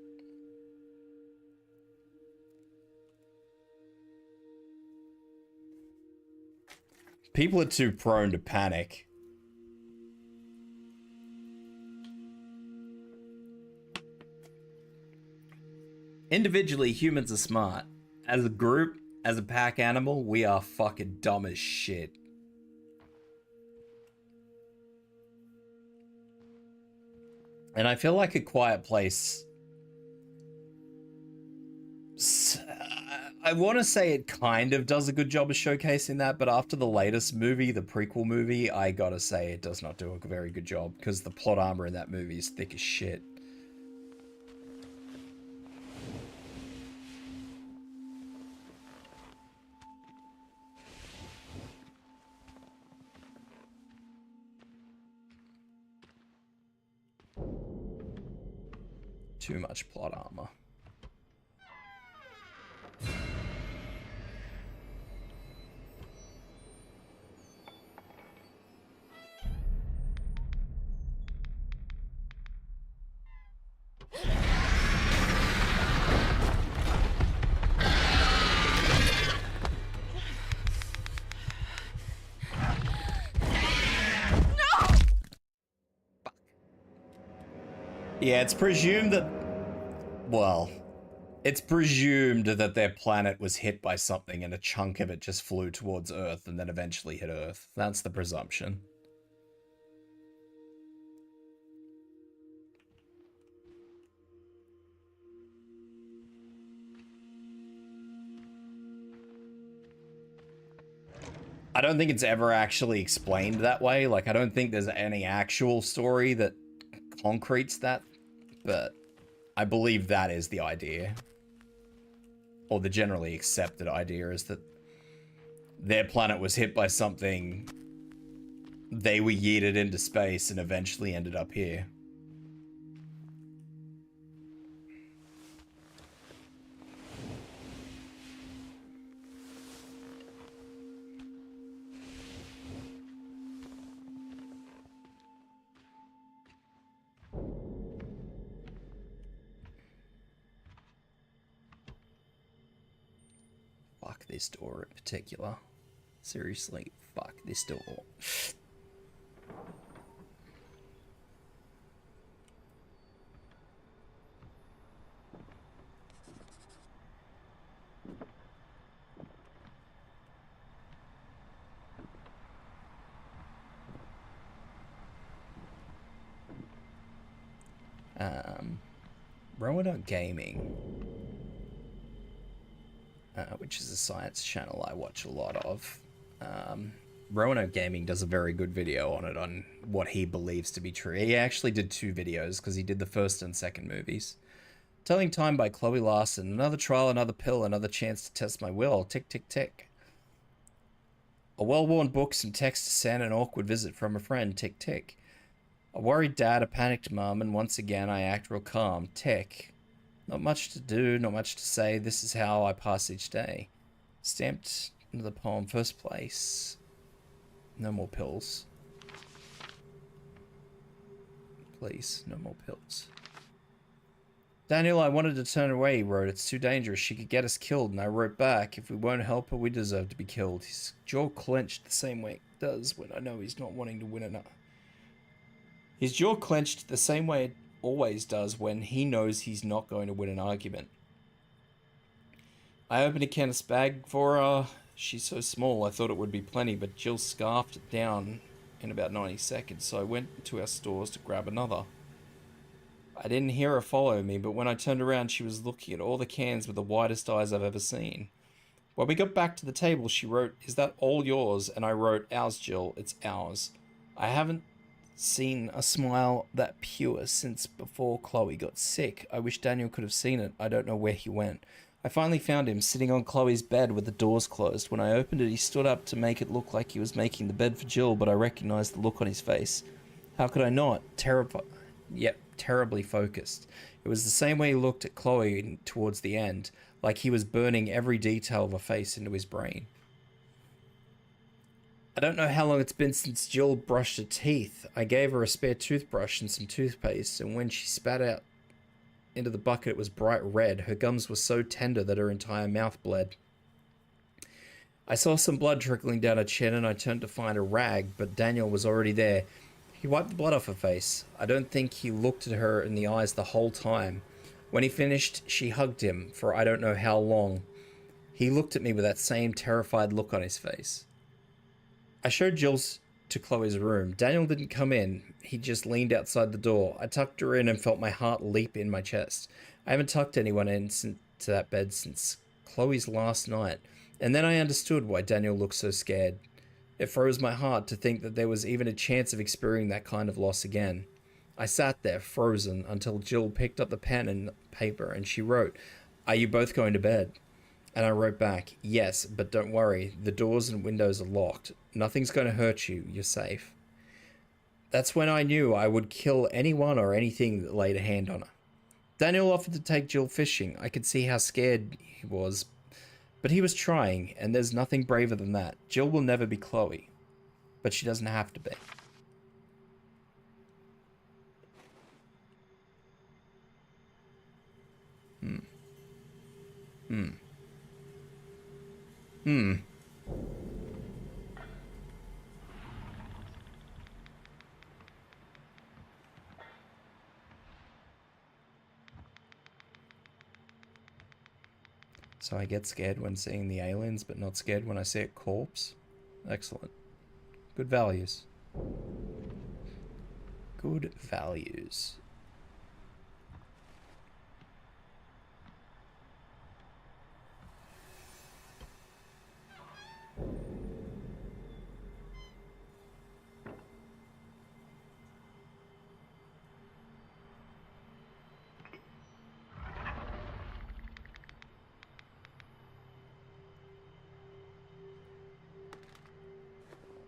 People are too prone to panic. Individually, humans are smart. As a group, as a pack animal, we are fucking dumb as shit. And I feel like A Quiet Place... I want to say it kind of does a good job of showcasing that, but after the latest movie, the prequel movie, I gotta say it does not do a very good job, because the plot armor in that movie is thick as shit. too much plot armor. Yeah, it's presumed that... Well, it's presumed that their planet was hit by something and a chunk of it just flew towards Earth and then eventually hit Earth. That's the presumption. I don't think it's ever actually explained that way. Like, I don't think there's any actual story that concretes that, but I believe that is the idea. Or the generally accepted idea is that their planet was hit by something, they were yeeted into space and eventually ended up here. Fuck this door in particular. Seriously, fuck this door. Roanoke Gaming, which is a science channel I watch a lot of. Roanoke Gaming does a very good video on it, on what he believes to be true. He actually did 2 videos because he did the first and second movies. Telling Time by Chloe Larson. Another trial, another pill, another chance to test my will. Tick, tick, tick. A well-worn book, some text to send, an awkward visit from a friend. Tick, tick. A worried dad, a panicked mum, and once again I act real calm. Tick. Not much to do, not much to say. This is how I pass each day. Stamped into the poem, first place. No more pills. Please, no more pills. Daniel, I wanted to turn away, he wrote. It's too dangerous. She could get us killed. And I wrote back, if we won't help her, we deserve to be killed. His jaw clenched the same way it does when I know he's not wanting to win enough. His jaw clenched the same way it always does when he knows he's not going to win an argument. I opened a canvas bag for her. She's so small, I thought it would be plenty, but Jill scarfed it down in about 90 seconds, so I went to our stores to grab another. I didn't hear her follow me, but when I turned around, she was looking at all the cans with the widest eyes I've ever seen. When we got back to the table, she wrote, "Is that all yours?" And I wrote, "Ours, Jill, it's ours." I haven't seen a smile that pure since before Chloe got sick. I wish Daniel could have seen it. I don't know where he went. I finally found him sitting on Chloe's bed with the doors closed. When I opened it, he stood up to make it look like he was making the bed for Jill, but I recognized the look on his face. How could I not? Terribly focused. It was the same way he looked at Chloe towards the end, like he was burning every detail of her face into his brain. I don't know how long it's been since Jill brushed her teeth. I gave her a spare toothbrush and some toothpaste, and when she spat out into the bucket, it was bright red. Her gums were so tender that her entire mouth bled. I saw some blood trickling down her chin, and I turned to find a rag, but Daniel was already there. He wiped the blood off her face. I don't think he looked at her in the eyes the whole time. When he finished, she hugged him for I don't know how long. He looked at me with that same terrified look on his face. I showed Jill's to Chloe's room. Daniel didn't come in. He just leaned outside the door. I tucked her in and felt my heart leap in my chest. I haven't tucked anyone into that bed since Chloe's last night. And then I understood why Daniel looked so scared. It froze my heart to think that there was even a chance of experiencing that kind of loss again. I sat there, frozen, until Jill picked up the pen and paper and she wrote, "Are you both going to bed?" And I wrote back, "Yes, but don't worry. The doors and windows are locked. Nothing's going to hurt you. You're safe." That's when I knew I would kill anyone or anything that laid a hand on her. Daniel offered to take Jill fishing. I could see how scared he was, but he was trying, and there's nothing braver than that. Jill will never be Chloe, but she doesn't have to be. So I get scared when seeing the aliens, but not scared when I see a corpse? Excellent. Good values. Good values.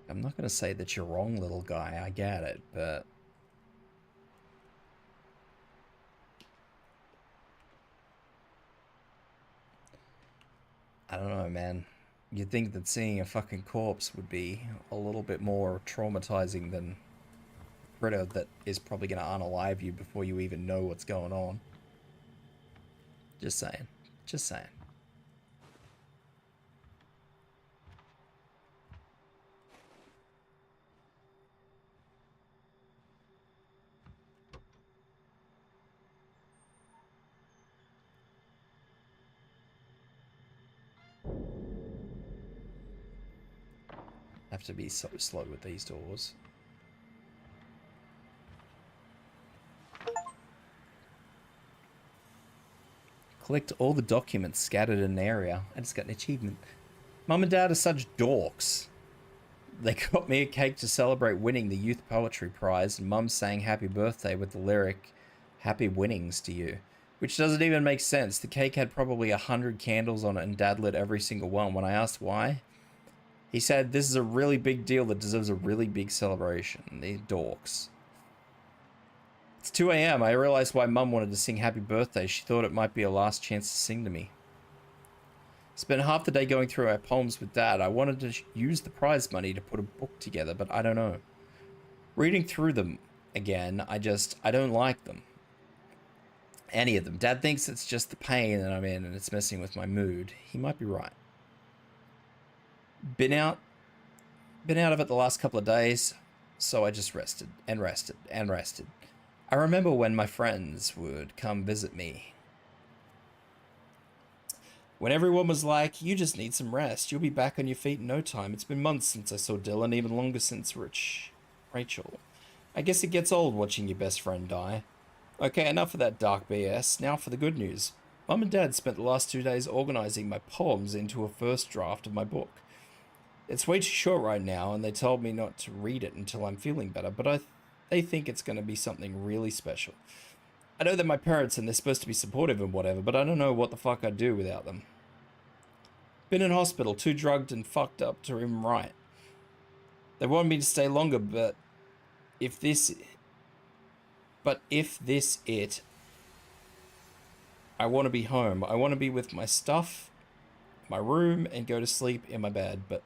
I'm not going to say that you're wrong, little guy. I get it, but... I don't know, man. You'd think that seeing a fucking corpse would be a little bit more traumatizing than a critter that is probably going to unalive you before you even know what's going on. Just saying. Just saying. Have to be so slow with these doors. Collect all the documents scattered in an area. I just got an achievement. Mum and Dad are such dorks. They got me a cake to celebrate winning the Youth Poetry Prize, and Mum sang happy birthday with the lyric, "Happy winnings to you." Which doesn't even make sense. The cake had probably 100 candles on it, and Dad lit every single one. When I asked why, he said, "This is a really big deal that deserves a really big celebration." These dorks. It's 2 a.m. I realized why Mum wanted to sing happy birthday. She thought it might be a last chance to sing to me. Spent half the day going through our poems with Dad. I wanted to use the prize money to put a book together, but I don't know. Reading through them again, I don't like them. Any of them. Dad thinks it's just the pain that I'm in and it's messing with my mood. He might be right. Been out of it the last couple of days, so I just rested and rested and rested. I remember when my friends would come visit me. When everyone was like, "You just need some rest. You'll be back on your feet in no time." It's been months since I saw Dylan, even longer since Rachel. I guess it gets old watching your best friend die. Okay, enough of that dark BS. Now for the good news. Mum and Dad spent the last 2 days organizing my poems into a first draft of my book. It's way too short right now, and they told me not to read it until I'm feeling better, but they think it's going to be something really special. I know they're my parents and they're supposed to be supportive and whatever, but I don't know what the fuck I'd do without them. Been in hospital, too drugged and fucked up to even write. They want me to stay longer, but if this it, I want to be home. I want to be with my stuff, my room, and go to sleep in my bed, but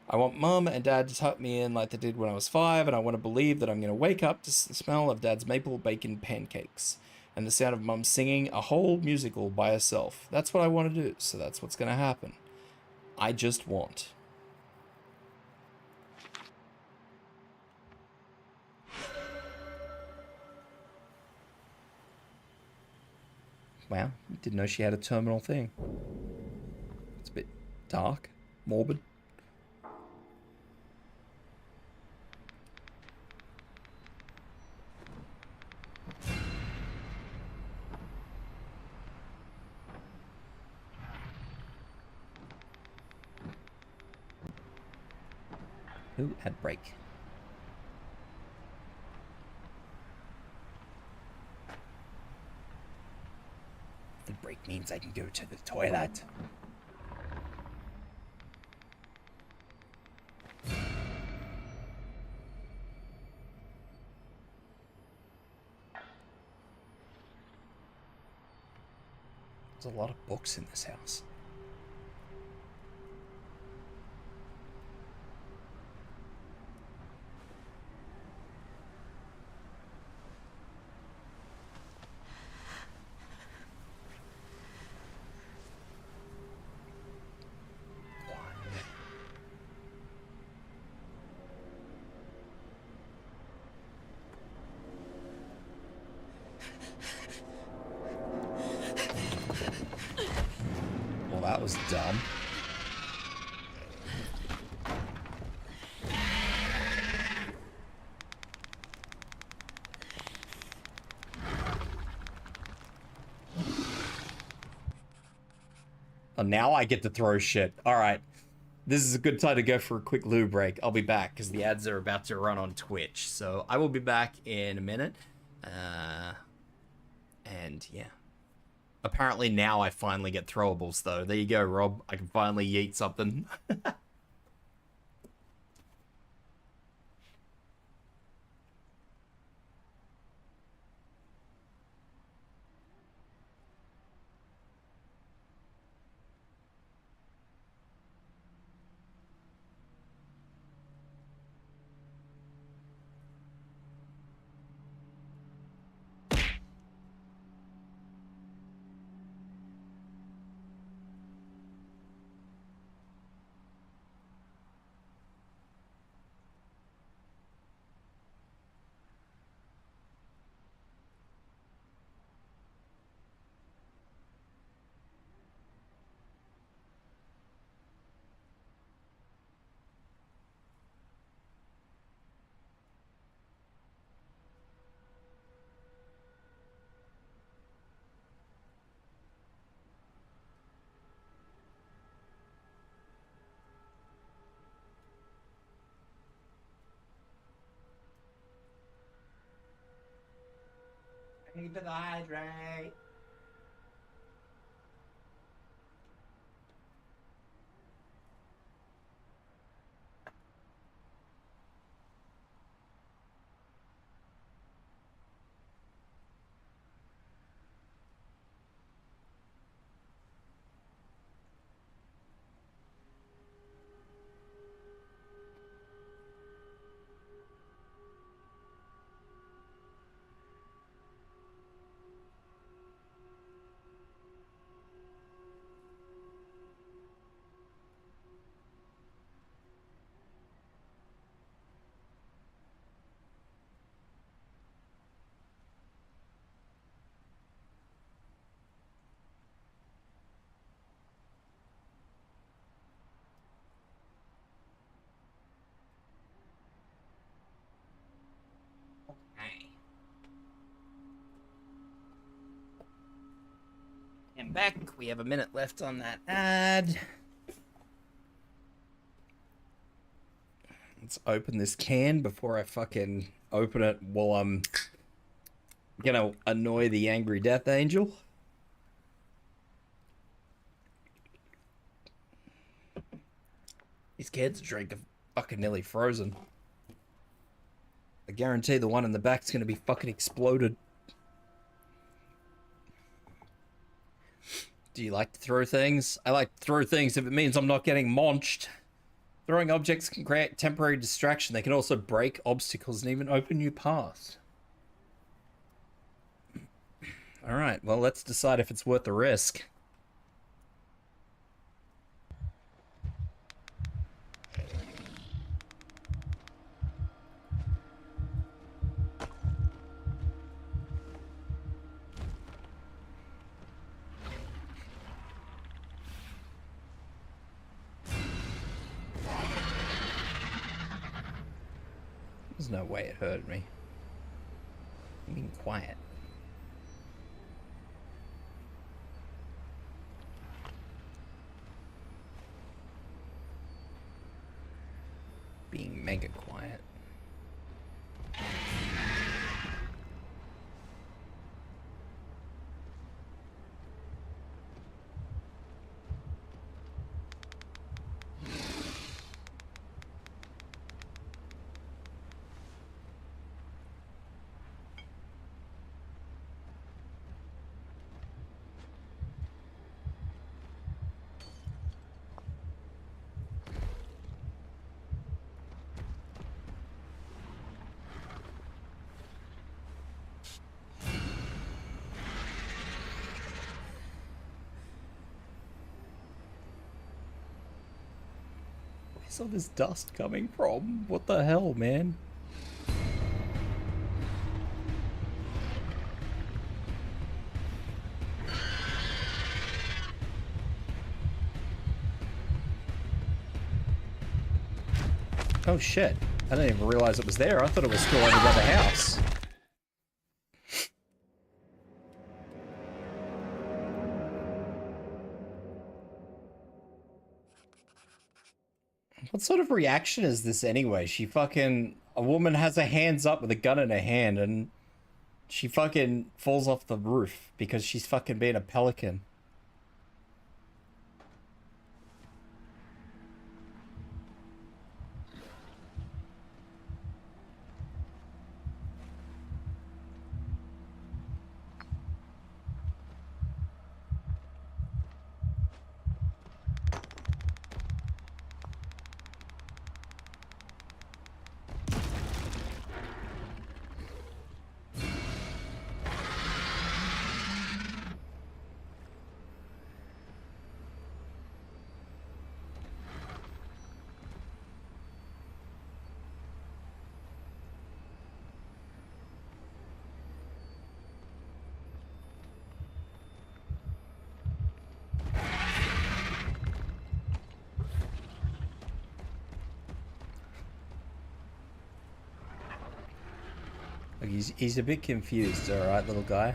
I want Mum and Dad to tuck me in like they did when I was 5, and I want to believe that I'm going to wake up to the smell of Dad's maple bacon pancakes and the sound of Mum singing a whole musical by herself. That's what I want to do, so that's what's going to happen. I just want. Wow, didn't know she had a terminal thing. It's a bit dark, morbid. Ooh, ad break. The break means I can go to the toilet. There's a lot of books in this house. Well, that was dumb. Oh, now I get to throw shit. All right. This is a good time to go for a quick loo break. I'll be back because the ads are about to run on Twitch. So I will be back in a minute. And yeah. Apparently now I finally get throwables, though. There you go, Rob. I can finally yeet something. I need to hydrate. Okay. And back. We have a minute left on that ad. Let's open this can before I fucking open it while I'm gonna annoy the angry death angel. These cans drink are fucking nearly frozen. I guarantee the one in the back's gonna be fucking exploded. Do you like to throw things? I like to throw things if it means I'm not getting launched. Throwing objects can create temporary distraction. They can also break obstacles and even open new paths. Alright, well, let's decide if it's worth the risk. There's no way it hurt me. I'm being quiet. Being mega quiet. Where's all this dust coming from? What the hell, man? Oh shit. I didn't even realize it was there. I thought it was still over by the house. What sort of reaction is this anyway? She fucking... A woman has her hands up with a gun in her hand and she fucking falls off the roof because she's fucking being a pelican. Like he's a bit confused, alright, little guy?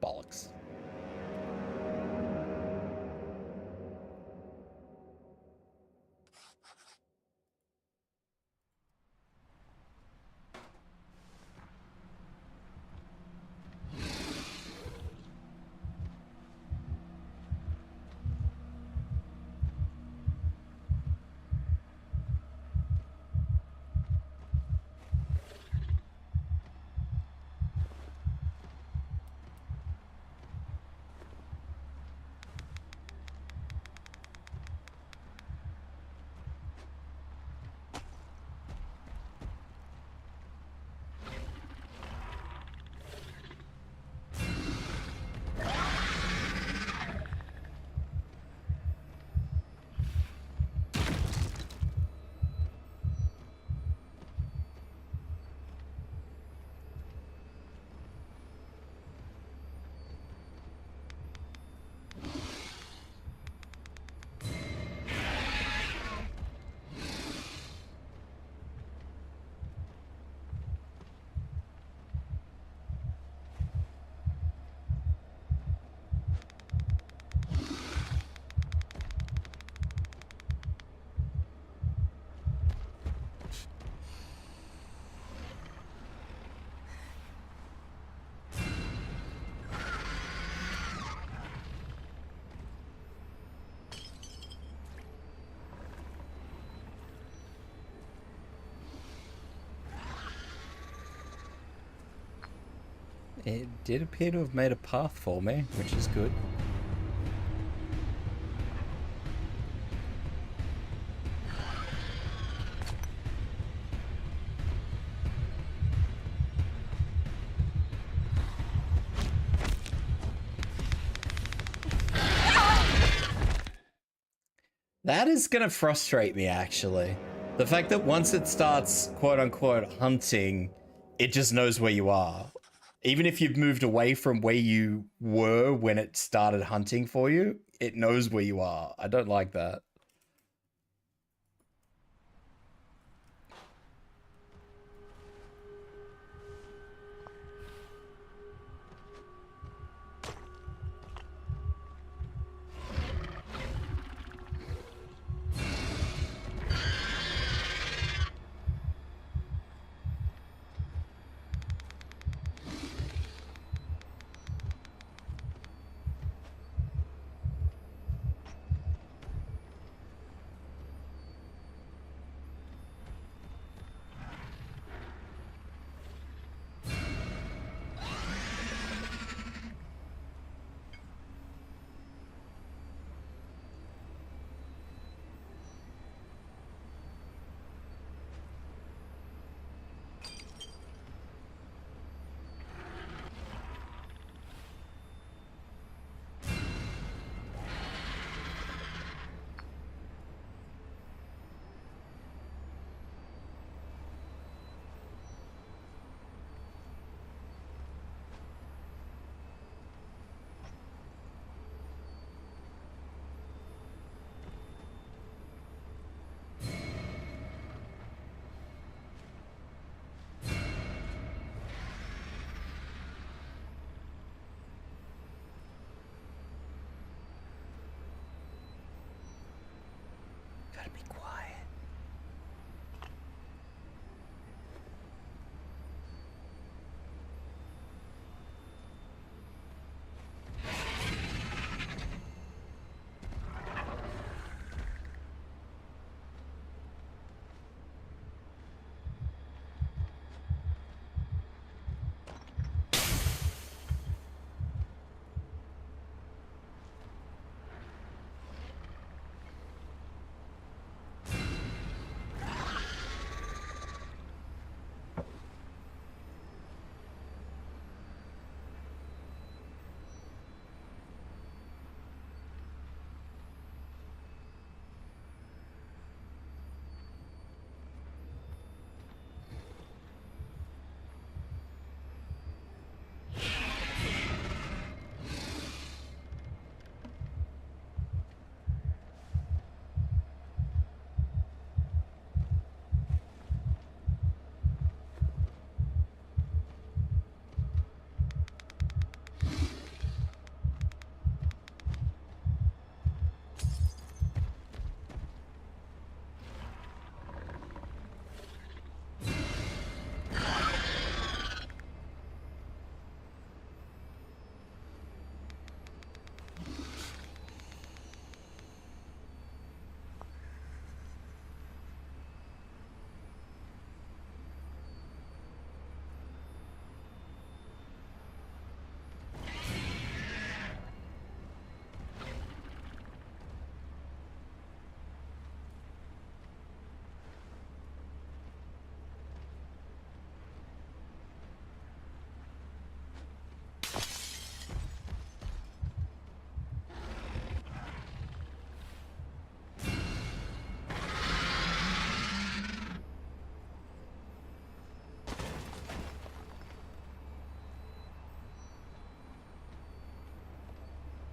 Bollocks. It did appear to have made a path for me, which is good. That is gonna frustrate me, actually. The fact that once it starts, quote-unquote, hunting, it just knows where you are. Even if you've moved away from where you were when it started hunting for you, it knows where you are. I don't like that.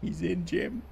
He's in, Jim.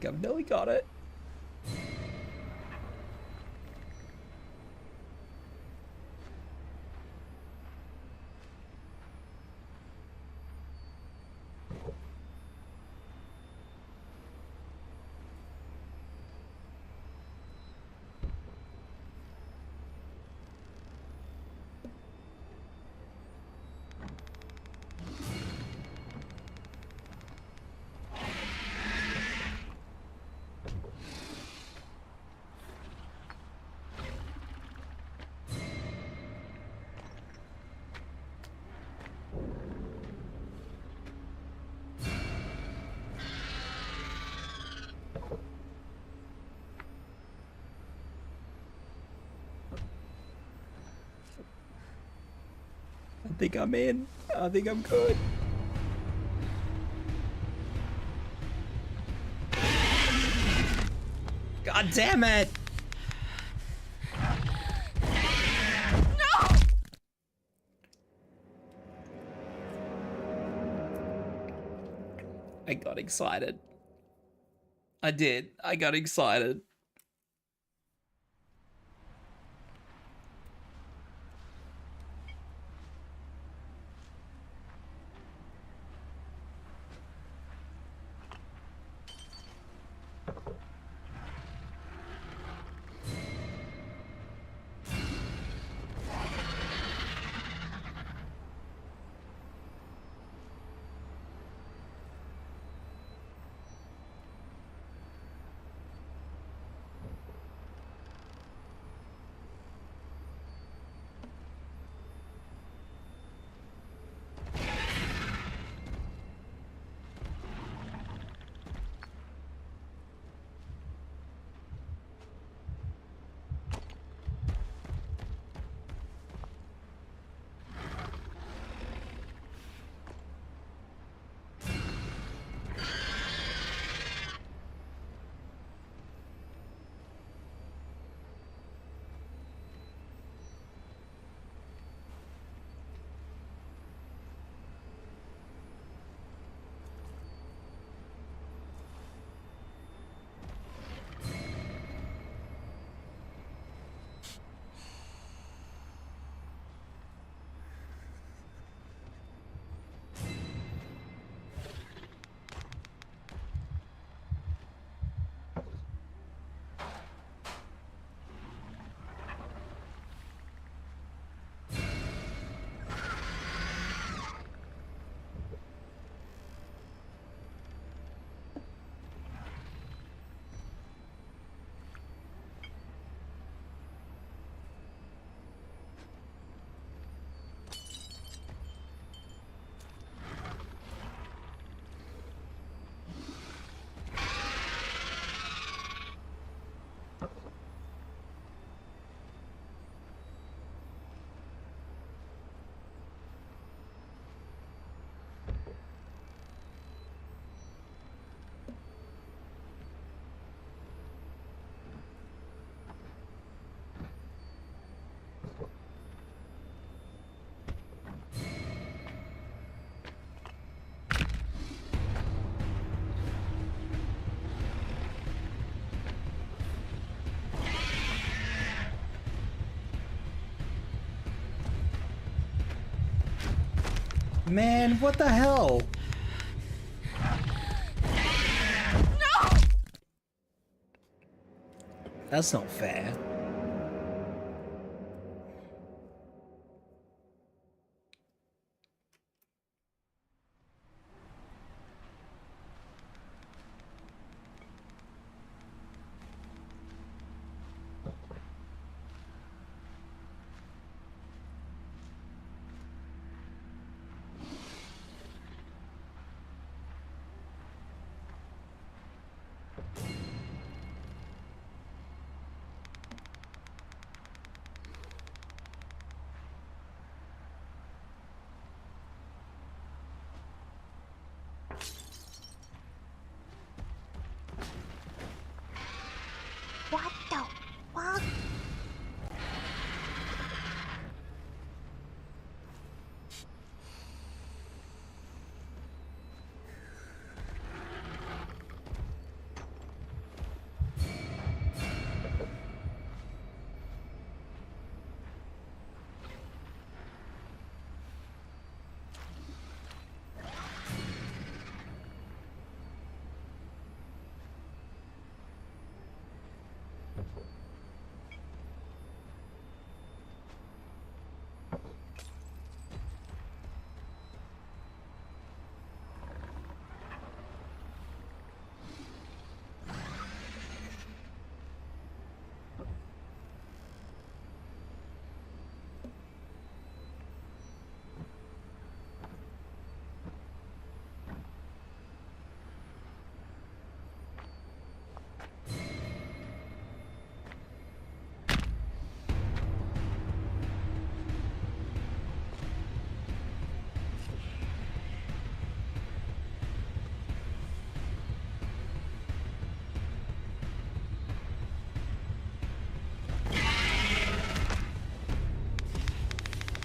think I've nearly got it. I think I'm in. I think I'm good. God damn it! No! I got excited. I did. I got excited. Man, what the hell? No! That's not fair. What the fuck?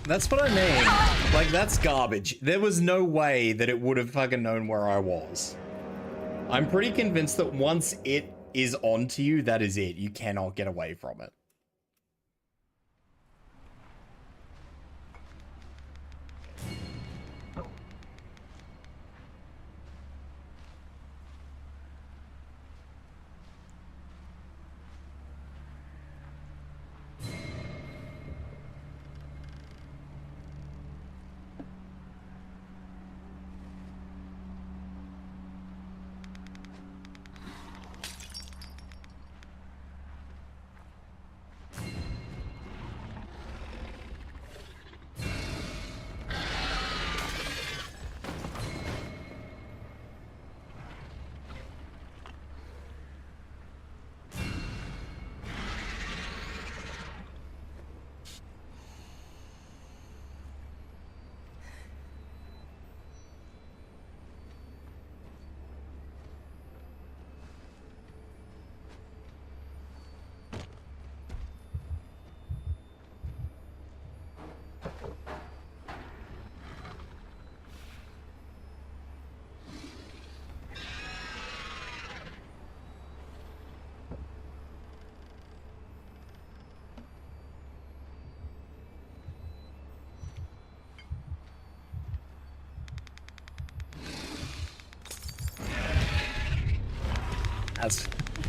That's what I mean. Like, that's garbage. There was no way that it would have fucking known where I was. I'm pretty convinced that once it is onto you, that is it. You cannot get away from it.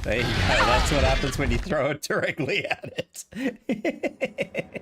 There you go. That's what happens when you throw it directly at it.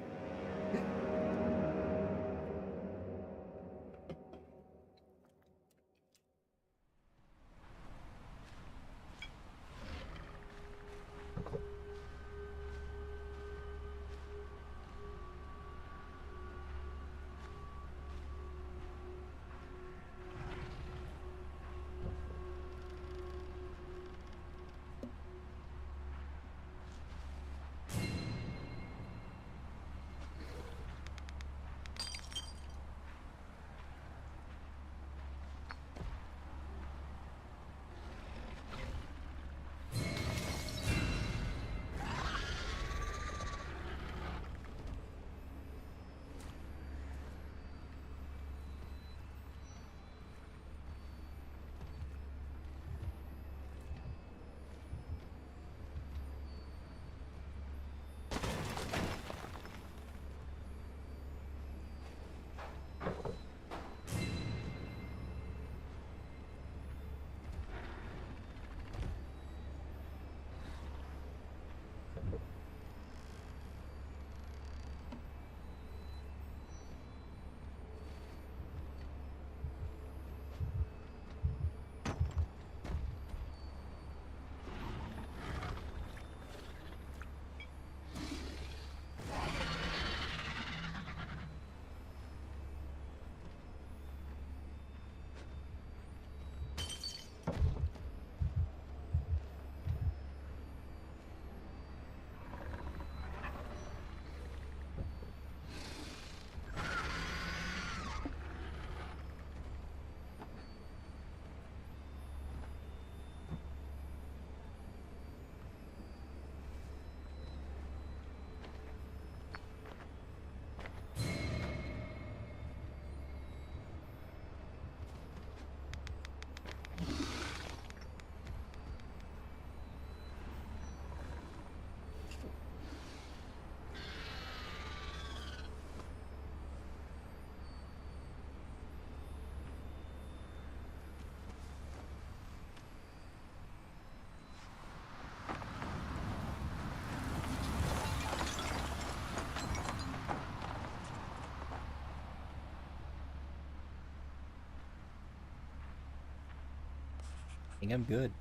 think I'm good.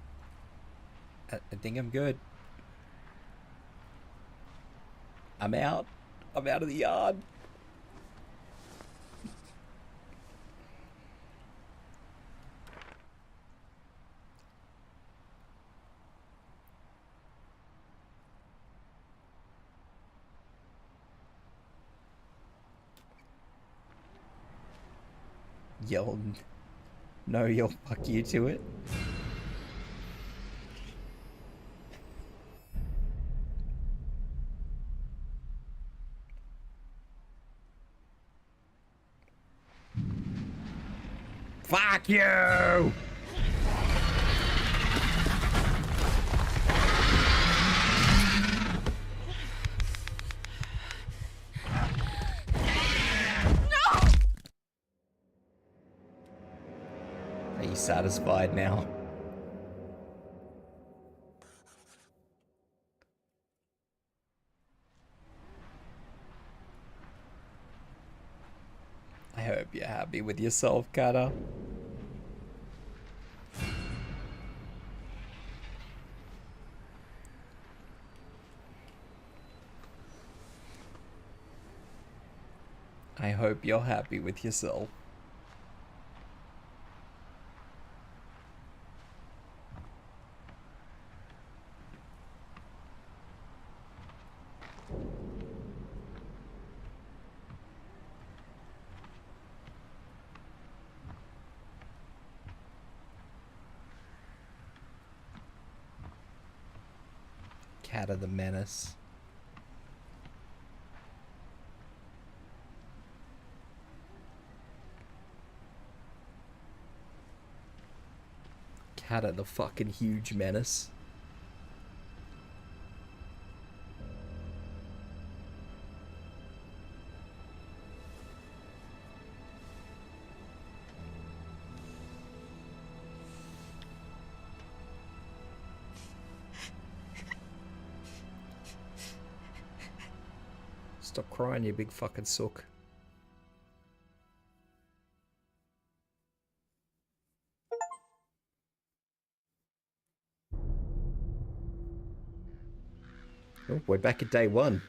I think I'm good. I'm out. I'm out of the yard. Yell, no, you'll fuck you to it. Fuck you! Are you satisfied now? I hope you're happy with yourself, Kata. I hope you're happy with yourself. Cat of the Menace. Cat of the fucking huge menace. Stop crying, you big fucking sook. Oh, we're back at day one.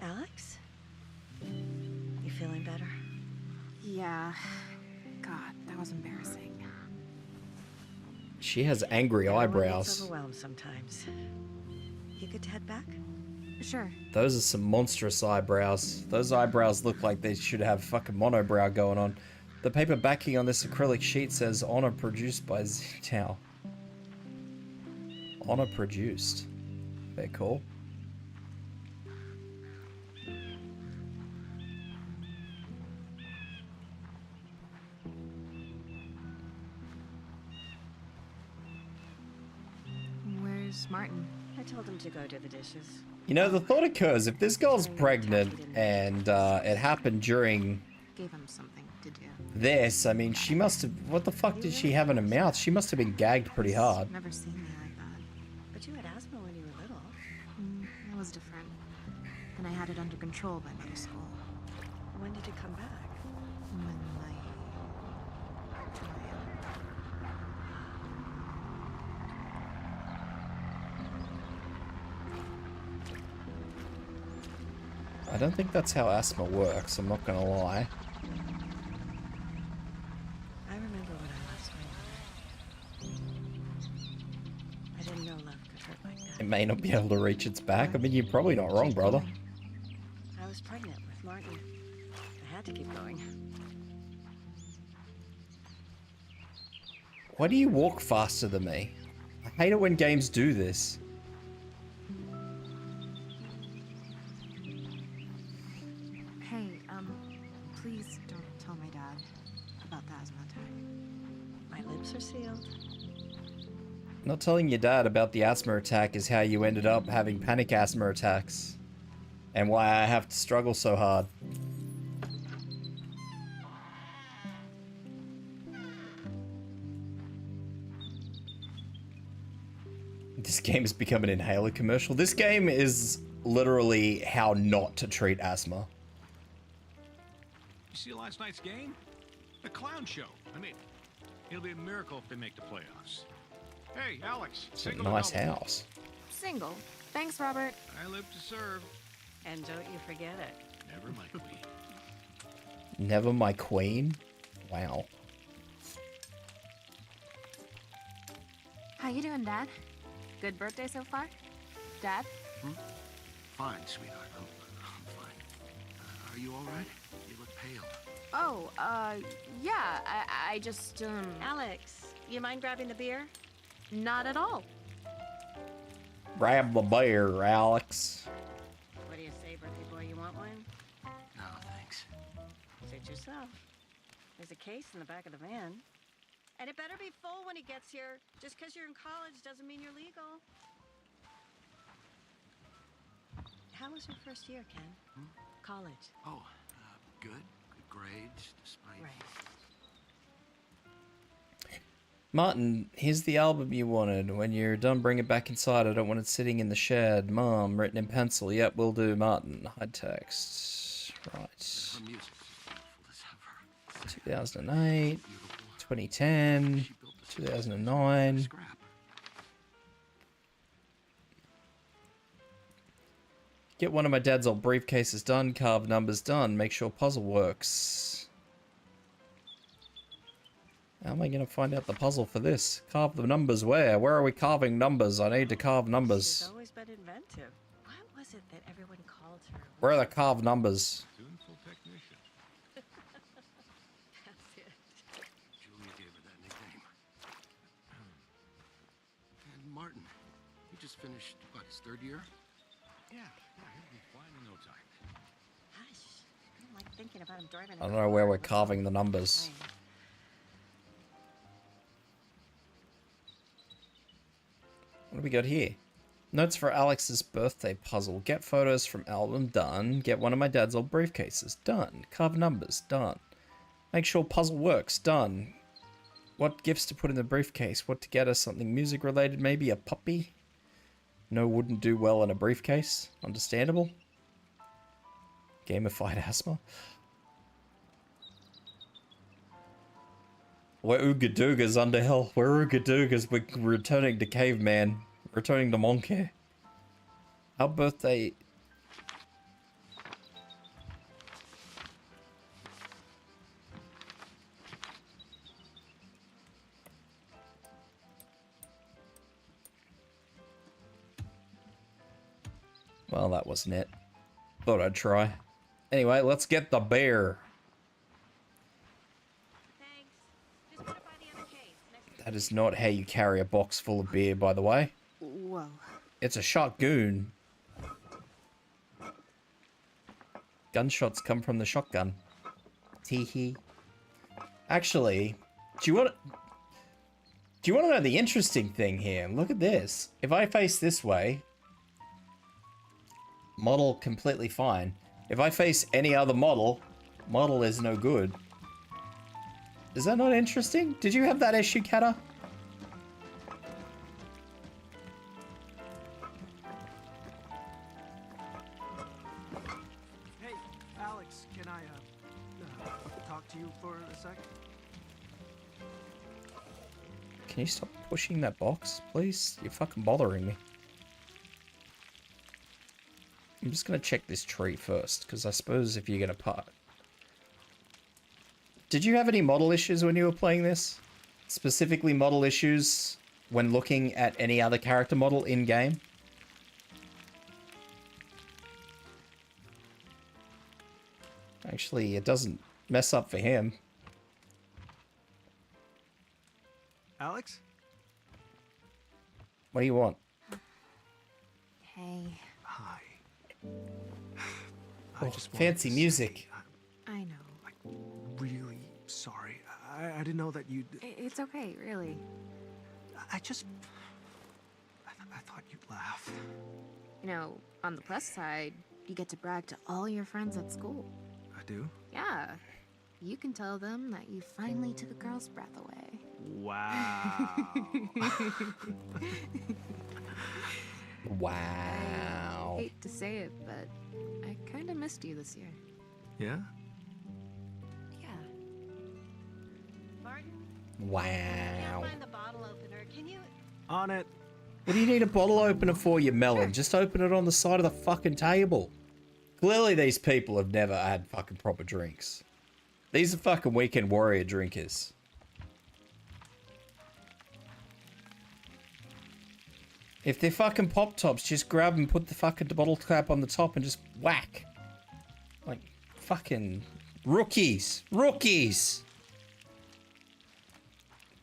Alex? You feeling better? Yeah. God, that was embarrassing. She has angry Everyone gets eyebrows. overwhelmed sometimes. You good to head back? Sure. Those are some monstrous eyebrows. Those eyebrows look like they should have fucking monobrow going on. The paper backing on this acrylic sheet says Honor produced by Zitao. Honor produced. Very cool. Where's Martin? I told him to go do the dishes. You know, the thought occurs, if this girl's pregnant and it happened during Gave him something to do. this, I mean, she must have... What the fuck did she have in her mouth? She must have been gagged pretty hard. Never seen me like that. But you had asthma when you were little. It was different. And I had it under control by middle school. When did it come back? When my... I don't think that's how asthma works, I'm not gonna lie. I remember when I lost my mother. I didn't know love could hurt like that. It may not be able to reach its back. I mean, you're probably not wrong, brother. I was pregnant with Martin. I had to keep going. Why do you walk faster than me? I hate it when games do this. Hey, please don't tell my dad about the asthma attack. My lips are sealed. Not telling your dad about the asthma attack is how you ended up having panic asthma attacks. And why I have to struggle so hard. This game has become an inhaler commercial. This game is literally how not to treat asthma. You see last night's game? The clown show. I mean, it'll be a miracle if they make the playoffs. Hey, Alex. It's a single or nice double? house. Single. Thanks, Robert. I live to serve. And don't you forget it. Never my queen. Never my queen? Wow. How you doing, Dad? Good birthday so far? Dad? Fine, sweetheart. I'm fine. Are you all right? You look pale. Oh, yeah, I just, Alex, you mind grabbing the beer? not at all. Grab the beer, Alex. What do you say, birthday boy? You want one? No, thanks. Suit yourself. There's a case in the back of the van. And it better be full when he gets here. Just because you're in college doesn't mean you're legal. How was your first year, Ken? College. Oh, good. Good grades, despite... Right. Martin, here's the album you wanted. When you're done, bring it back inside. I don't want it sitting in the shed. Mom, written in pencil. Yep, will do, Martin. Hide text. Right. Her music is beautiful as ever. 2008, Beautiful. 2010, She built this 2009. scrap. Get one of my dad's old briefcases done. Carve numbers done. Make sure puzzle works. How am I going to find out the puzzle for this? Carve the numbers where? Where are we carving numbers? I need to carve She's numbers. always been inventive. What was it that everyone called her? Where are the carved numbers? Tuneful technician. That's it. Julia gave her that nickname. And Martin, he just finished, what, his third year? Yeah, he'll be fine in no time. Hush. I don't like thinking about him driving. I don't know where we're carving the numbers. What do we got here? Notes for Alex's birthday puzzle. Get photos from album. Done. Get one of my dad's old briefcases. Done. Carve numbers. Done. Make sure puzzle works. Done. What gifts to put in the briefcase? What to get us? Something music related? Maybe a puppy? No, wouldn't do well in a briefcase. Understandable. Gamified asthma. We're Ooga Doogas, Underhill. We're Ooga Doogas. We're returning to caveman. Returning to monkey. Our birthday... Well, that wasn't it. Thought I'd try. Anyway, let's get the beer. Thanks. Just put it by the other case. Next That is not how you carry a box full of beer, by the way. Whoa. It's a shotgun. Gunshots come from the shotgun. Teehee. Actually, do you want to know the interesting thing here? Look at this. If I face this way, model completely fine. If I face any other model, model is no good. Is that not interesting? Did you have that issue, Kata? Hey, Alex, can I, talk to you for a sec? Can you stop pushing that box, please? You're fucking bothering me. I'm just gonna check this tree first, because I suppose if you're gonna part... Did you have any model issues when you were playing this? Specifically model issues when looking at any other character model in-game? Actually, it doesn't mess up for him. Alex? What do you want? Hey, Hi. Oh, wanted fancy to music. say, I know. I'm really sorry. I didn't know that you'd... It's okay, really. I just... I thought you'd laugh. You know, on the plus side, you get to brag to all your friends at school. I do? Yeah. You can tell them that you finally took a girl's breath away. Wow. Wow. I hate to say it, but I kind of missed you this year. Yeah? Yeah. Martin? Wow. Find the bottle opener. Can you? On it. What do you need a bottle opener for, you melon? Just open it on the side of the fucking table. Clearly these people have never had fucking proper drinks. These are fucking weekend warrior drinkers. If they're fucking pop tops, just grab and put the fucking bottle cap on the top and just whack. Like, fucking rookies. Rookies!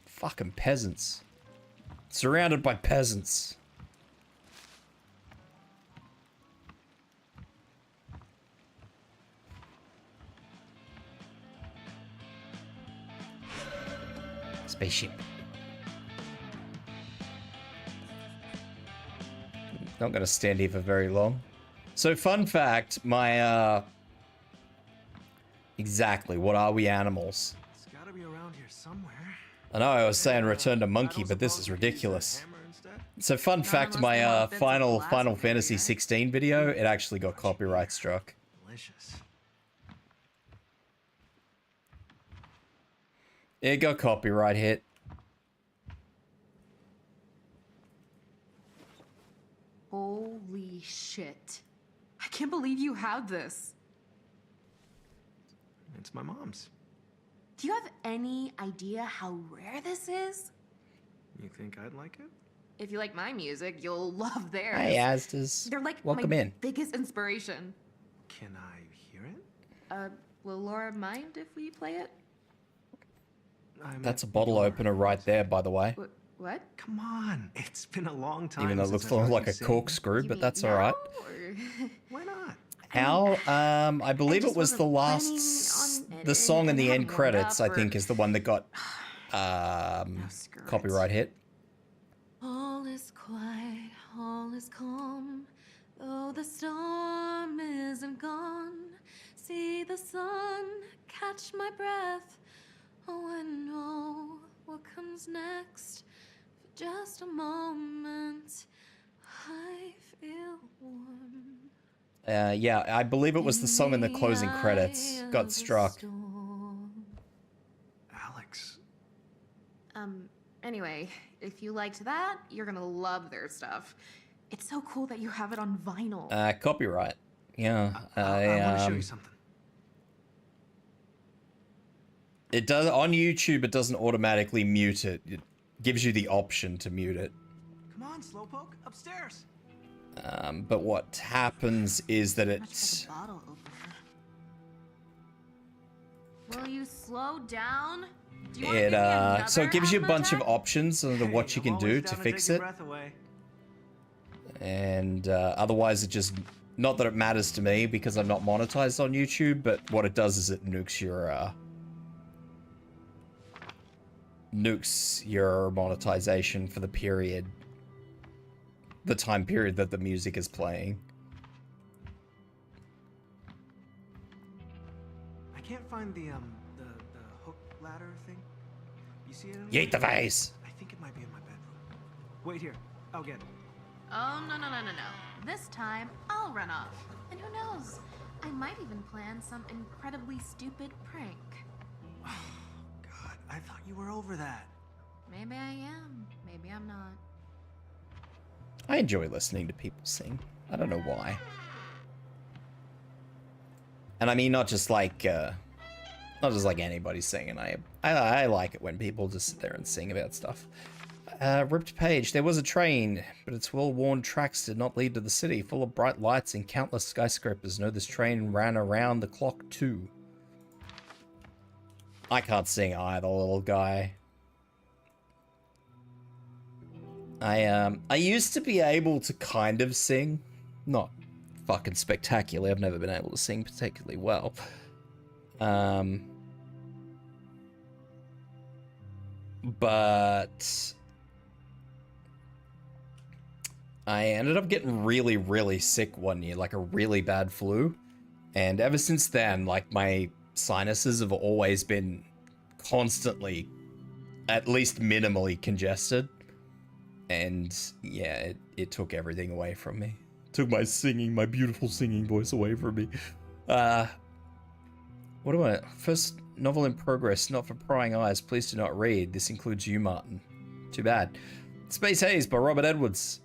Fucking peasants. Surrounded by peasants. Spaceship. Not gonna stand here for very long. So, fun fact, my, exactly, what are we animals? It's gotta be around here somewhere. I know I was saying return to monkey, but this is ridiculous. So, fun fact, my, Final Fantasy 16 video, it actually got copyright struck. Delicious. It got copyright hit. Holy shit. I can't believe you have this. It's my mom's. Do you have any idea how rare this is? You think I'd like it? If you like my music, you'll love theirs. Hey, Asdas. They're like Welcome my in. biggest inspiration. Can I hear it? Will Laura mind if we play it? That's a bottle opener right there, by the way. What? Come on. It's been a long time. Even though it since looks I've heard like you a sing. corkscrew, You but mean that's now, alright. or- Why not? How? I believe it just was the wasn't last... planning on The song in editing the and end having it credits, up, I think, or- is the one that got screw it. copyright hit. All is quiet, all is calm, though the storm isn't gone. See the sun catch my breath. Oh, I know what comes next. For just a moment, I feel warm. Yeah, I believe it was the song in the closing credits. Got struck. Alex. Anyway, if you liked that, you're gonna love their stuff. It's so cool that you have it on vinyl. Copyright. Yeah. I want to show you something. It does on YouTube. It doesn't automatically mute it. It gives you the option to mute it. Come on, Slowpoke. Upstairs. But what happens is that Much it's like a bottle opener. Will you slow down? Do you wanna give me so it another gives you a asthma bunch of attack? options on what you I'm can always do down to take fix your it, breath away. and otherwise it just not that it matters to me because I'm not monetized on YouTube. But what it does is it nukes your monetization for the time period that the music is playing. I can't find the hook ladder thing. You see it? Yeet the face. I think it might be in my bedroom. Wait here. I'll get it. Oh, no. This time, I'll run off. And who knows? I might even plan some incredibly stupid prank. God, I thought you were over that. Maybe I am. Maybe I'm not. I enjoy listening to people sing. I don't know why. And I mean, not just like anybody singing. I like it when people just sit there and sing about stuff. Ripped page. There was a train, but its well-worn tracks did not lead to the city. Full of bright lights and countless skyscrapers. No, this train ran around the clock too. I can't sing either, little guy. I used to be able to kind of sing. Not fucking spectacularly. I've never been able to sing particularly well. But I ended up getting really, really sick one year, like a really bad flu. And ever since then, like, my sinuses have always been constantly, at least minimally congested. And yeah, it took everything away from me. Took my singing, my beautiful singing voice away from me. What do I... First, Novel in progress, not for prying eyes. Please do not read. This includes you, Martin. Too bad. Space Haze by Robert Edwards.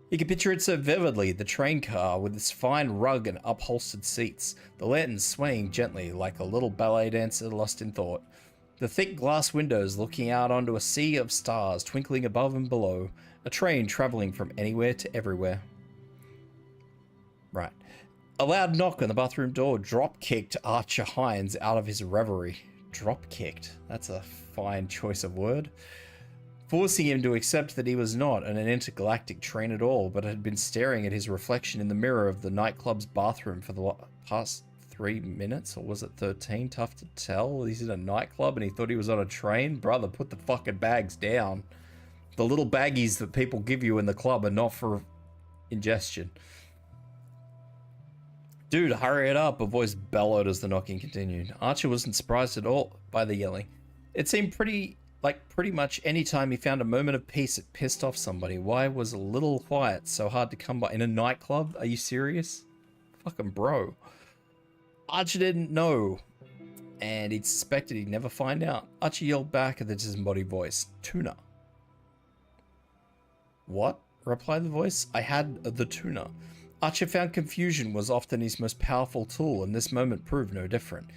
You can picture it so vividly, the train car with its fine rug and upholstered seats, the lanterns swaying gently like a little ballet dancer lost in thought, the thick glass windows looking out onto a sea of stars twinkling above and below, a train traveling from anywhere to everywhere. Right. A loud knock on the bathroom door drop-kicked Archer Hines out of his reverie. Drop-kicked? That's a fine choice of word. Forcing him to accept that he was not in an intergalactic train at all, but had been staring at his reflection in the mirror of the nightclub's bathroom for the past 3 minutes, or was it 13? Tough to tell. He's in a nightclub and he thought he was on a train. Brother, put the fucking bags down. The little baggies that people give you in the club are not for ingestion. Dude, hurry it up, a voice bellowed as the knocking continued. Archer wasn't surprised at all by the yelling. It seemed pretty much any time he found a moment of peace, it pissed off somebody. Why was a little quiet so hard to come by? In a nightclub? Are you serious? Fucking bro. Archer didn't know, and he'd suspected he'd never find out. Archer yelled back at the disembodied voice. Tuna. What? Replied the voice. I had the tuna. Archer found confusion was often his most powerful tool, and this moment proved no different.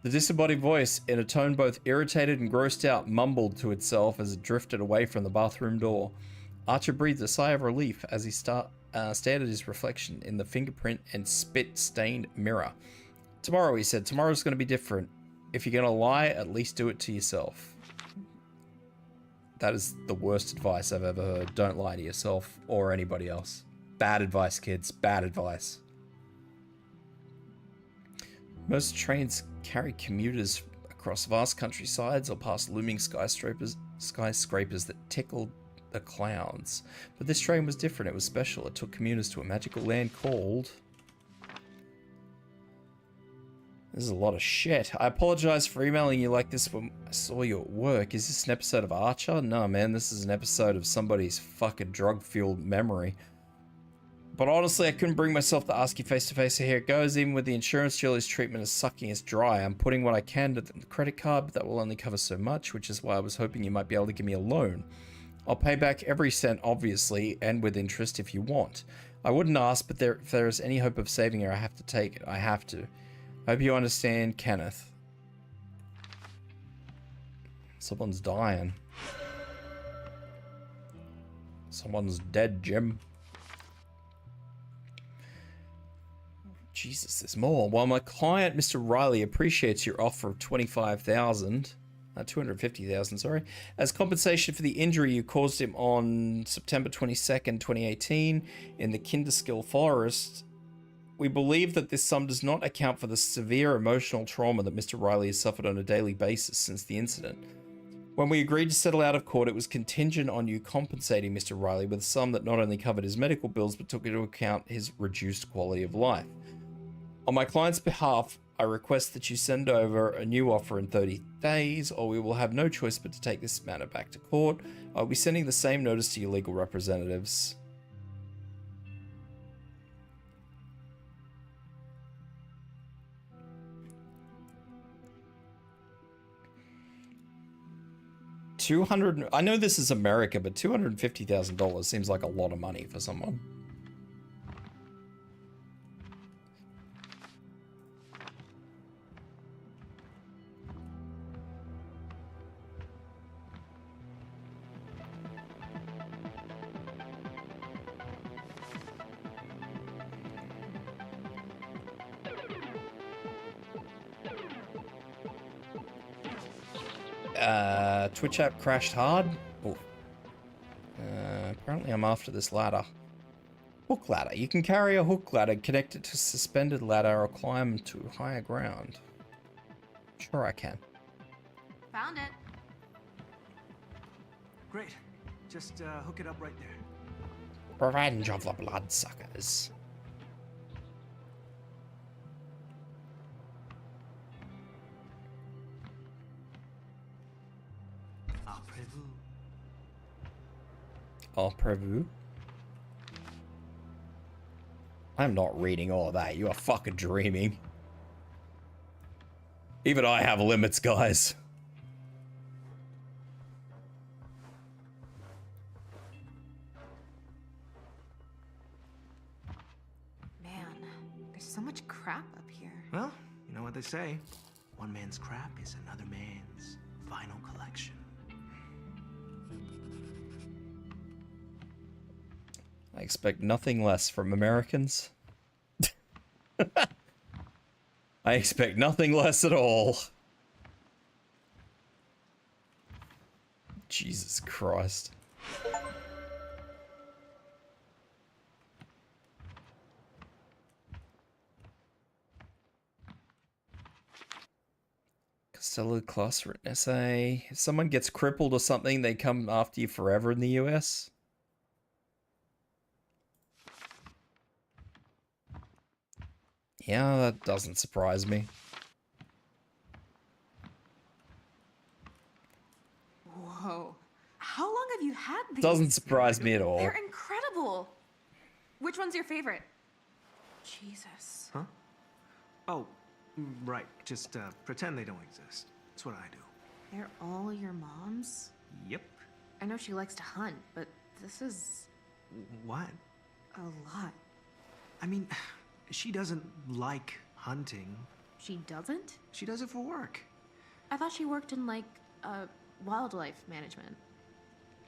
The disembodied voice, in a tone both irritated and grossed out, mumbled to itself as it drifted away from the bathroom door. Archer breathed a sigh of relief as he stared at his reflection in the fingerprint and spit-stained mirror. Tomorrow, he said, tomorrow's going to be different. If you're going to lie, at least do it to yourself. That is the worst advice I've ever heard. Don't lie to yourself or anybody else. Bad advice, kids. Bad advice. Most trains carry commuters across vast countrysides or past looming skyscrapers that tickled the clouds. But this train was different. It was special. It took commuters to a magical land called... This is a lot of shit. I apologize for emailing you like this when I saw you at work. Is this an episode of Archer? No, man. This is an episode of somebody's fucking drug-fueled memory. But honestly, I couldn't bring myself to ask you face to face, so here it goes. Even with the insurance, Julie's treatment is sucking us dry. I'm putting what I can to the credit card, but that will only cover so much, which is why I was hoping you might be able to give me a loan. I'll pay back every cent, obviously, and with interest if you want. I wouldn't ask, but if there is any hope of saving her, I have to take it. I have to. Hope you understand, Kenneth. Someone's dying. Someone's dead, Jim. Jesus, there's more. While my client, Mr. Riley, appreciates your offer of $250,000, sorry, as compensation for the injury you caused him on September 22nd, 2018 in the Kinderskill Forest, we believe that this sum does not account for the severe emotional trauma that Mr. Riley has suffered on a daily basis since the incident. When we agreed to settle out of court, it was contingent on you compensating Mr. Riley with a sum that not only covered his medical bills, but took into account his reduced quality of life. On my client's behalf, I request that you send over a new offer in 30 days, or we will have no choice but to take this matter back to court. I'll be sending the same notice to your legal representatives. I know this is America, but $250,000 seems like a lot of money for someone. Twitch app crashed hard. Oh. Apparently I'm after this ladder. Hook ladder. You can carry a hook ladder, connect it to a suspended ladder, or climb to higher ground. Sure I can. Found it. Great. Just hook it up right there. Revenge of the bloodsuckers. Au prévu. I'm not reading all of that. You are fucking dreaming. Even I have limits, guys. Man, there's so much crap up here. Well, you know what they say. One man's crap is another man's final collection. I expect nothing less from Americans. I expect nothing less at all. Jesus Christ. Costello class written essay. If someone gets crippled or something, they come after you forever in the US. Yeah, that doesn't surprise me. Whoa. How long have you had these? Doesn't surprise me at all. They're incredible. Which one's your favorite? Jesus. Huh? Oh, right. Just pretend they don't exist. That's what I do. They're all your mom's? Yep. I know she likes to hunt, but this is What? a lot. I mean, she doesn't like hunting. She doesn't? She does it for work. I thought she worked in, like, wildlife management.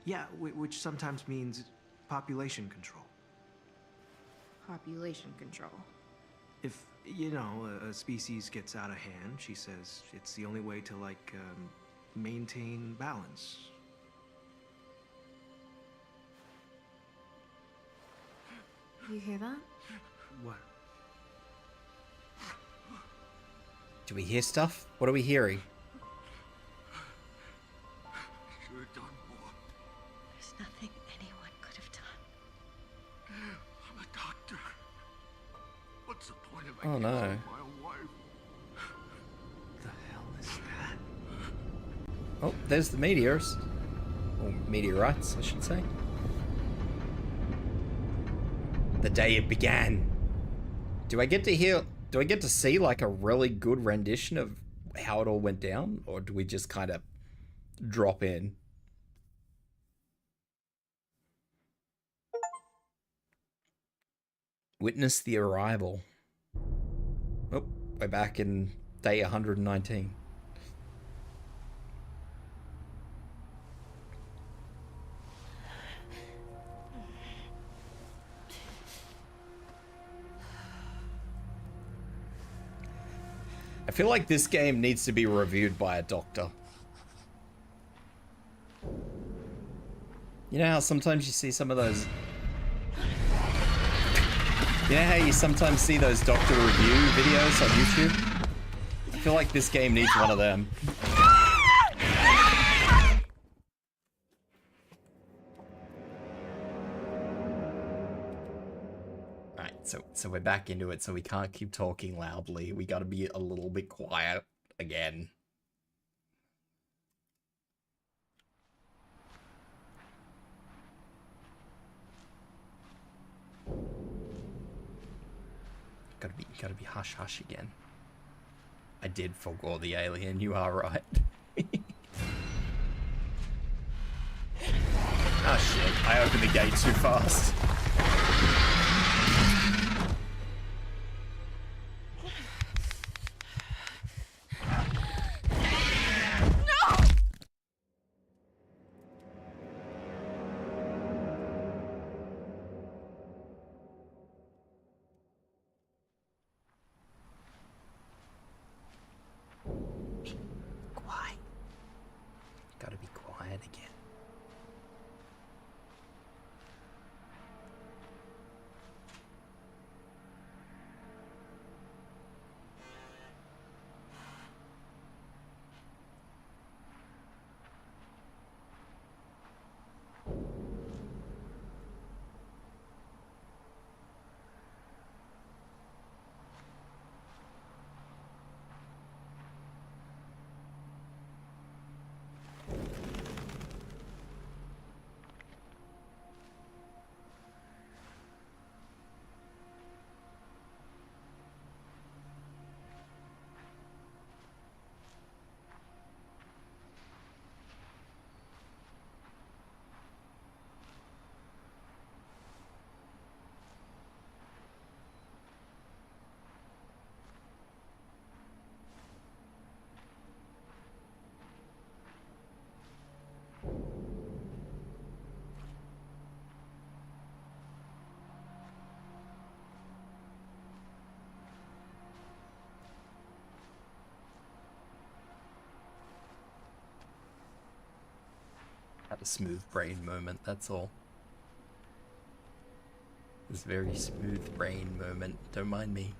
Yeah, which sometimes means population control. Population control. If, you know, a species gets out of hand, she says it's the only way to, like, maintain balance. You hear that? What? Do we hear stuff? What are we hearing? Should have done more. There's nothing anyone could have done. I'm a doctor. What's the point of Oh, no. my wife? The hell is that? Oh, there's the meteors. Or meteorites, I should say. The day it began. Do I get to see like a really good rendition of how it all went down? Or do we just kind of drop in? Witness the arrival. Oh, we're back in day 119. I feel like this game needs to be reviewed by a doctor. You know how sometimes you see some of those... You know how you sometimes see those doctor review videos on YouTube? I feel like this game needs one of them. So we're back into it, so we can't keep talking loudly. We gotta be a little bit quiet again. Gotta be hush hush again. I did forego the alien, you are right. Oh shit, I opened the gate too fast. Gotta be quiet again. Had a smooth brain moment, that's all. This very smooth brain moment, don't mind me.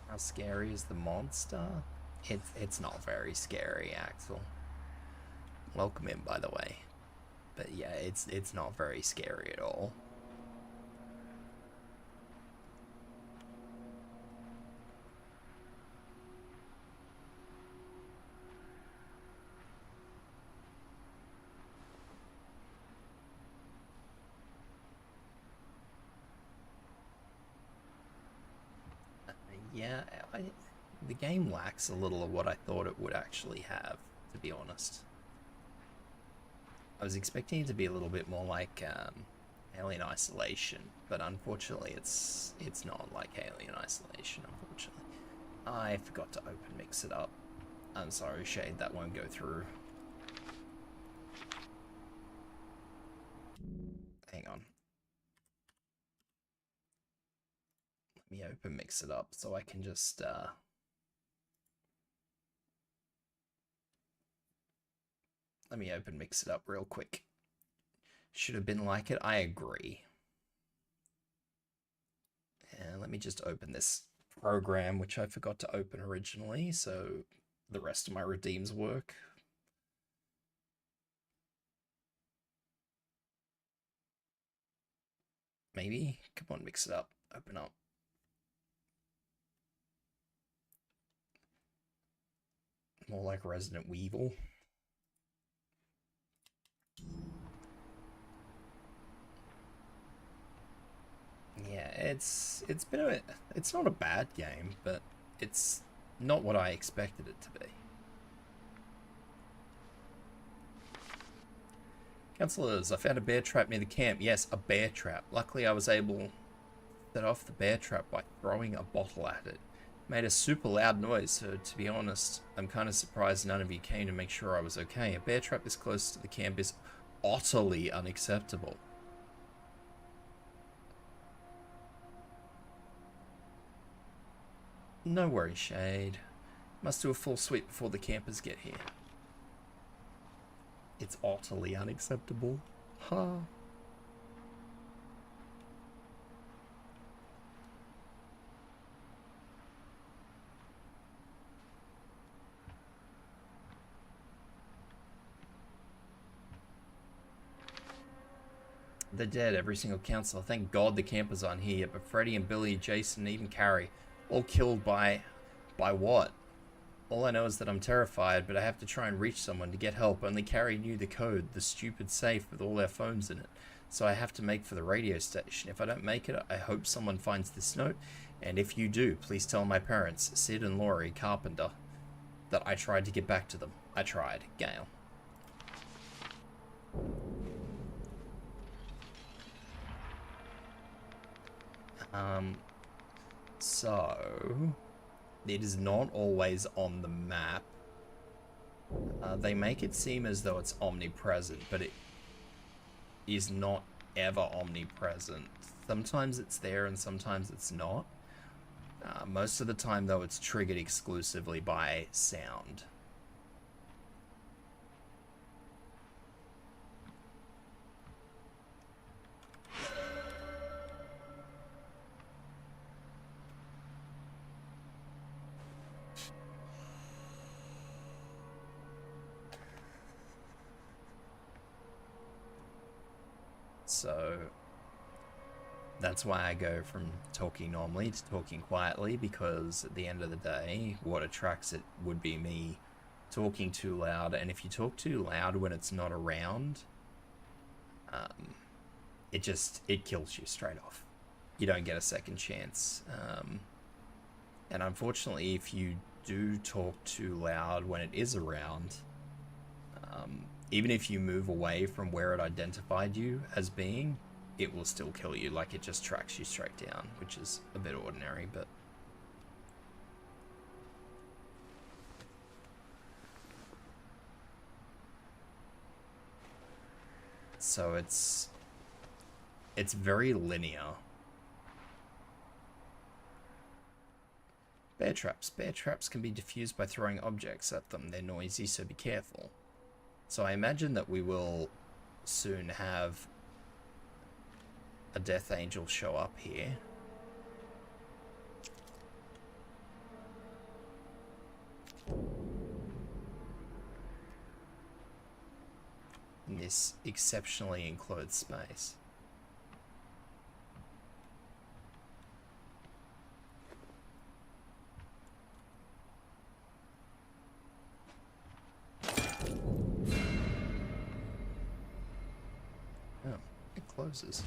How scary is the monster? It's not very scary, Axel. Welcome in, by the way. But yeah, it's not very scary at all. Yeah, the game lacks a little of what I thought it would actually have, to be honest. I was expecting it to be a little bit more like Alien Isolation, but unfortunately it's not like Alien Isolation, unfortunately. I forgot to open mix it up. I'm sorry, Shade, that won't go through. Hang on. Let me open mix it up so I can just let me open mix it up real quick. Should have been like it, I agree. And let me just open this program, which I forgot to open originally, so the rest of my redeems work. Maybe? Come on, mix it up. Open up. More like Resident Weevil. Yeah, it's not a bad game, but it's not what I expected it to be. Councillors, I found a bear trap near the camp. Yes, a bear trap. Luckily, I was able to set off the bear trap by throwing a bottle at it. Made a super loud noise, so to be honest, I'm kind of surprised none of you came to make sure I was okay. A bear trap this close to the camp is utterly unacceptable. No worries, Shade. Must do a full sweep before the campers get here. It's utterly unacceptable. Huh. They're dead, every single councillor. Thank God the campers aren't here, but Freddy and Billy, Jason, and even Carrie, all killed by what? All I know is that I'm terrified, but I have to try and reach someone to get help. Only Carrie knew the code, the stupid safe with all our phones in it. So I have to make for the radio station. If I don't make it, I hope someone finds this note. And if you do, please tell my parents, Sid and Laurie Carpenter, that I tried to get back to them. I tried. Gail. So it is not always on the map. They make it seem as though it's omnipresent, but it is not ever omnipresent. Sometimes it's there and sometimes it's not. Most of the time, though, it's triggered exclusively by sound. So that's why I go from talking normally to talking quietly, because at the end of the day, what attracts it would be me talking too loud. And if you talk too loud when it's not around, it kills you straight off. You don't get a second chance. And unfortunately, if you do talk too loud when it is around, even if you move away from where it identified you as being, it will still kill you. Like, it just tracks you straight down, which is a bit ordinary, but... So it's very linear. Bear traps. Bear traps can be diffused by throwing objects at them. They're noisy, so be careful. So I imagine that we will soon have a death angel show up here. In this exceptionally enclosed space. Oh, it closes.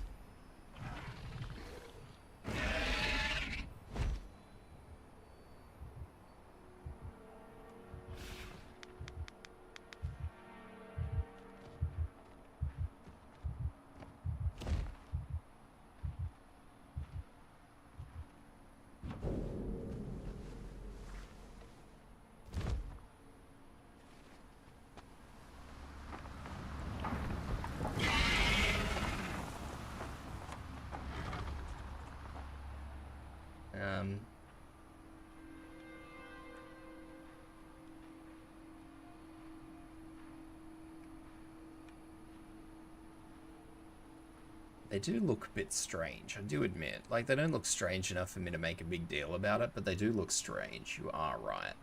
They do look a bit strange, I do admit. Like, they don't look strange enough for me to make a big deal about it, but they do look strange. You are right.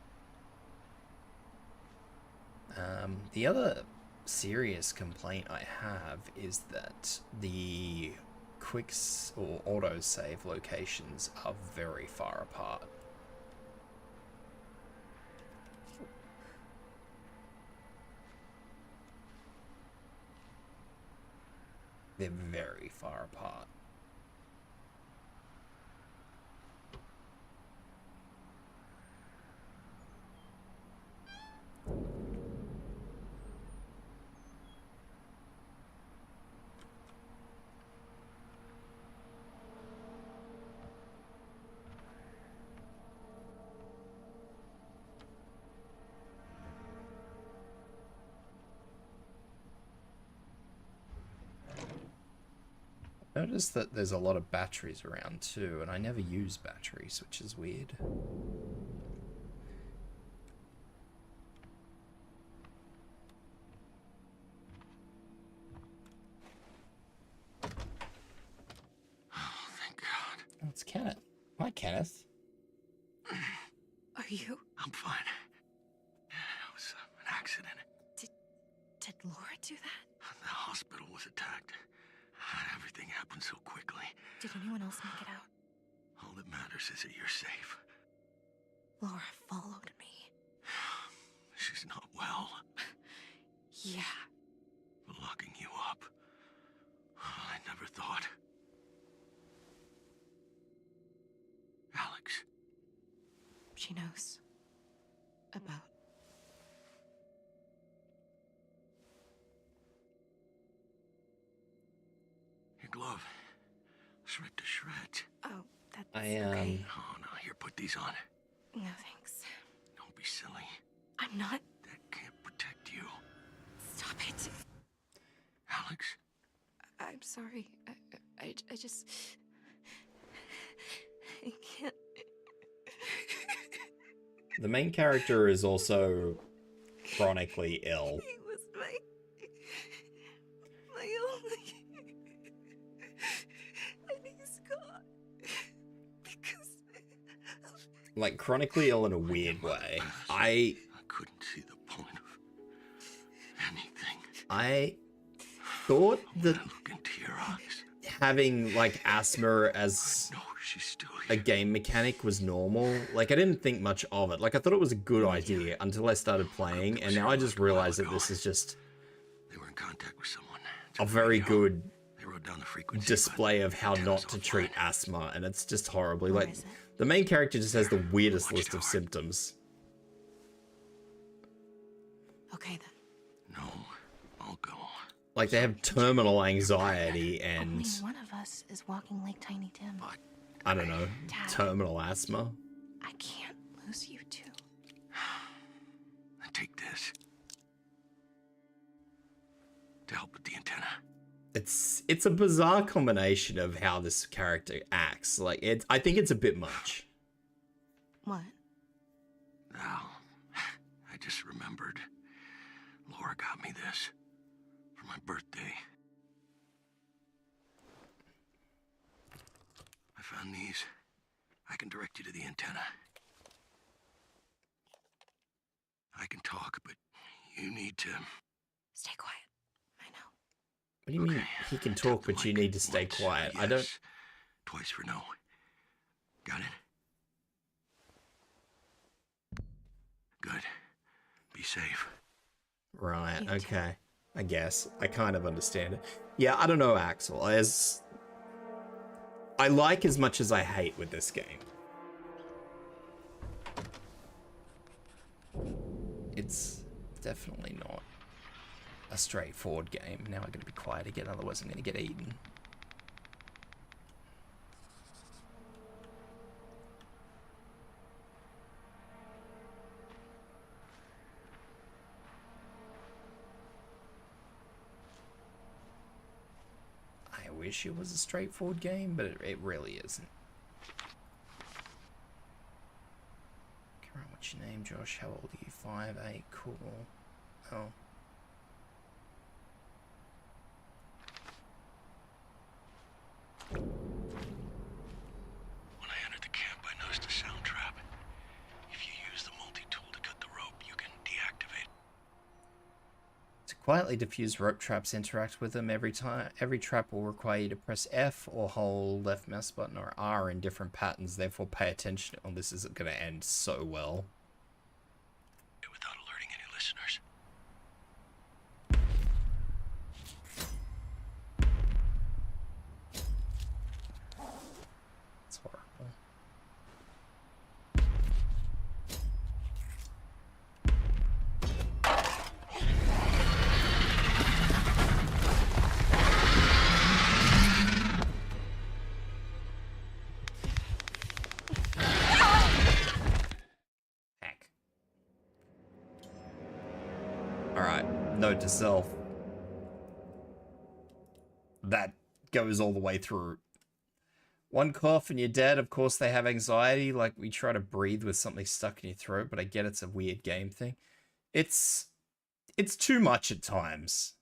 The other serious complaint I have is that the quicks or autosave locations are very far apart. They're very far apart. Notice that there's a lot of batteries around too, and I never use batteries, which is weird. Oh, thank God. Oh, it's Kenneth. Hi, Kenneth. Are you? I'm fine. It was an accident. Did Laura do that? The hospital was attacked. Everything happened so quickly. Did anyone else make it out? All that matters is that you're safe. Laura followed me. She's not well. Yeah. Locking you up. I never thought. Alex. She knows. About. Your glove. It's ripped to shreds. Oh, that's okay. Oh, no, here, put these on. No, thanks. Don't be silly. I'm not. That can't protect you. Stop it. Alex? I'm sorry. I just... I can't... The main character is also chronically ill. He was my only... And he's gone. Because... Like, chronically ill in a weird way. I couldn't see the point of anything. I thought that Look into your eyes. having, like, asthma as No, she's still a here. game mechanic was normal. Like, I didn't think much of it. Like, I thought it was a good idea until I started playing, and now I just realized that this is just They were in contact with someone. a very good They wrote down the frequency. display of how not to treat asthma, and it's just horribly. Like, the main character just has the weirdest list of symptoms. Okay then. No, I'll go. Like, they have terminal anxiety and, Only one of us is walking like Tiny Tim. I don't know, Dad. terminal asthma. I can't lose you two. And take this. To help with the antenna. It's a bizarre combination of how this character acts. Like, I think it's a bit much. What? Now, I just remembered. Laura got me this for my birthday. I found these. I can direct you to the antenna. I can talk, but you need to... Stay quiet. I know. What do you mean he can talk, but you need to stay Once quiet? for I don't... yes, twice for no. Got it? Good. Be safe. Right, You too. okay. I guess. I kind of understand it. Yeah, I don't know, Axel. I like as much as I hate with this game. It's definitely not a straightforward game. Now I'm going to be quiet again, otherwise I'm going to get eaten. I wish it was a straightforward game, but it really isn't. Come on, what's your name, Josh? How old are you? 5'8", cool. Oh. When I entered the camp, I noticed a sound trap. If you use the multi-tool to cut the rope, you can deactivate. To quietly diffuse rope traps, interact with them every time. Every trap will require you to press F or hold left mouse button or R in different patterns. Therefore, pay attention. Oh, this is going to end so well. Without alerting any listeners. It's horrible. Heck. Alright, note to self. That goes all the way through. One cough and you're dead. Of course they have anxiety, like we try to breathe with something stuck in your throat, but I get it's a weird game thing. It's too much at times.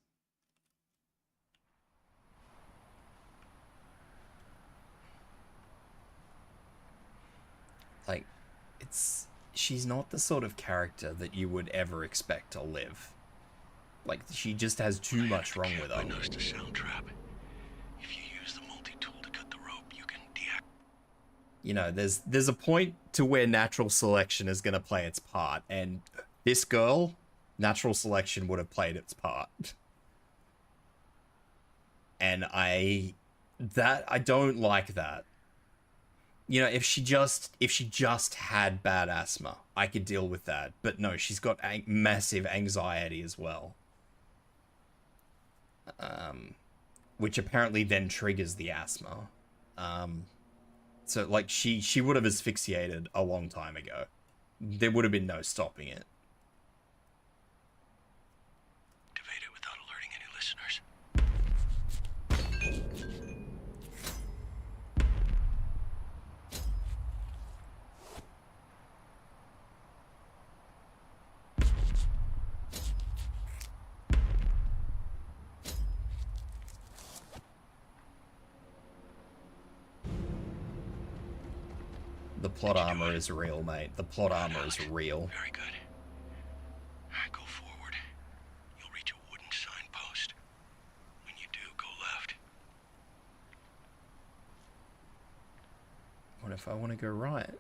Like, she's not the sort of character that you would ever expect to live. Like, she just has too much wrong with her. I noticed a sound trap. If you use the multi-tool to cut the rope, you can deactivate. You know, there's a point to where natural selection is going to play its part, and this girl, natural selection would have played its part. And I don't like that. You know, if she just had bad asthma, I could deal with that. But no, she's got massive anxiety as well. Which apparently then triggers the asthma. So, like, she would have asphyxiated a long time ago. There would have been no stopping it. Activate it without alerting any listeners. The plot armor is real, mate. The plot armor is real. Very good. Go forward. You'll reach a wooden signpost. When you do, go left. What if I want to go right?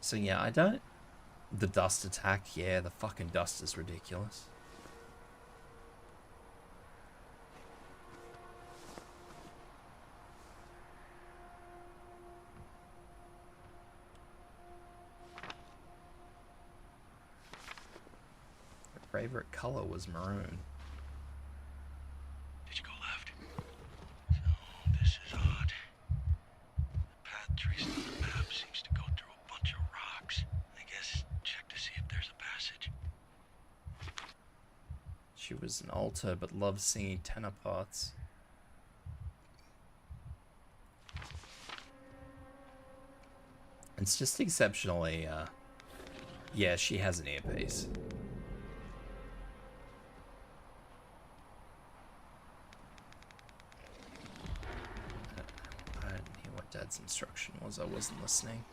So yeah, I don't... The dust attack, yeah, the fucking dust is ridiculous. favorite color was maroon. Did you go left? So, this is odd. The path traced on the map seems to go through a bunch of rocks. I guess check to see if there's a passage. She was an alto, but loved singing tenor parts. It's just exceptionally, yeah, she has an earpiece. I didn't hear what Dad's instruction was. I wasn't listening.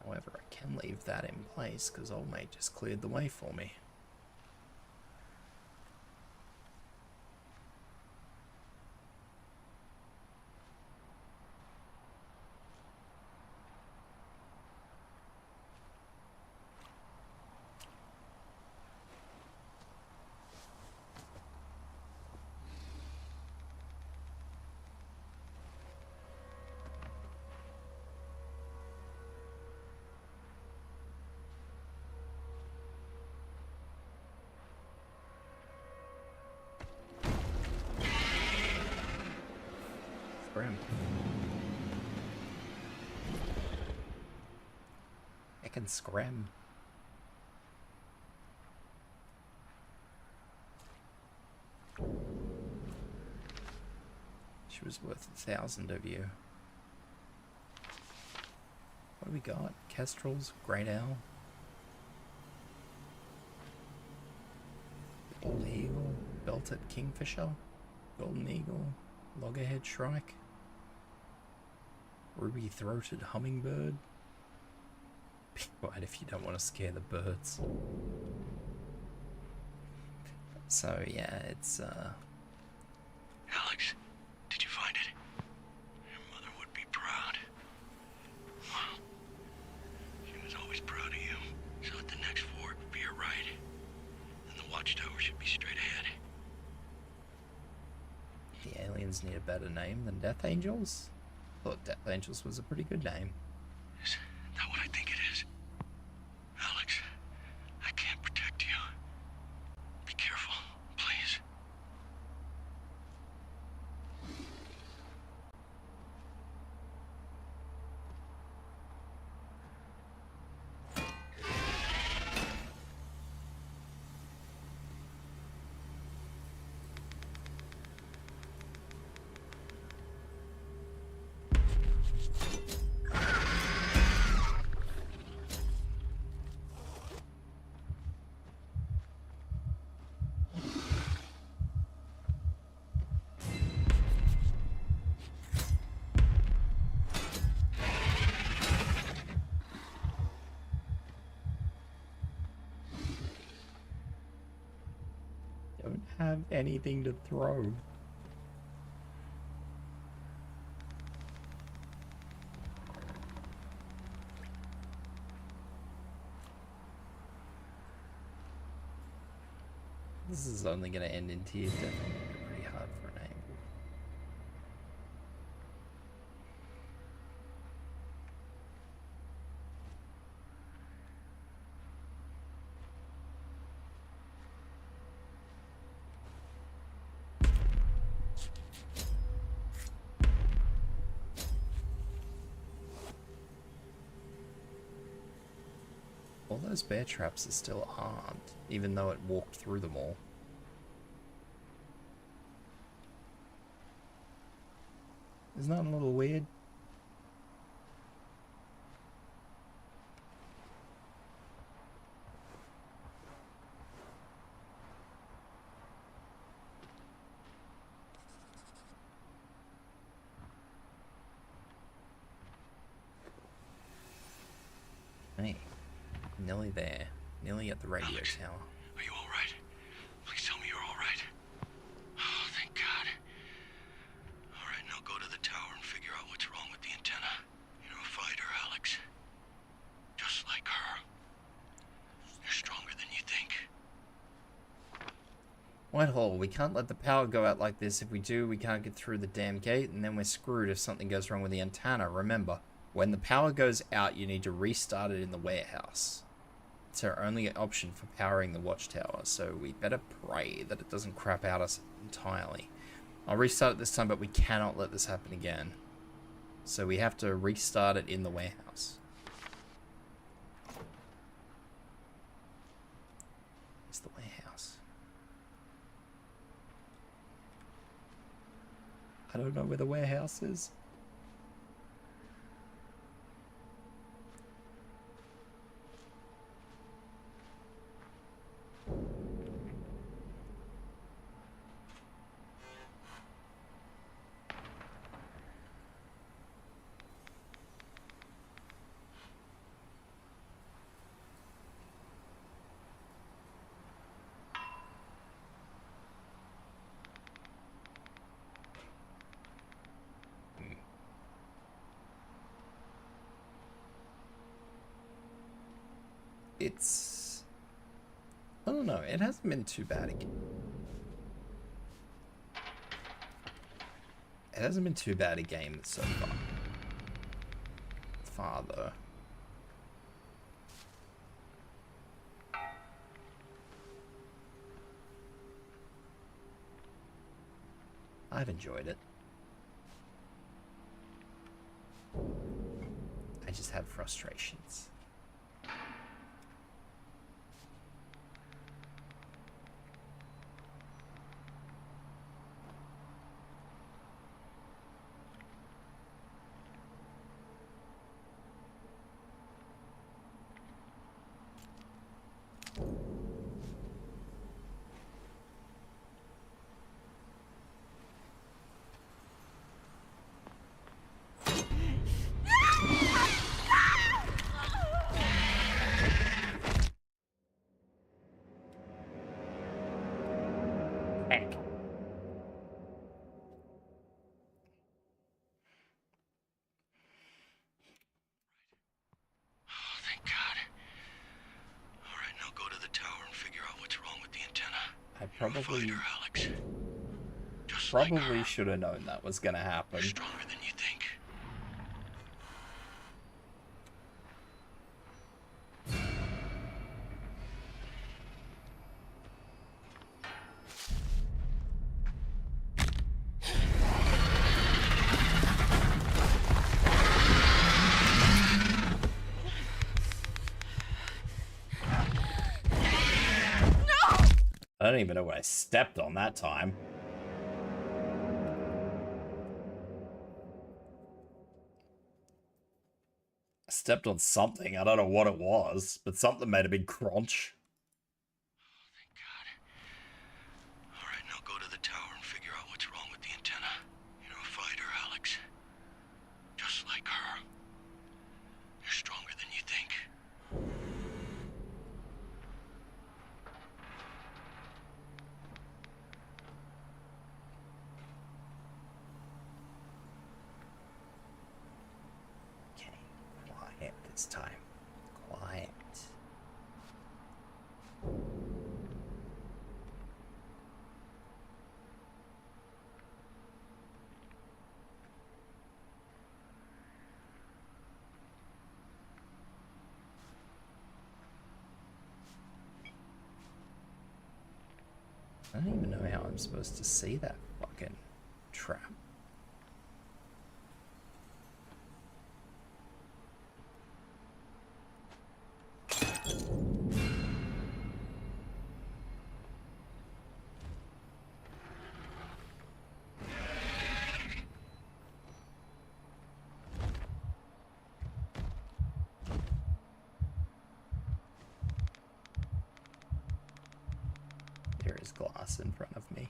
However, I can leave that in place because old mate just cleared the way for me. Scram. I can scram. She was worth 1,000 of you. What do we got? Kestrels, Great Owl, Bald Eagle, Belted Kingfisher, Golden Eagle, Loggerhead Shrike, Ruby-throated Hummingbird. Be quiet if you don't want to scare the birds. So yeah, it's Alex, did you find it? Your mother would be proud. Well, she was always proud of you. So at the next fork, veer right. And the watchtower should be straight ahead. the aliens need a better name than Death Angels. Thought Death Angels was a pretty good name. Is that what I think it is? Alex, I can't protect you. Be careful, please. Don't have anything to throw. This is only going to end in tears. Definitely pretty hard for an angle. All those bear traps are still armed, even though it walked through them all. Isn't that a little weird? Hey, nearly there. Nearly at the radio Alex, tower. are you all right? Please tell me you're all right. Oh, thank God. Whitehall, we can't let the power go out like this. If we do, we can't get through the damn gate, and then we're screwed if something goes wrong with the antenna. Remember, when the power goes out, you need to restart it in the warehouse. It's our only option for powering the watchtower, so we better pray that it doesn't crap out us entirely. I'll restart it this time, but we cannot let this happen again. So we have to restart it in the warehouse. It's the warehouse. I don't know where the warehouse is. It's... I don't know, it hasn't been too bad again. It hasn't been too bad a game so far. Though. I've enjoyed it. I just have frustrations. Probably should have known that was gonna happen. You're stronger than you think. I don't even know what I stepped on that time. I stepped on something. I don't know what it was, but something made a big crunch. Thank God. All right, now go to the tower and figure out what's wrong with the antenna. You're a fighter, Alex. Just like her. You're stronger than you think. This time. Quiet. I don't even know how I'm supposed to see that fucking trap. There is glass in front of me.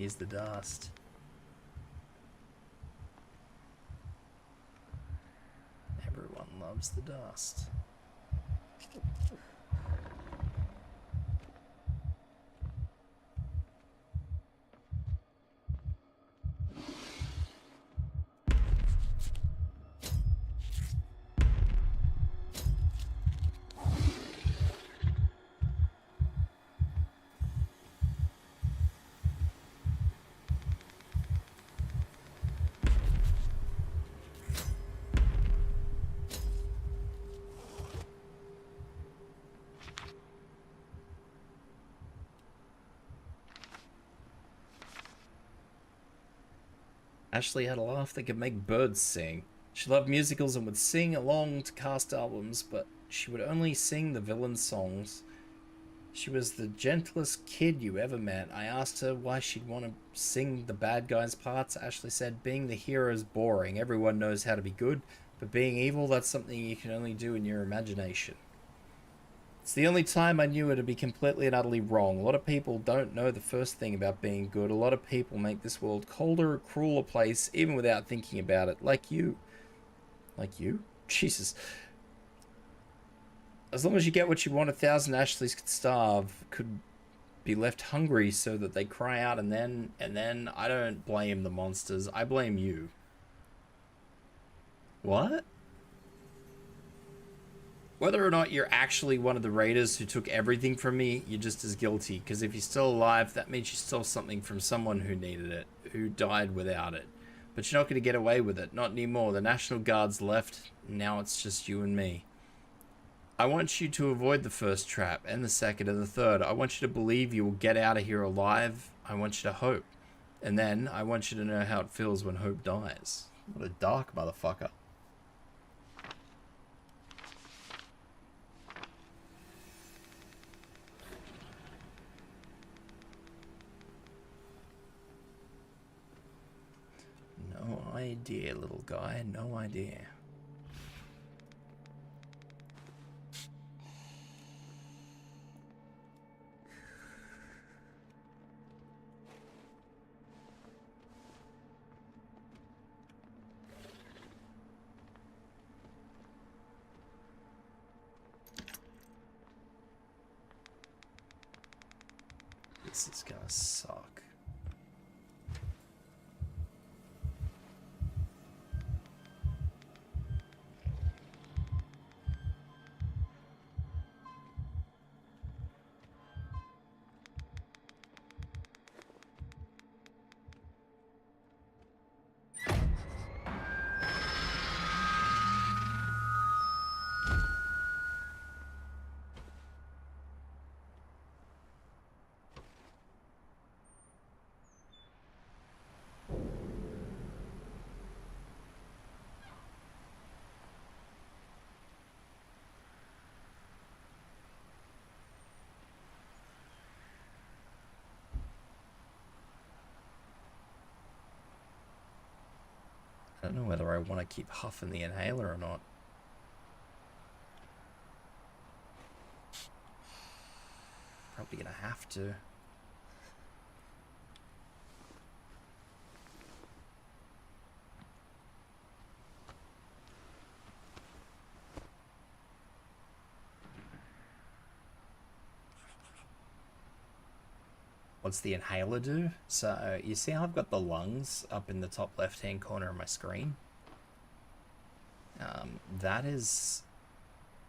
He's the dust. Everyone loves the dust. Ashley had a laugh that could make birds sing. She loved musicals and would sing along to cast albums, but she would only sing the villain songs. She was the gentlest kid you ever met. I asked her why she'd want to sing the bad guys' parts. Ashley said, being the hero is boring. Everyone knows how to be good, but being evil, that's something you can only do in your imagination. It's the only time I knew her to be completely and utterly wrong. A lot of people don't know the first thing about being good. A lot of people make this world colder, crueler place, even without thinking about it. Like you. Like you? Jesus. As long as you get what you want, 1,000 Ashleys could starve, could be left hungry so that they cry out, and then I don't blame the monsters. I blame you. What? Whether or not you're actually one of the raiders who took everything from me, you're just as guilty. Because if you're still alive, that means you stole something from someone who needed it, who died without it. But you're not going to get away with it. Not anymore. The National Guard's left. Now it's just you and me. I want you to avoid the first trap, and the second, and the third. I want you to believe you will get out of here alive. I want you to hope. And then, I want you to know how it feels when hope dies. What a dark motherfucker. No idea, little guy. No idea. This is gonna suck. I don't know whether I want to keep huffing the inhaler or not. Probably gonna have to. What's the inhaler do? So, you see how I've got the lungs up in the top left-hand corner of my screen? That is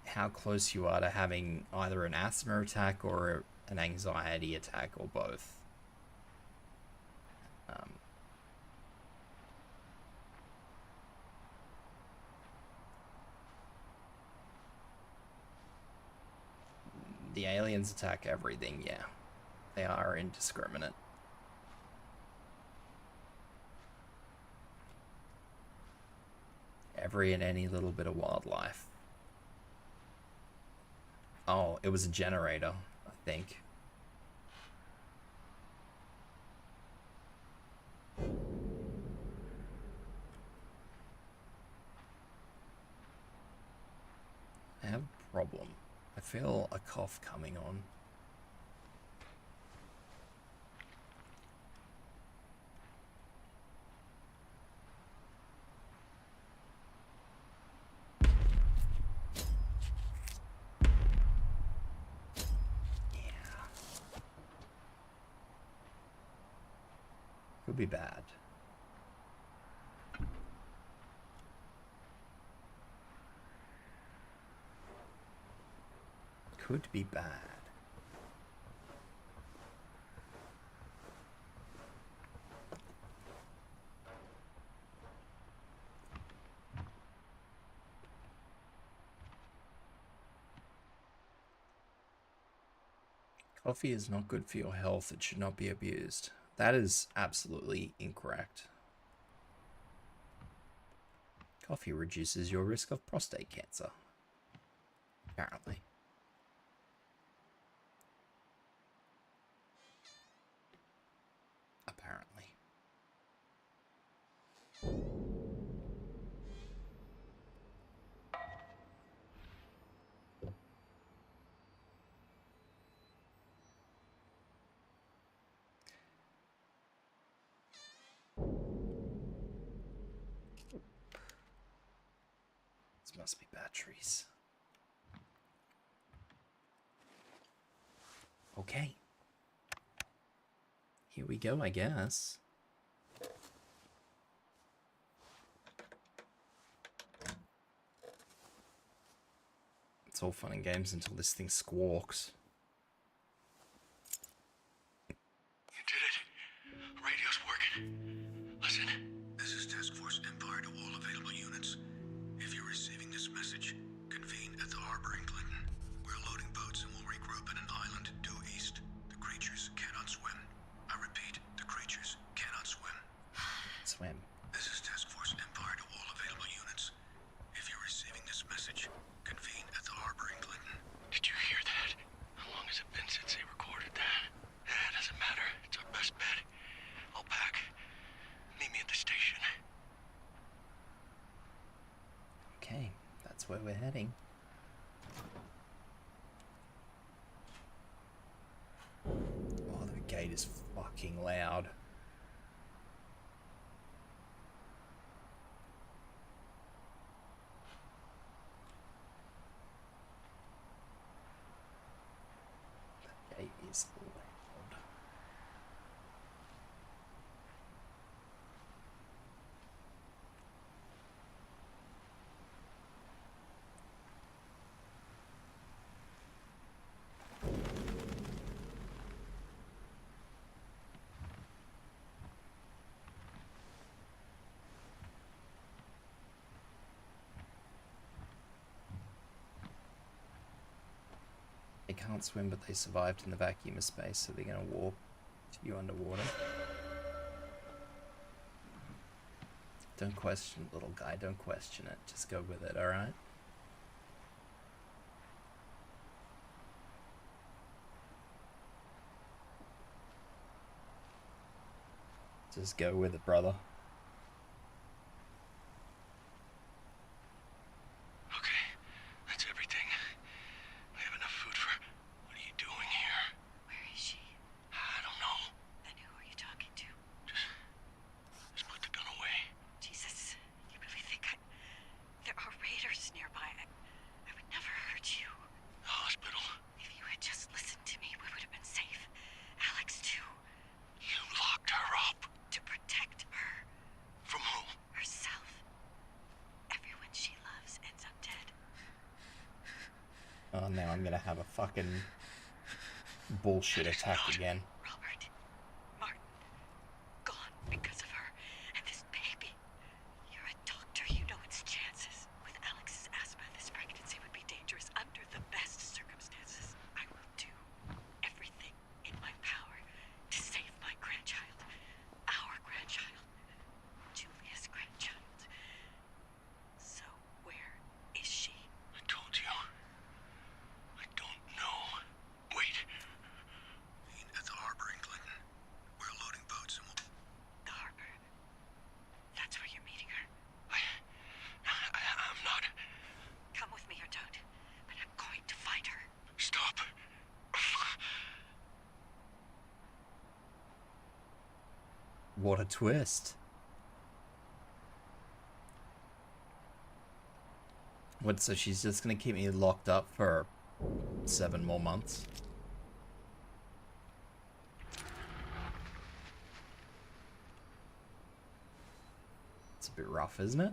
how close you are to having either an asthma attack or an anxiety attack, or both. The aliens attack everything, yeah. They are indiscriminate. Every and any little bit of wildlife. Oh, it was a generator, I think. I have a problem. I feel a cough coming on. Could be bad. Could be bad. Coffee is not good for your health. It should not be abused. That is absolutely incorrect. Coffee reduces your risk of prostate cancer. Apparently. Apparently. This must be batteries. Okay. Here we go, I guess. It's all fun and games until this thing squawks. You did it. Radio's working. Listen. This is Task Force Empire to all available units. If you're receiving this message, convene at the harbor in Clinton. We're loading boats and will regroup at an island due east. The creatures cannot swim. I repeat, the creatures cannot swim. Swim. This is Task Force Empire to all available units. If you're receiving this message, convene at the harbor in Clinton. Did you hear that? How long has it been since they recorded that? Yeah, it doesn't matter. It's our best bet. I'll pack. Meet me at the station. Okay, that's where we're heading. Oh, the gate is fucking loud. The gate is loud. They can't swim, but they survived in the vacuum of space, so they're gonna warp you underwater. Don't question it, little guy. Don't question it. Just go with it, alright? Just go with it, brother. Okay, that's everything. We have enough food for... What are you doing here? Where is she? I don't know. Then who are you talking to? Just put the gun away. Jesus, you really think there are raiders nearby? I would never hurt you. The hospital. If you had just listened to me, we would have been safe. Alex, too. You locked her up. To protect her. From who? Herself. Everyone she loves ends up dead. Oh, now I'm gonna have a fucking bullshit attack again. Robert. Martin. Gone because of her. And this baby. You're a doctor. You know its chances. With Alex's asthma, this pregnancy would be dangerous under the best circumstances. I will do everything in my power to save my grandchild. Our grandchild. Julia's grandchild. So, where is she? I told you. I don't know. Wait. At the harbor in Clinton. We're loading boats and we'll... The harbor. That's where you're meeting her. I'm not... Come with me or don't. But I'm going to find her. Stop. What a twist. What, so she's just gonna keep me locked up for 7 more months? a bit rough, isn't it?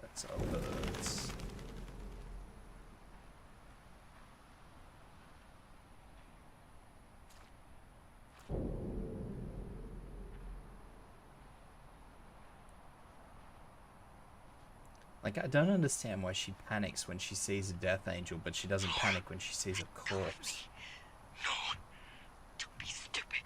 That's our birds. Like, I don't understand why she panics when she sees a death angel, but she doesn't panic when she sees a corpse. No. Don't be stupid.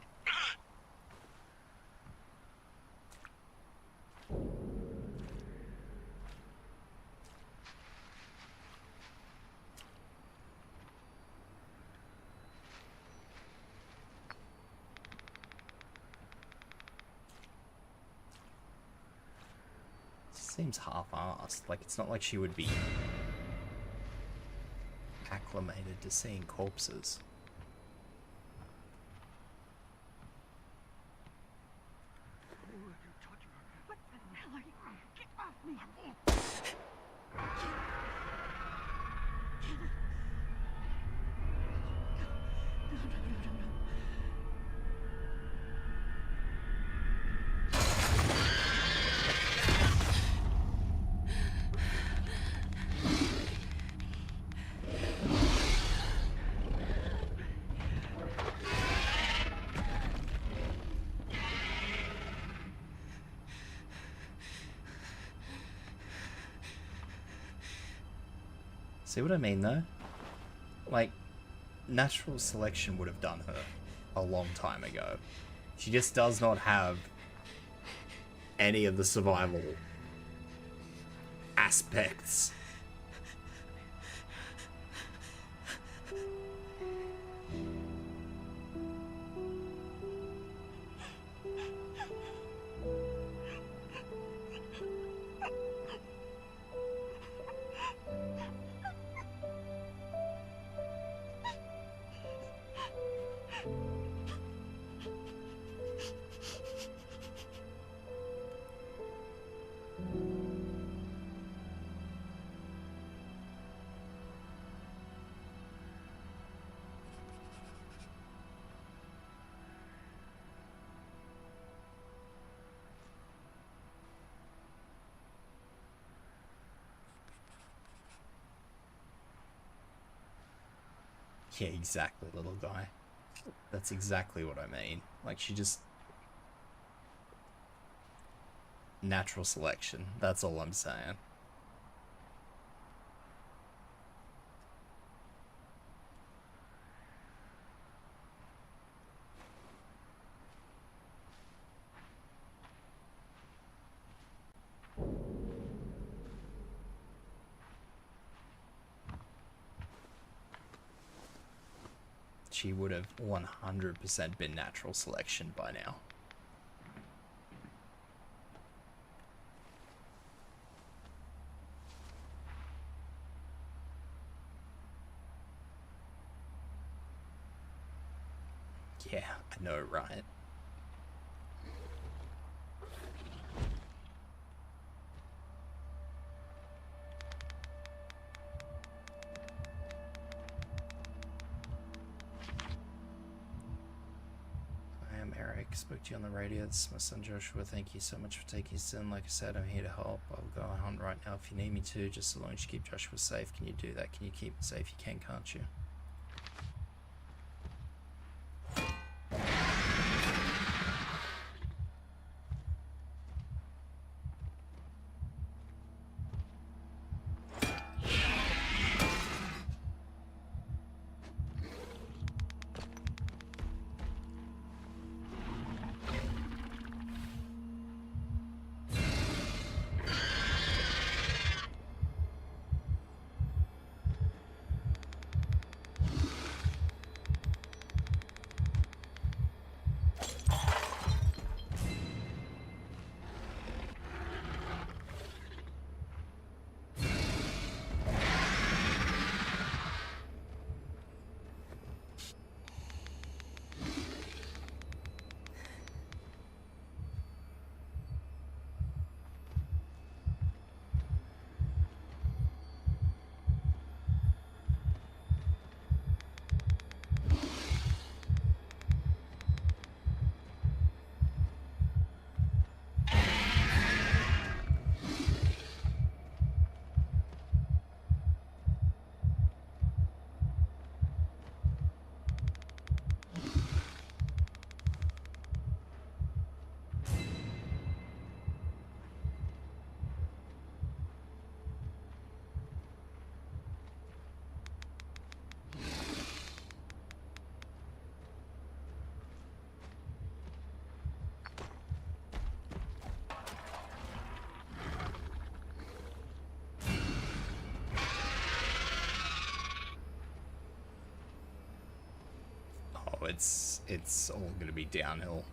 Seems half-assed. Like, it's not like she would be acclimated to seeing corpses. What the hell are you? Get off me! No. See what I mean, though? Like, natural selection would have done her a long time ago. She just does not have any of the survival aspects. Yeah, exactly, little guy. That's exactly what I mean. Like, she just... Natural selection. That's all I'm saying. She would have 100% been natural selection by now. Yeah, I know, right? Eric, spoke to you on the radio. This is my son Joshua. Thank you so much for taking us in. Like I said, I'm here to help. I'll go on right now if you need me to, just so long as you keep Joshua safe. Can you do that? Can you keep him safe? You can, can't you? it's all gonna be downhill.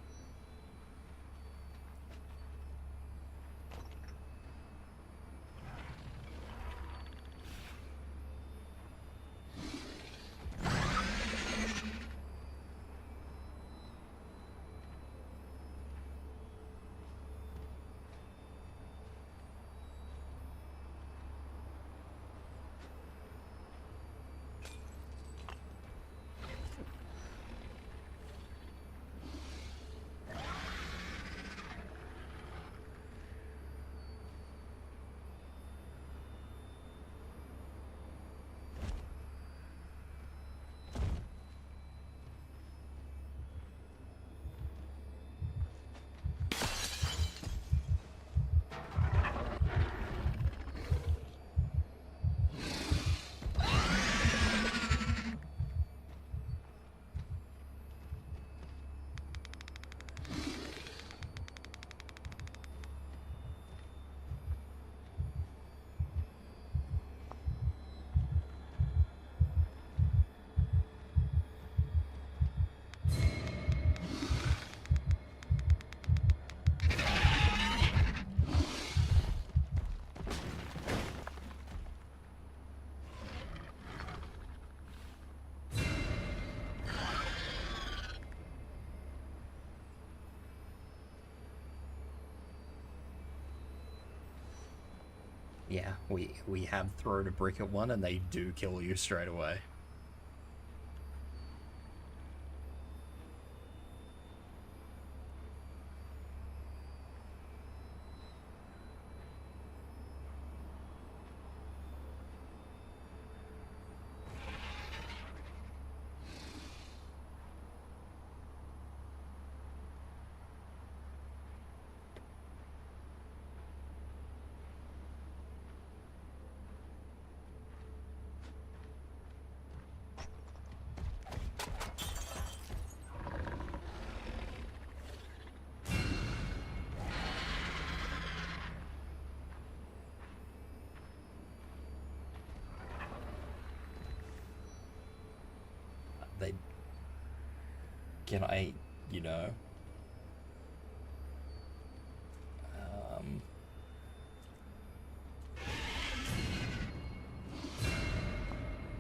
Yeah, we have thrown a brick at one and they do kill you straight away. They... Can I, you know...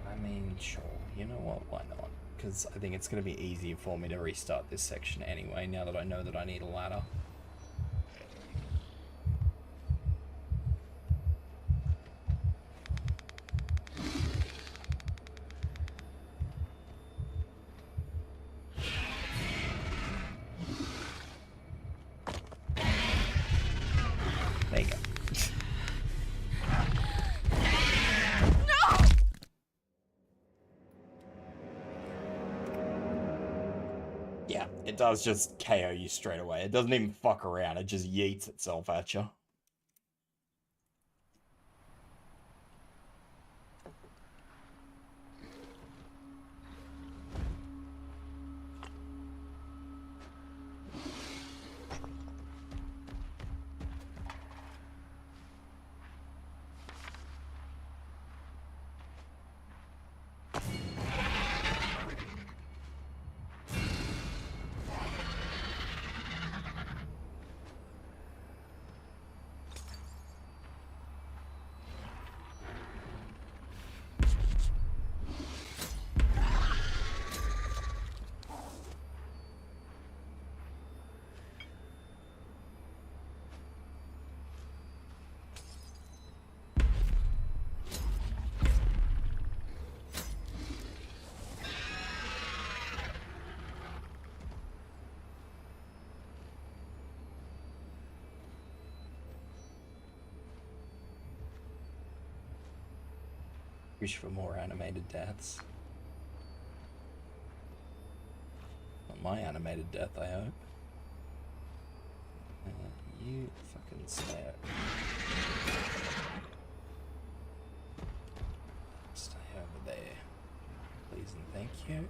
I mean, sure, you know what, why not? Because I think it's going to be easier for me to restart this section anyway, now that I know that I need a ladder. There you go. Yeah, it does just KO you straight away. It doesn't even fuck around, it just yeets itself at you. Wish for more animated deaths. Not my animated death, I hope. You fucking stay up. Stay over there. Please and thank you.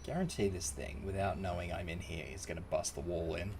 Guarantee this thing, without knowing I'm in here, is gonna bust the wall in.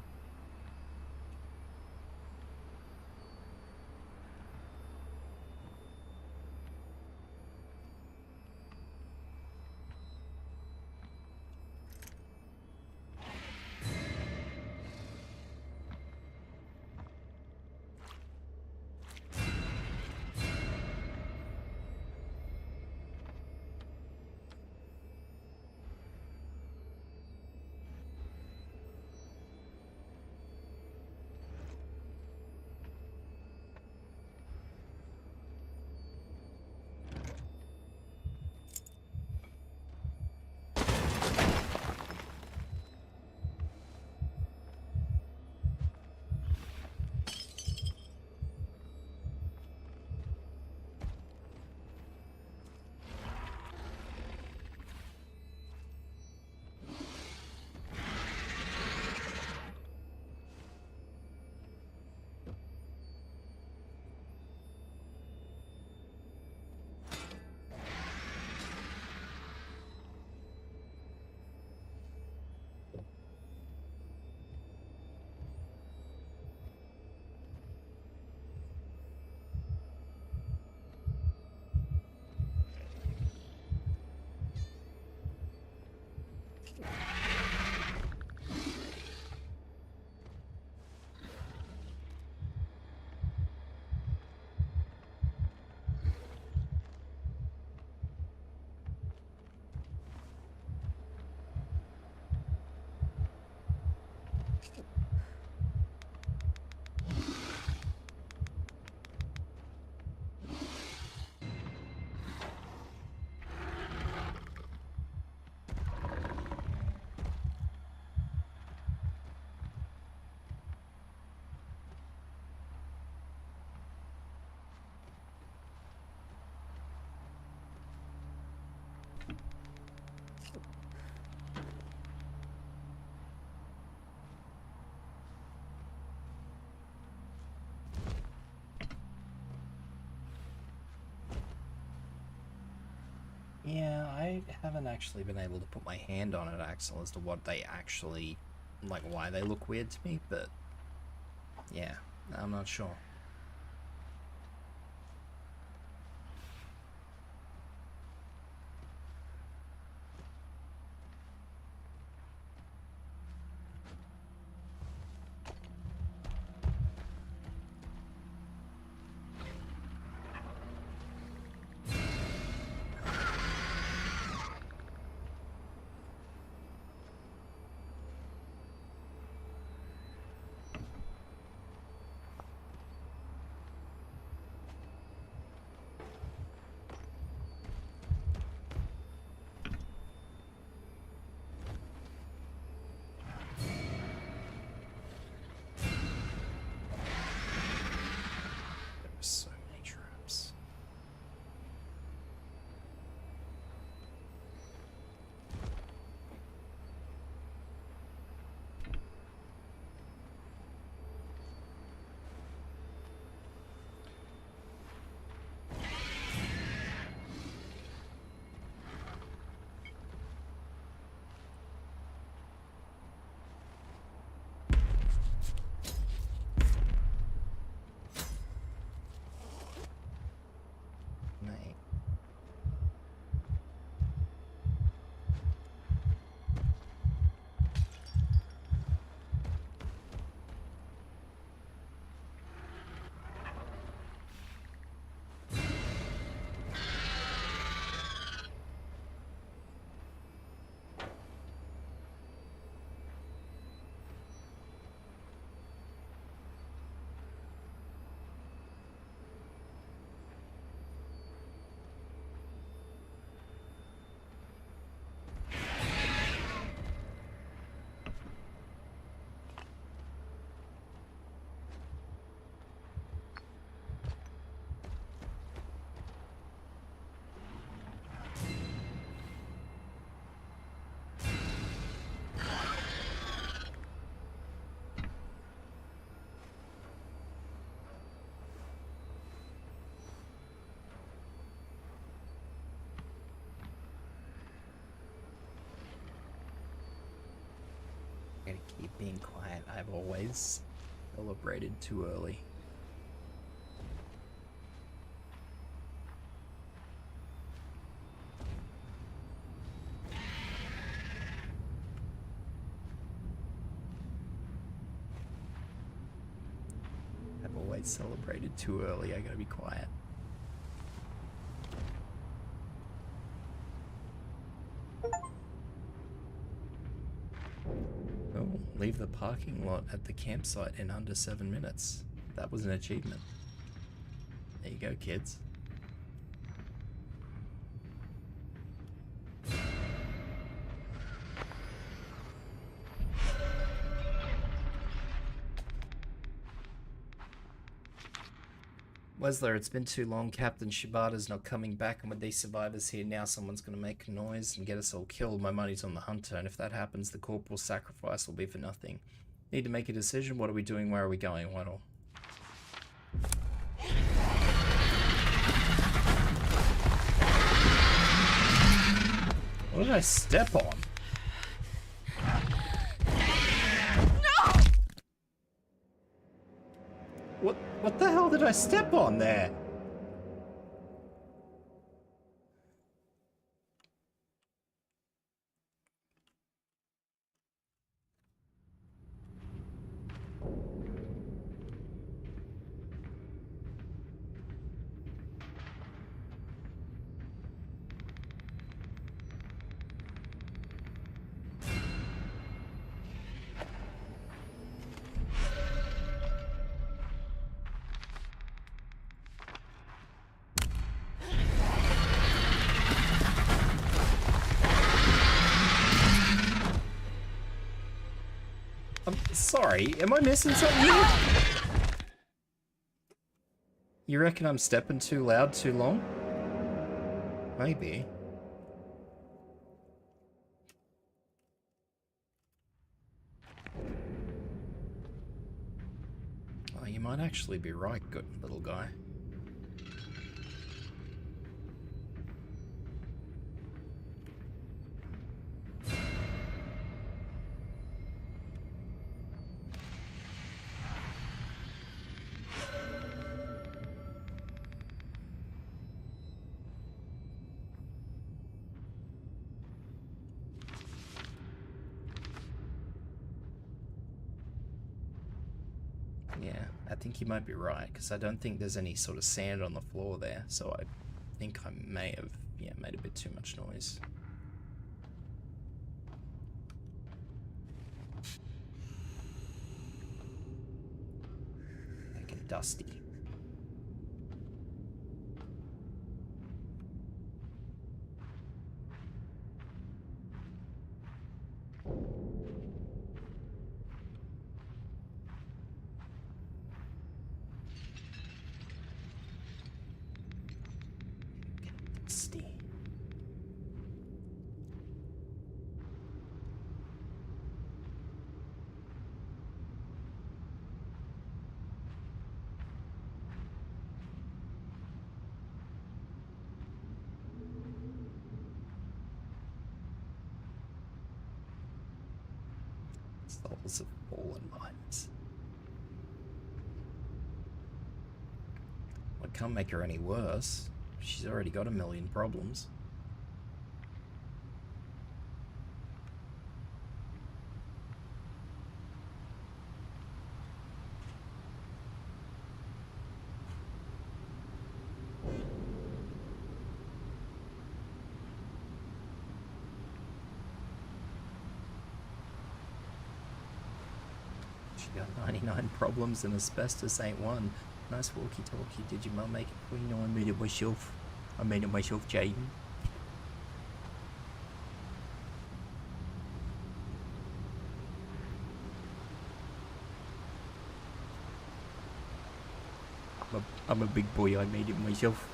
I haven't actually been able to put my hand on it, Axel, as to what they actually, like, why they look weird to me, but yeah, I'm not sure. So many traps. Mate. I gotta keep being quiet. I've always celebrated too early. I've always celebrated too early. I gotta be quiet. Oh, leave the parking lot at the campsite in under 7 minutes. That was an achievement. There you go, kids. Wesler, it's been too long. Captain Shibata's not coming back, and with these survivors here now, someone's going to make a noise and get us all killed. My money's on the hunter, and if that happens, the corporal sacrifice will be for nothing. Need to make a decision. What are we doing? Where are we going? What all? What did I step on? What the hell did I step on there? I'm sorry, am I missing something? You reckon I'm stepping too loud too long? Maybe. Oh, you might actually be right, good little guy. Yeah, I think you might be right, because I don't think there's any sort of sand on the floor there, so I think I may have, yeah, made a bit too much noise. Fucking dusty. Dusty. Souls of fallen minds. Well, it can't make her any worse. She's already got a million problems. She got 99 problems and asbestos ain't one. Nice walkie-talkie. Did your mum make it for you? No, I made it myself. I made it myself, Jaden. I'm a big boy. I made it myself.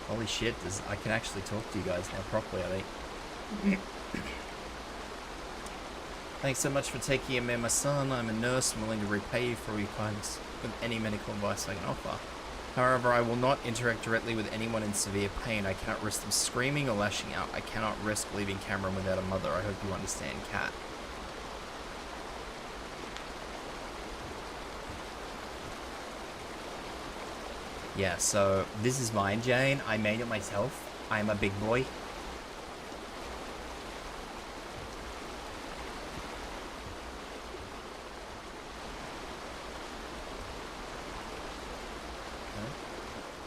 Holy shit, I can actually talk to you guys now properly, I think. Thanks so much for taking in me, my son. I'm a nurse and willing to repay you for all your kindness with any medical advice I can offer. However, I will not interact directly with anyone in severe pain. I cannot risk them screaming or lashing out. I cannot risk leaving Cameron without a mother. I hope you understand, Kat. Yeah, so this is mine, Jane. I made it myself. I'm a big boy.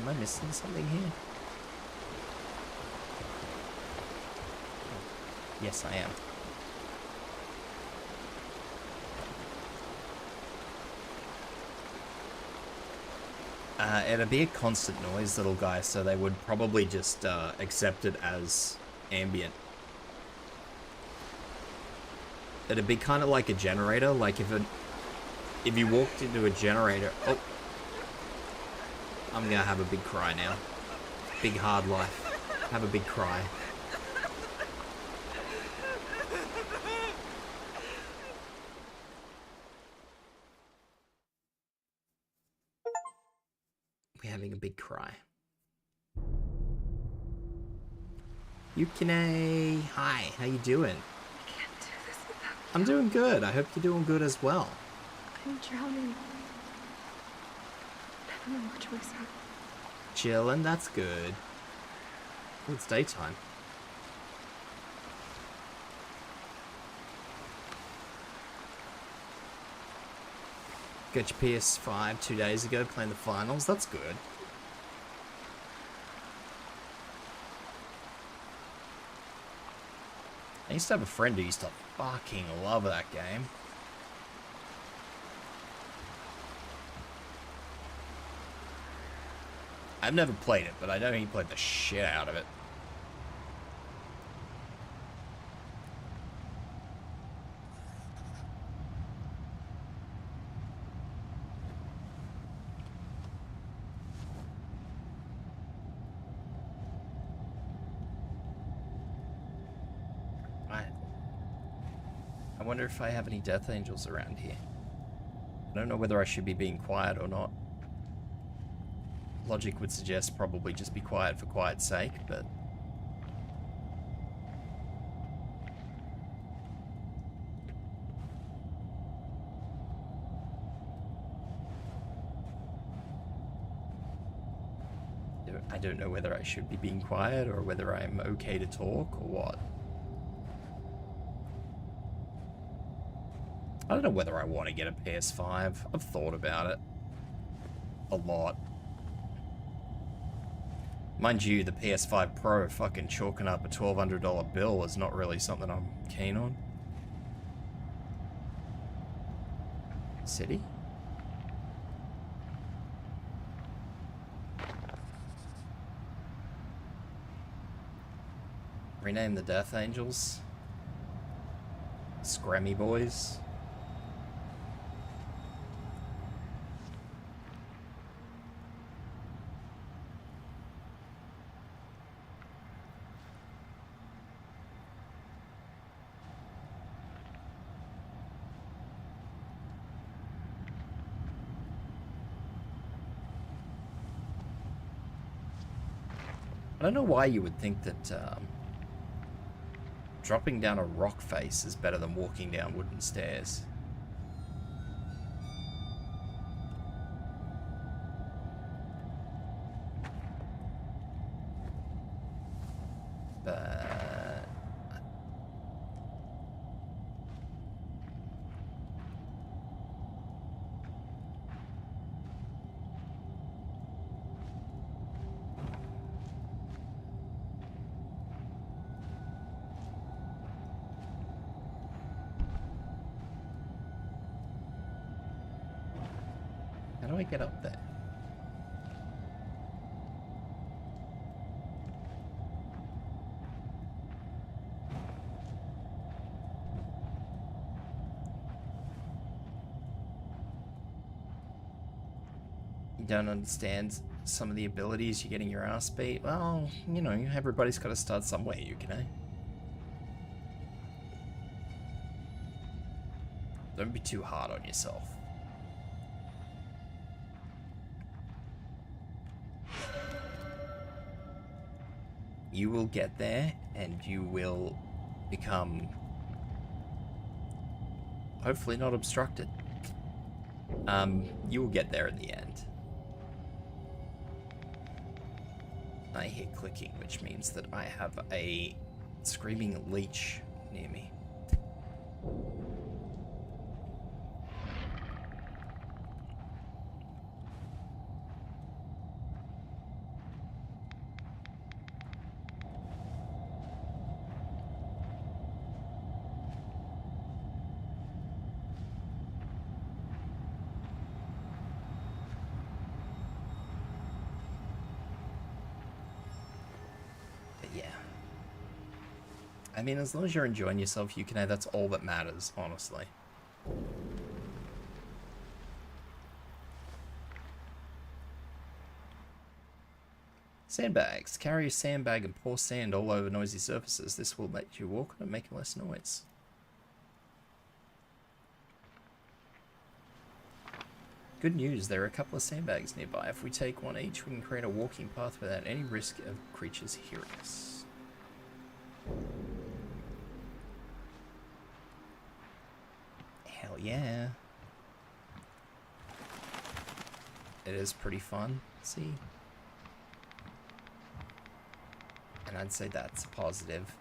Am I missing something here? Yes, I am. It'd be a constant noise, little guy, so they would probably just accept it as ambient. It'd be kind of like a generator, like if you walked into a generator... Oh! I'm gonna have a big cry now. Big hard life. Have a big cry. We're having a big cry. Yukine! Hi, how you doing? I can't do this without you. I'm doing good. I hope you're doing good as well. I'm drowning. I don't know which way's up. Chillin', that's good. Oh, it's daytime. Got your PS5 2 days ago playing the finals. That's good. I used to have a friend who used to fucking love that game. I've never played it, but I know he played the shit out of it. I wonder if I have any death angels around here. I don't know whether I should be being quiet or not. Logic would suggest probably just be quiet for quiet's sake, but... I don't know whether I should be being quiet or whether I'm okay to talk or what. I don't know whether I want to get a PS5. I've thought about it a lot. Mind you, the PS5 Pro fucking chalking up a $1,200 bill is not really something I'm keen on. City? Rename the Death Angels. Scrammy Boys. I don't know why you would think that dropping down a rock face is better than walking down wooden stairs. But how do I get up there? You don't understand some of the abilities, you're getting your ass beat. Well, you know, everybody's got to start somewhere, Yukine. Don't be too hard on yourself. You will get there, and you will become hopefully not obstructed. You will get there in the end. I hear clicking, which means that I have a screaming leech near me. I mean, as long as you're enjoying yourself, Yukine, that's all that matters, honestly. Sandbags. Carry a sandbag and pour sand all over noisy surfaces. This will let you walk on and make less noise. Good news, there are a couple of sandbags nearby. If we take one each, we can create a walking path without any risk of creatures hearing us. Hell yeah. It is pretty fun, see? And I'd say that's positive.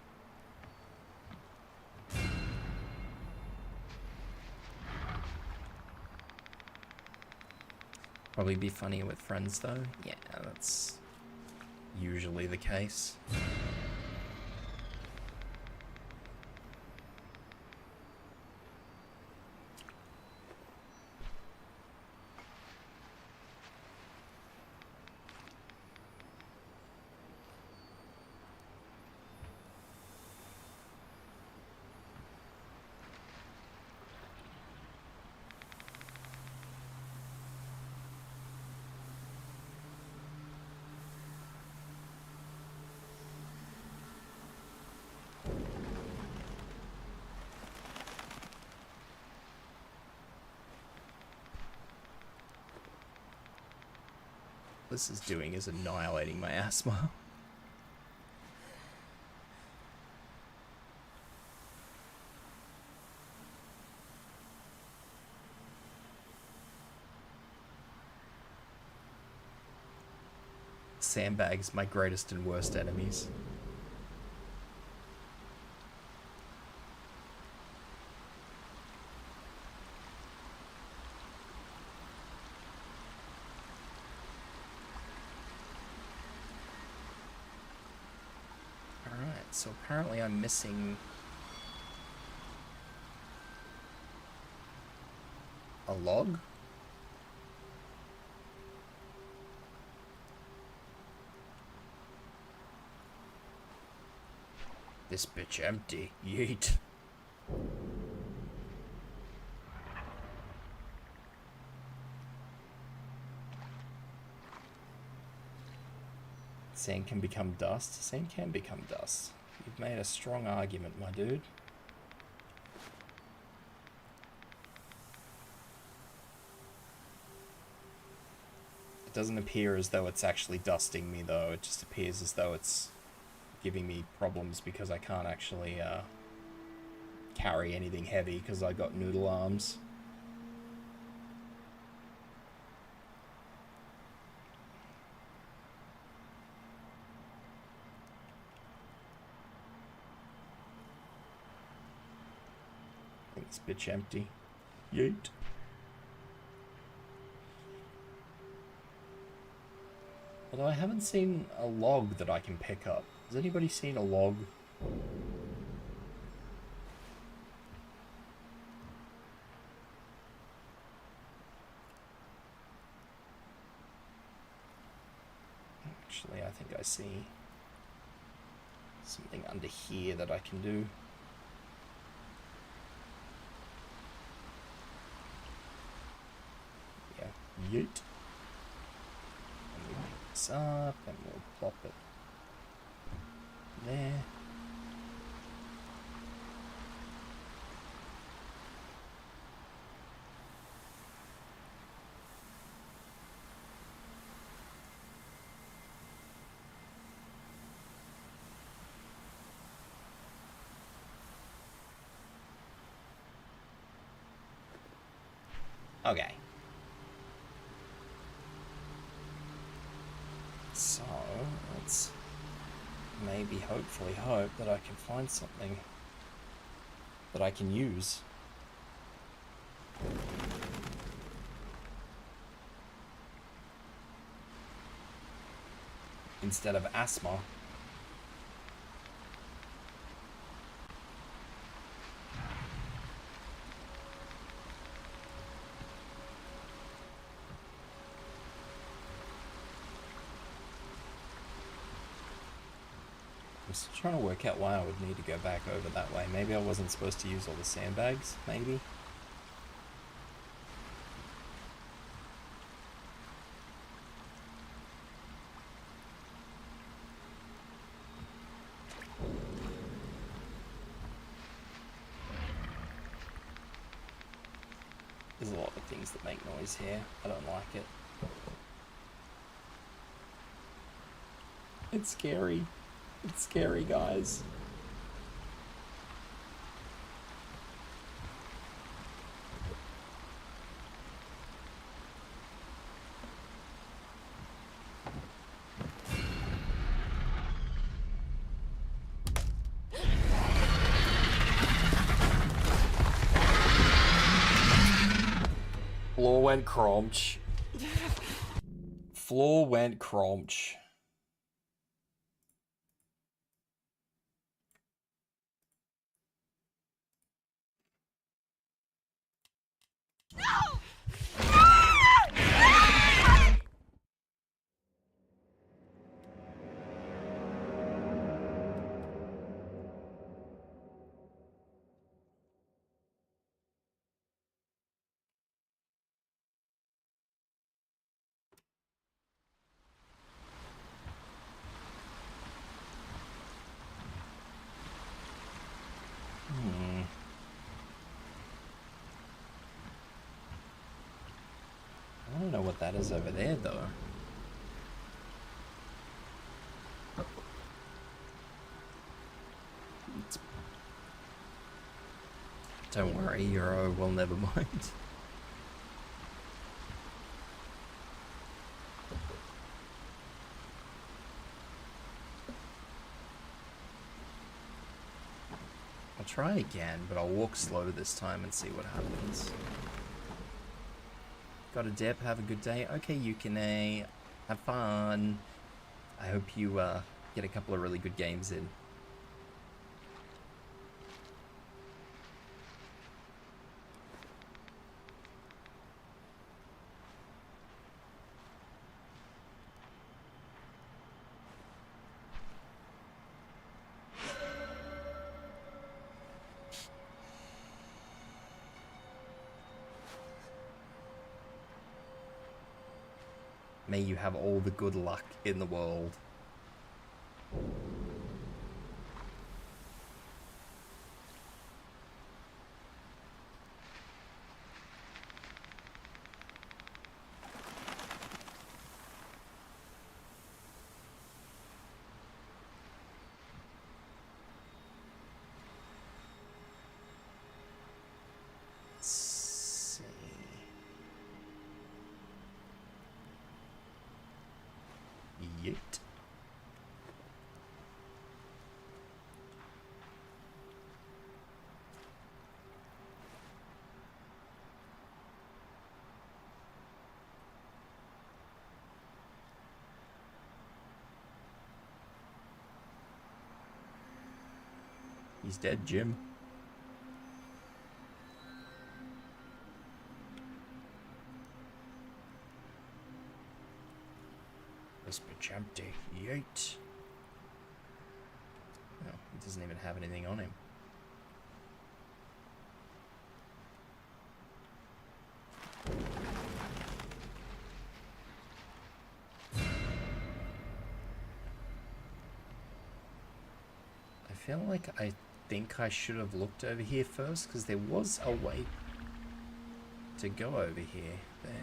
Probably be funnier with friends though. Yeah, that's usually the case. This is doing is annihilating my asthma. Sandbags, my greatest and worst enemies. So apparently I'm missing a log. This bitch empty. Yeet. Sand can become dust. Sand can become dust. You've made a strong argument, my dude. It doesn't appear as though it's actually dusting me, though. It just appears as though it's giving me problems because I can't actually carry anything heavy because I got noodle arms. I think this bitch empty. Yeet. Although I haven't seen a log that I can pick up. Has anybody seen a log? Actually, I think I see something under here that I can do. Yeah, yeet. And we pick this up and we'll pop it there. Okay. So, let's maybe hopefully hope that I can find something that I can use. Instead of asthma. I'm still trying to work out why I would need to go back over that way. Maybe I wasn't supposed to use all the sandbags, maybe? There's a lot of things that make noise here. I don't like it. It's scary. It's scary, guys. Floor went crunch. Floor went crunch. I don't know what that is over there, though. Don't worry, Euro will never mind. I'll try again, but I'll walk slow this time and see what happens. Got a dip, have a good day. Okay, Yukine, have fun. I hope you get a couple of really good games in. May you have all the good luck in the world. Yeet. He's dead, Jim. This bitch empty. Yeet. No, he doesn't even have anything on him. I feel like I think I should have looked over here first, because there was a way to go over here. There.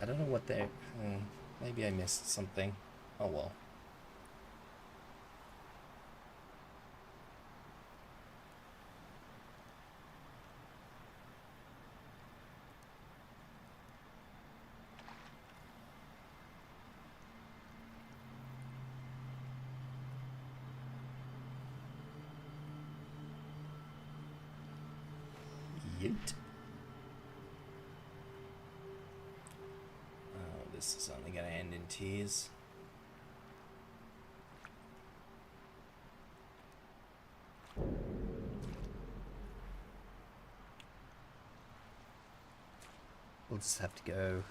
I don't know what they're... maybe I missed something. Oh well. Yeet. This is only going to end in tears. We'll just have to go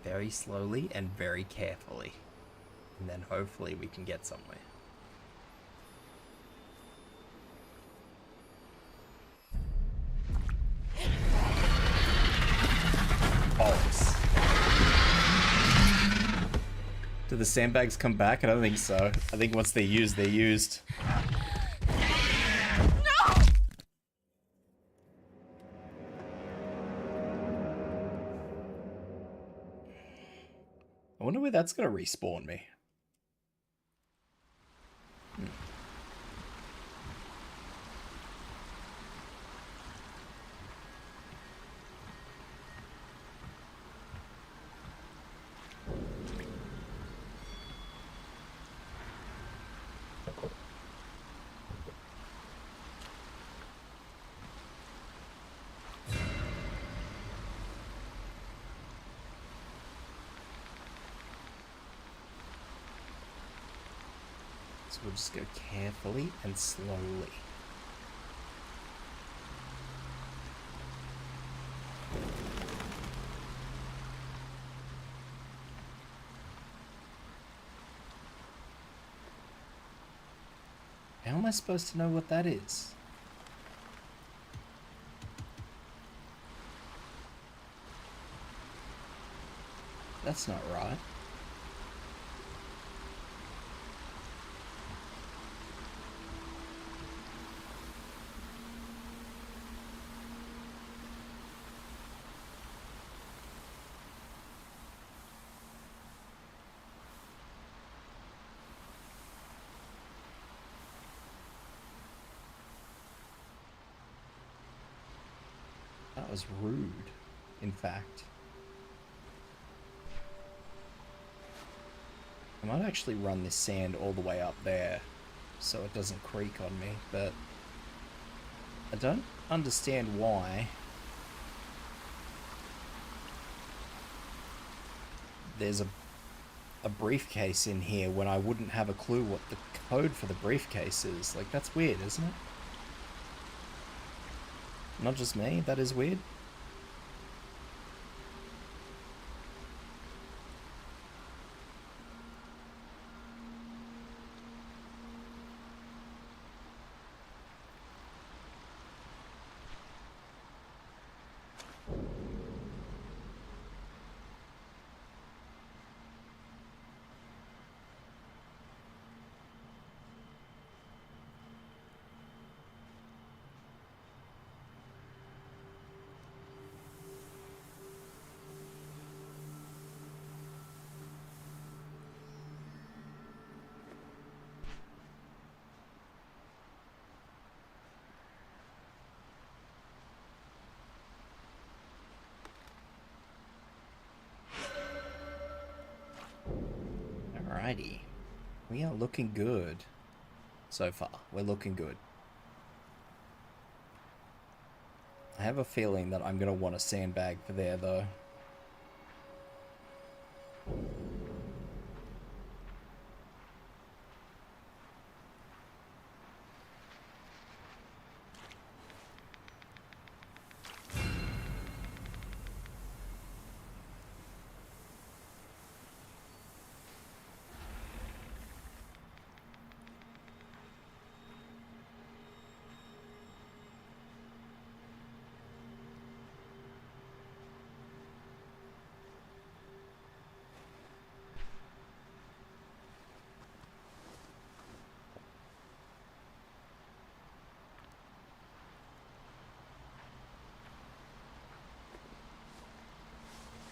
very slowly and very carefully, and then hopefully we can get somewhere. Do the sandbags come back? I don't think so. I think once they're used, they're used. No! I wonder where that's going to respawn me. So we'll just go carefully and slowly. How am I supposed to know what that is? That's not right. That was rude, in fact. I might actually run this sand all the way up there so it doesn't creak on me, but I don't understand why there's a briefcase in here when I wouldn't have a clue what the code for the briefcase is. Like, that's weird, isn't it? Not just me, that is weird. Alrighty. We are looking good. So far, we're looking good. I have a feeling that I'm going to want a sandbag for there, though.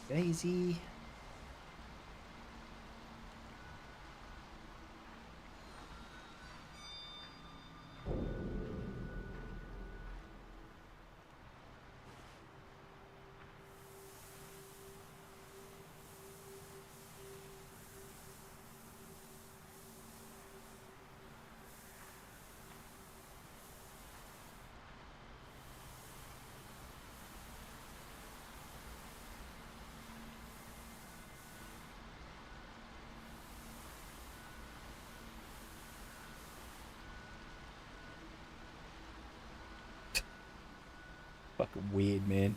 Daisy. Fucking weird, man.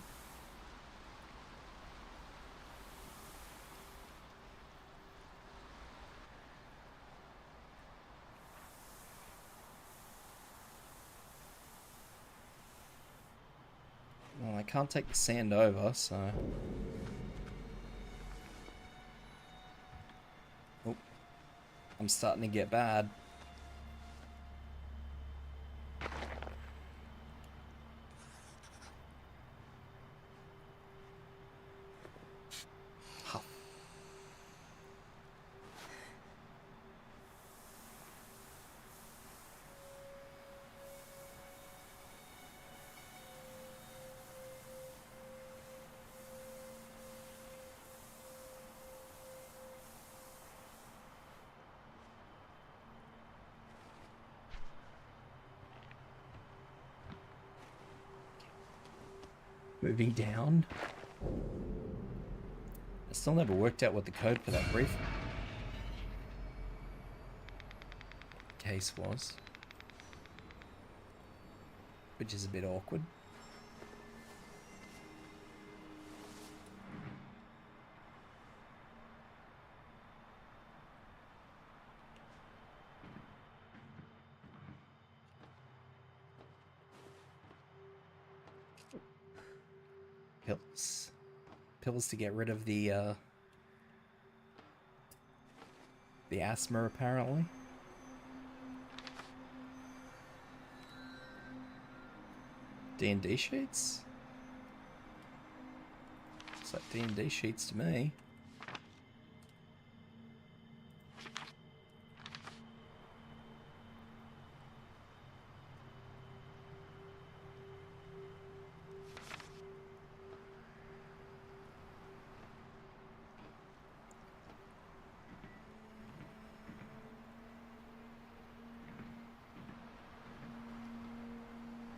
Well, I can't take the sand over, so... Oh. I'm starting to get bad. Moving down. I still never worked out what the code for that brief case was, which is a bit awkward. Pills. Pills to get rid of the asthma, apparently. D&D sheets? Looks like D&D sheets to me.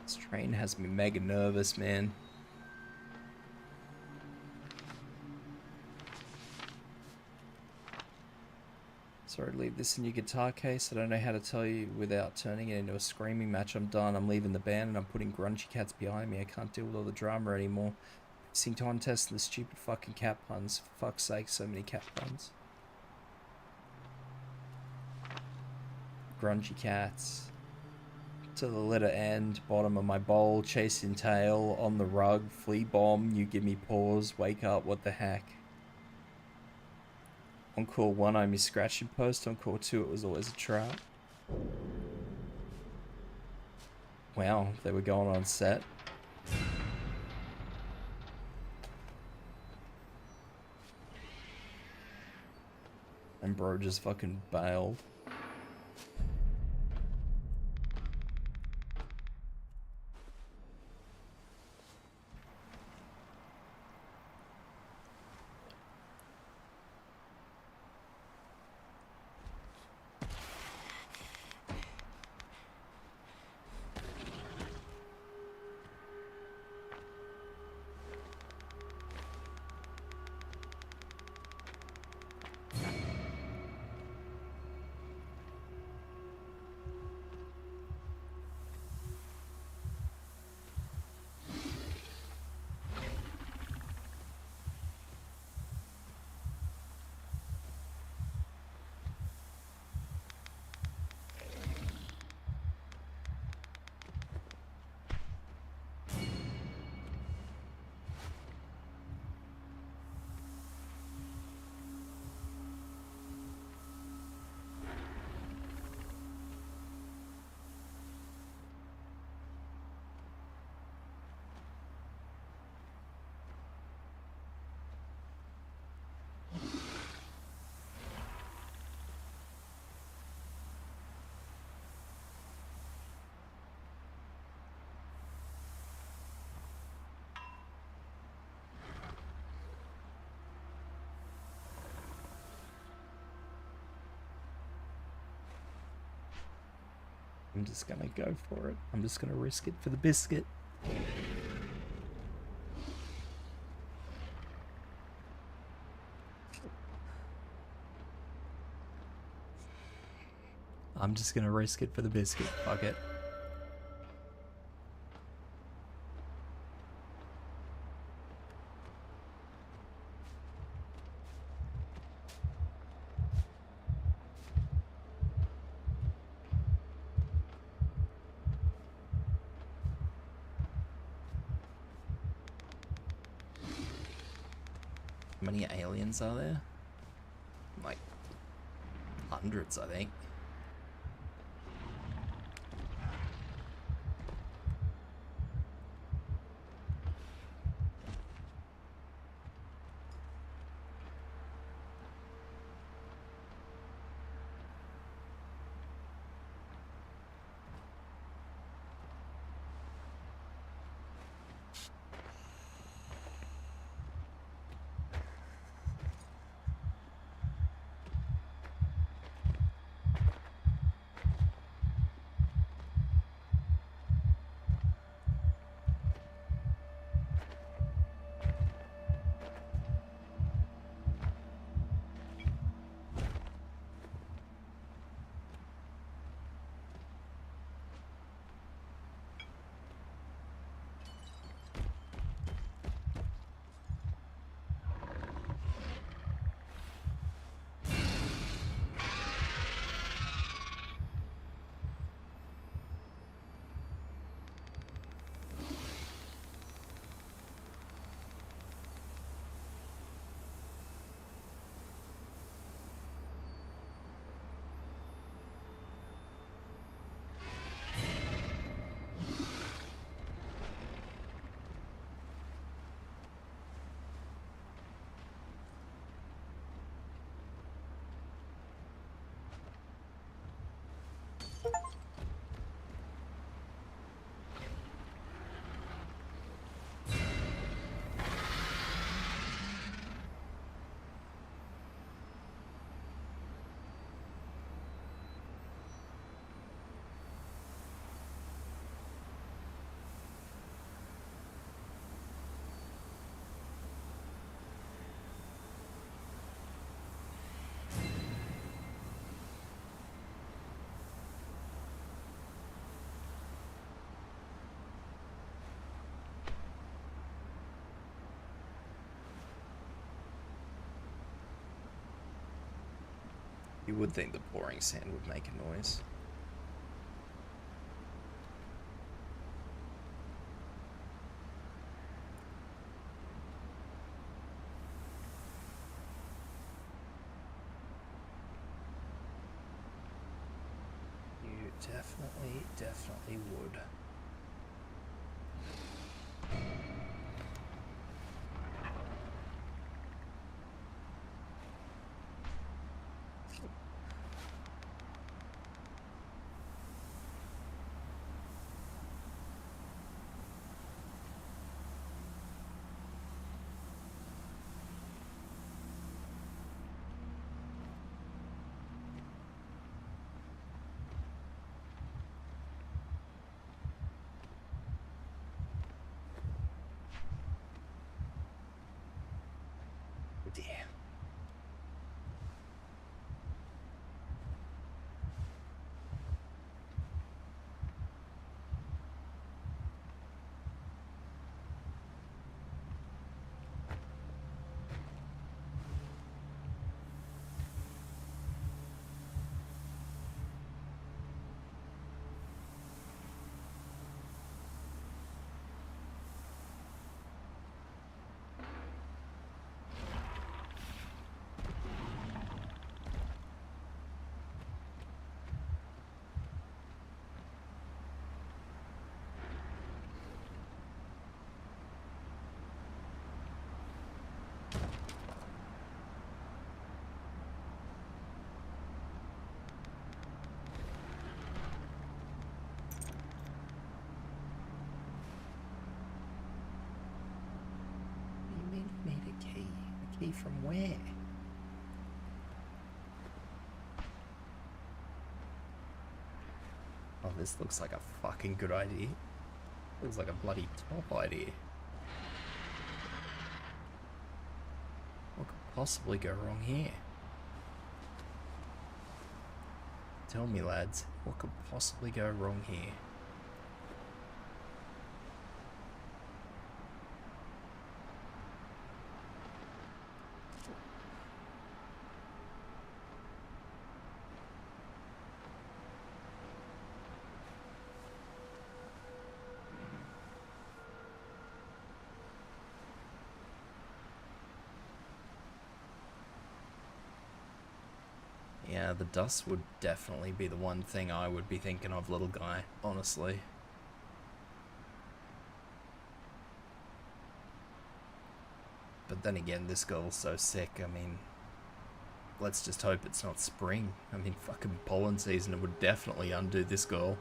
This train has me mega nervous, man. Sorry to leave this in your guitar case. I don't know how to tell you without turning it into a screaming match. I'm done. I'm leaving the band and I'm putting grungy cats behind me. I can't deal with all the drama anymore. Sing contests and the stupid fucking cat puns. For fuck's sake, so many cat puns. Grungy cats. To the letter end, bottom of my bowl, chasing tail, on the rug, flea bomb, you give me pause, wake up, what the heck. Encore 1, I'm your scratching post, Encore 2, it was always a trap. Wow, they were going on set. And bro just fucking bailed. I'm just gonna go for it. I'm just gonna risk it for the biscuit. I'm just gonna risk it for the biscuit. Fuck it. How many aliens are there? Like hundreds, I think. You would think the pouring sand would make a noise. You definitely would. Dear. You made a key. A key from where? Oh, this looks like a fucking good idea. Looks like a bloody top idea. What could possibly go wrong here? Tell me, lads, what could possibly go wrong here? Yeah, the dust would definitely be the one thing I would be thinking of, little guy, honestly. But then again, this girl's so sick, I mean, let's just hope it's not spring. I mean, fucking pollen season would definitely undo this girl.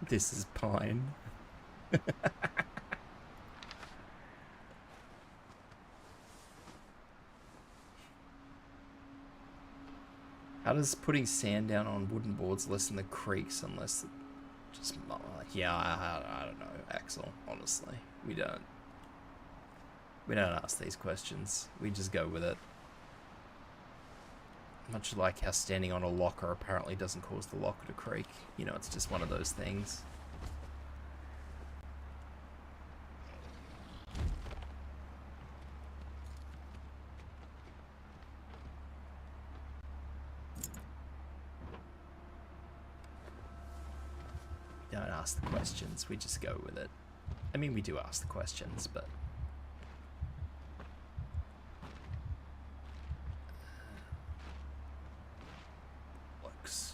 This is pine. How does putting sand down on wooden boards lessen the creaks unless it just... Yeah, I don't know, Axel, honestly. We don't ask these questions. We just go with it. Much like how standing on a locker apparently doesn't cause the locker to creak. You know, it's just one of those things. We don't ask the questions, we just go with it. I mean, we do ask the questions, but... looks.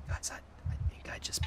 Guys, I think I just...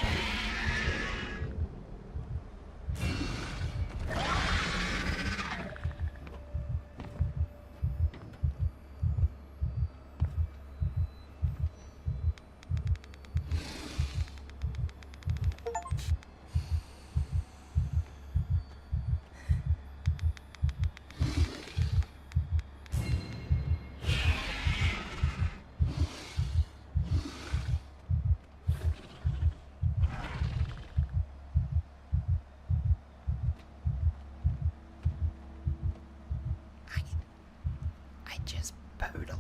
I just booed a little.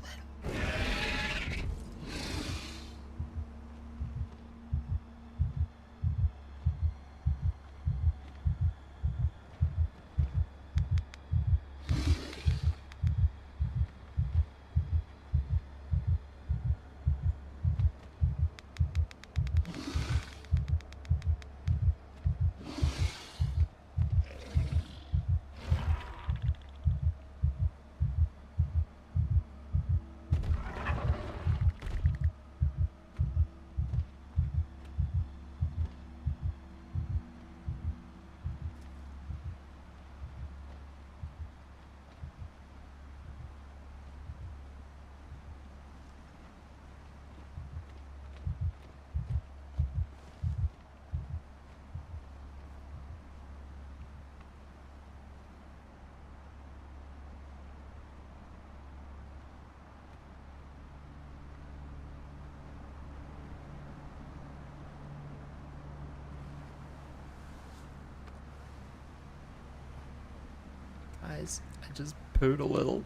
Guys, I just pooed a little.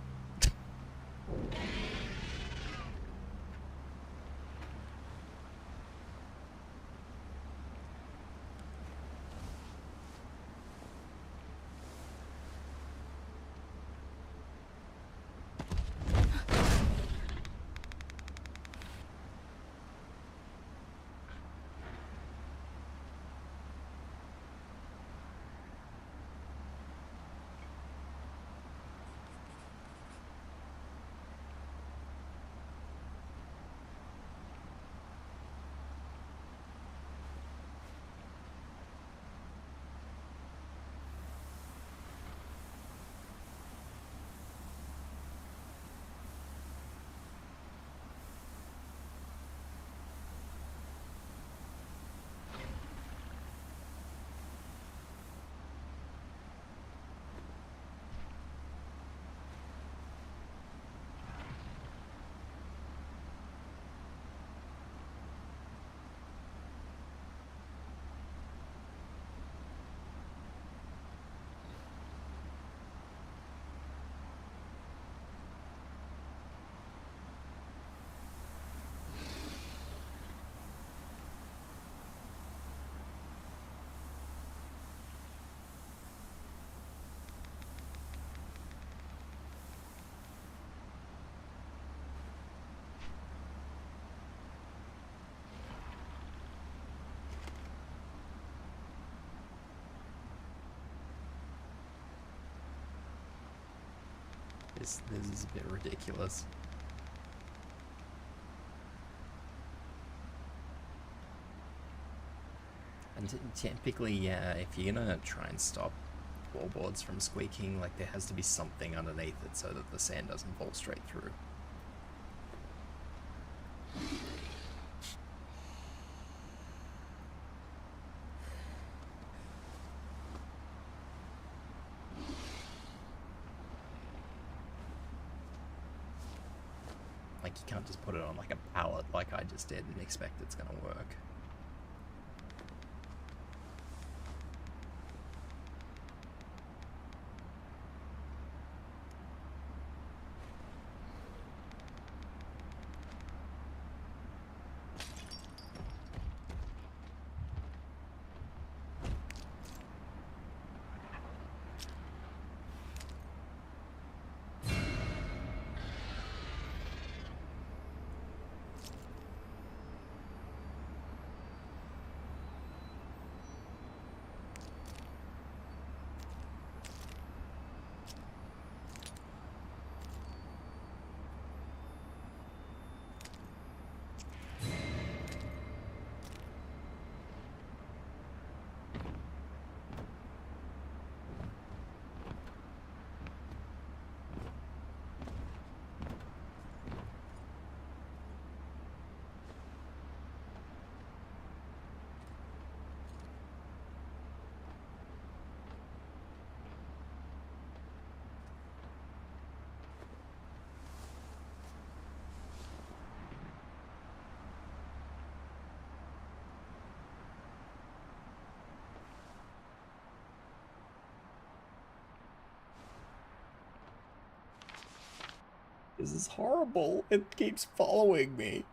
This is a bit ridiculous. And typically, yeah, if you're gonna try and stop floorboards from squeaking, like there has to be something underneath it so that the sand doesn't fall straight through. Like, you can't just put it on like a pallet like I just did and expect it's gonna work. This is horrible. It keeps following me.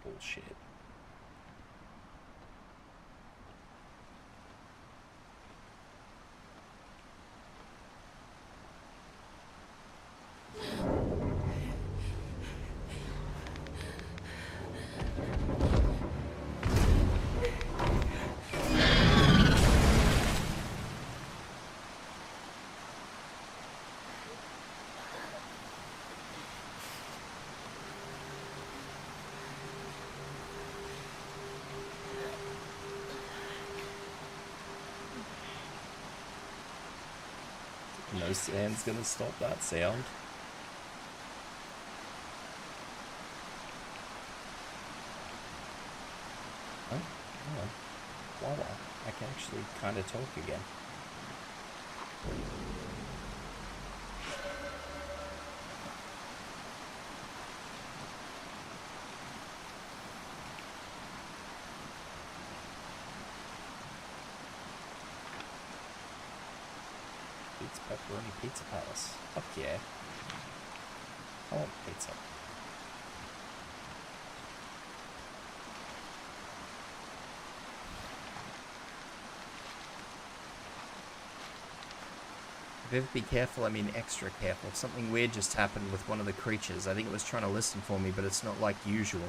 Bullshit. No sand's gonna stop that sound. Oh, hang on. Voila. I can actually kind of talk again. Pizza Pepperoni Pizza Palace. Fuck yeah. I want pizza. Viv, be careful, I mean extra careful. Something weird just happened with one of the creatures. I think it was trying to listen for me, but it's not like usual.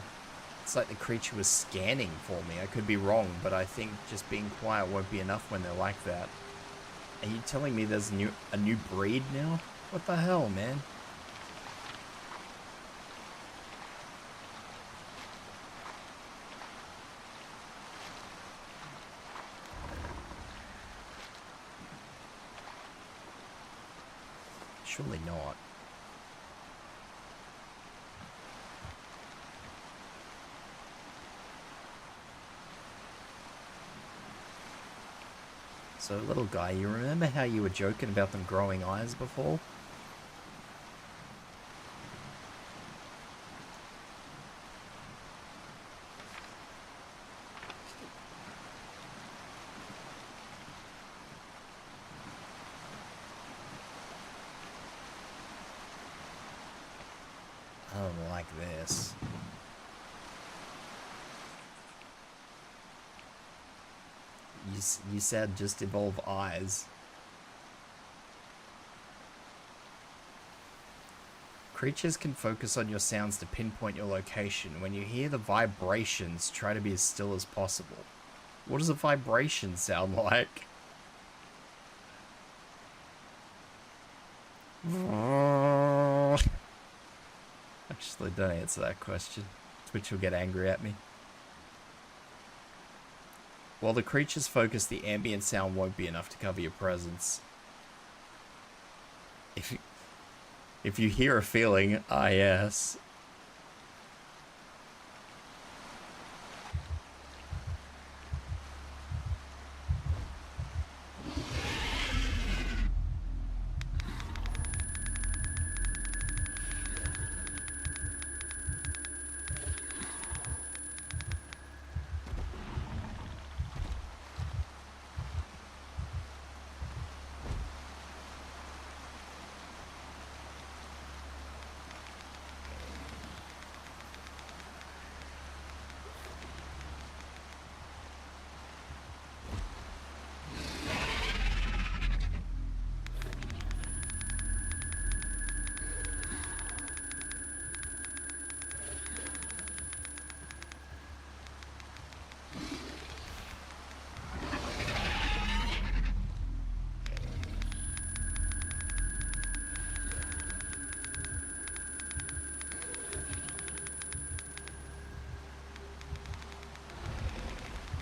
It's like the creature was scanning for me. I could be wrong, but I think just being quiet won't be enough when they're like that. Are you telling me there's a new breed now? What the hell, man? Surely not. So, little guy, you remember how you were joking about them growing eyes before? I don't like this. You said just evolve eyes. Creatures can focus on your sounds to pinpoint your location. When you hear the vibrations, try to be as still as possible. What does a vibration sound like? Actually, don't answer that question. Twitch will get angry at me. While the creature's focus, the ambient sound won't be enough to cover your presence. If you hear a feeling, yes.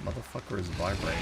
Motherfucker is vibrating.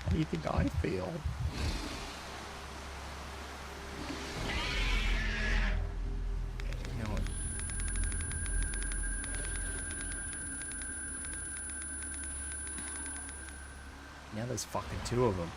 How do you think I feel? You know what? Now there's fucking two of them.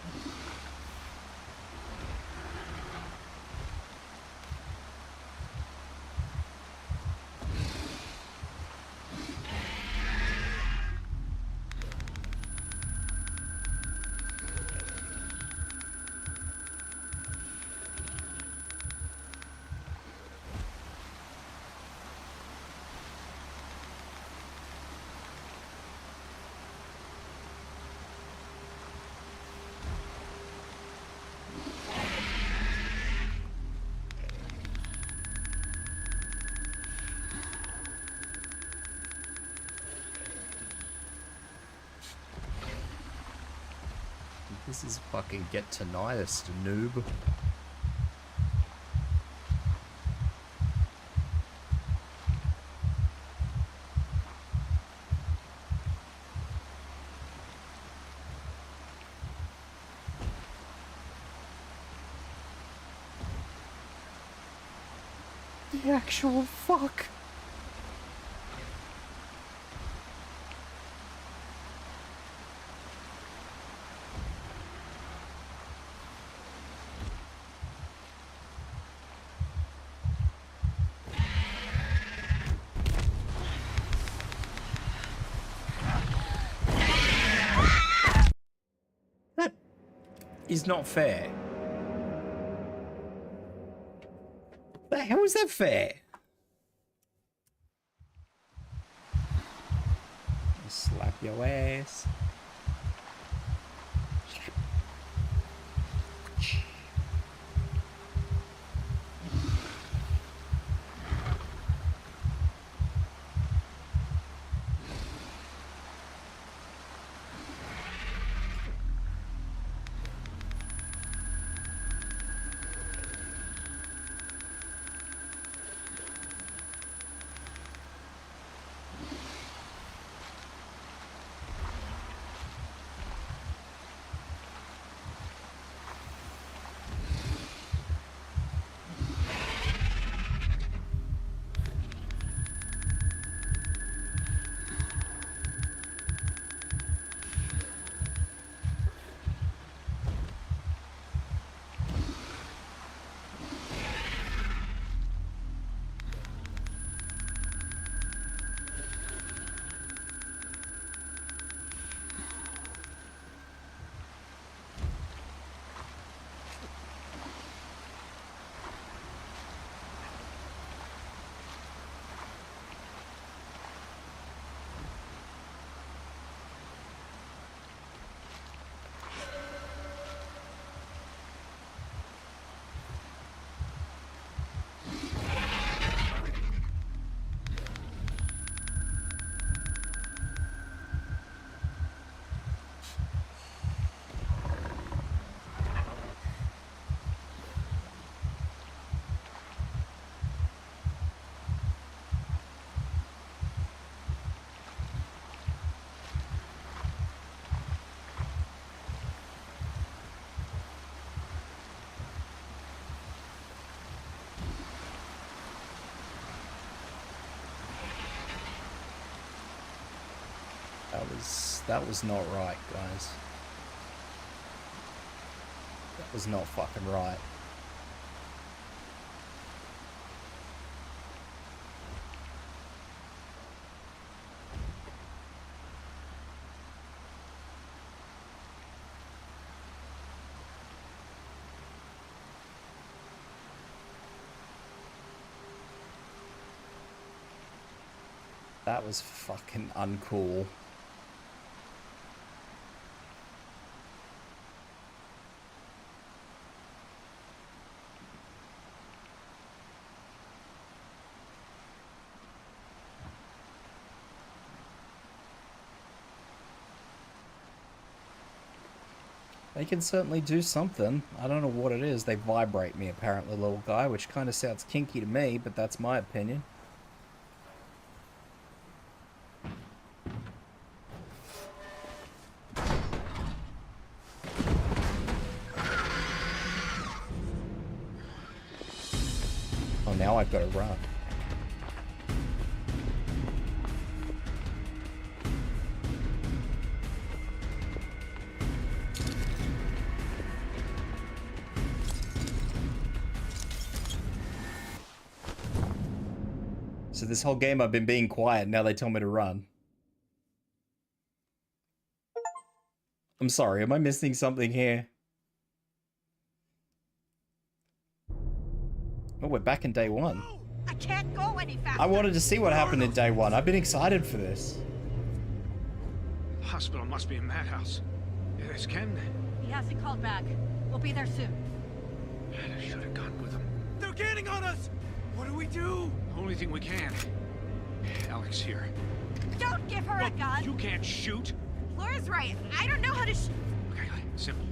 This is fucking get tinnitus, noob. The actual fuck. That is not fair. How is that fair? Slap your ass. That was not right, guys. That was not fucking right. That was fucking uncool. They can certainly do something. I don't know what it is. They vibrate me, apparently, little guy, which kind of sounds kinky to me, but that's my opinion. Oh, now I've got to run. So this whole game I've been being quiet, now they tell me to run. I'm sorry, am I missing something here? Oh, we're back in day one. I can't go any faster. I wanted to see what happened in day one. I've been excited for this. The hospital must be a madhouse. Is Ken? He hasn't called back. We'll be there soon. I should have gone with him. They're gaining on us! What do we do? Only thing we can. Alex here. Don't give her a gun. You can't shoot. Laura's right. I don't know how to Okay, simple.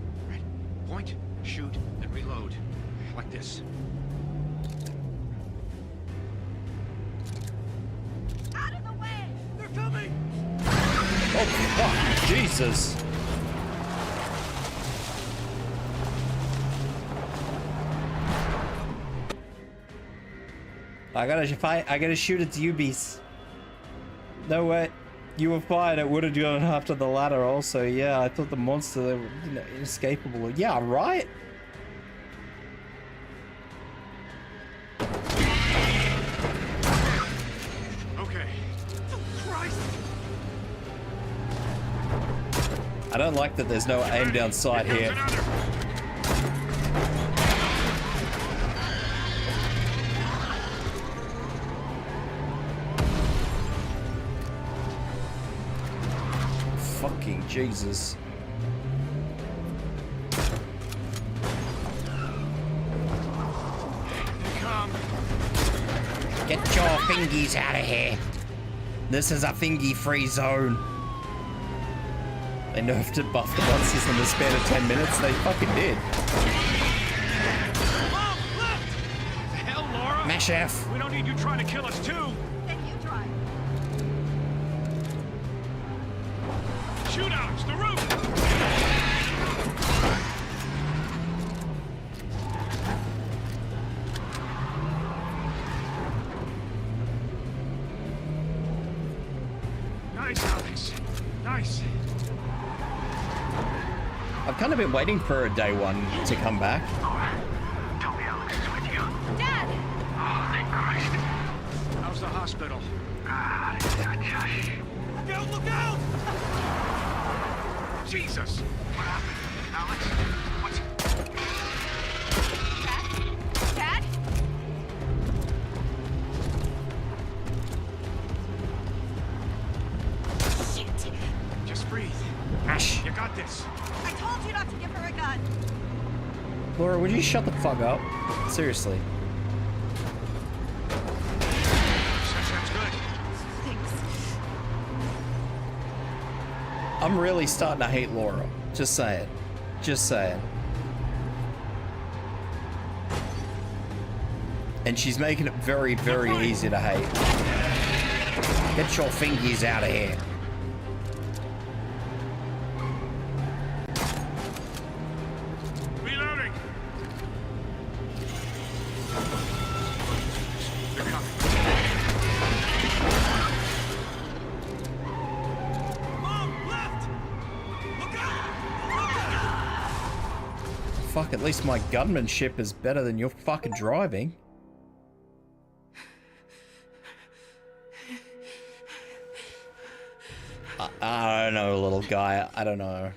Point, shoot, and reload. Like this. Out of the way! They're coming! Oh, fuck. Jesus. I gotta fight. I gotta shoot its UBs. No way. You were fine. It would have gone after the ladder also. Yeah, I thought the monster, they were, inescapable. Yeah, right? Okay. Christ! I don't like that there's no aim down sight here. Fucking Jesus. Get your fingies out of here. This is a fingy-free zone. They nerfed it, buffed the monsters in the span of 10 minutes. They fucking did. The hell, Laura? Mash F. We don't need you trying to kill us too. Then you drive. Shoot out, it's the roof! Nice, Alex. Nice. I've kind of been waiting for a day one to come back. Tell me Alex is with you. Dad! Oh, thank Christ. How's the hospital? Ah, Josh. Look out, look out! Jesus! What happened? Alex? What's... Dad? Dad? Shit! Just breathe. Ash. You got this. I told you not to give her a gun. Laura, would you shut the fuck up? Seriously. Sounds good. Thanks. I'm really starting to hate Laura. Just saying. Just saying. And she's making it very, very easy to hate. Get your fingies out of here. Reloading. They're coming. Mom, left! Look out! Fuck, at least my gunmanship is better than your fucking driving. I don't know, little guy. I don't know.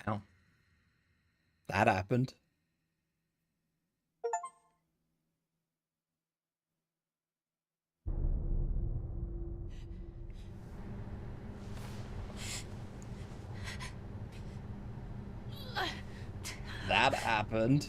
Wow. That happened. That happened.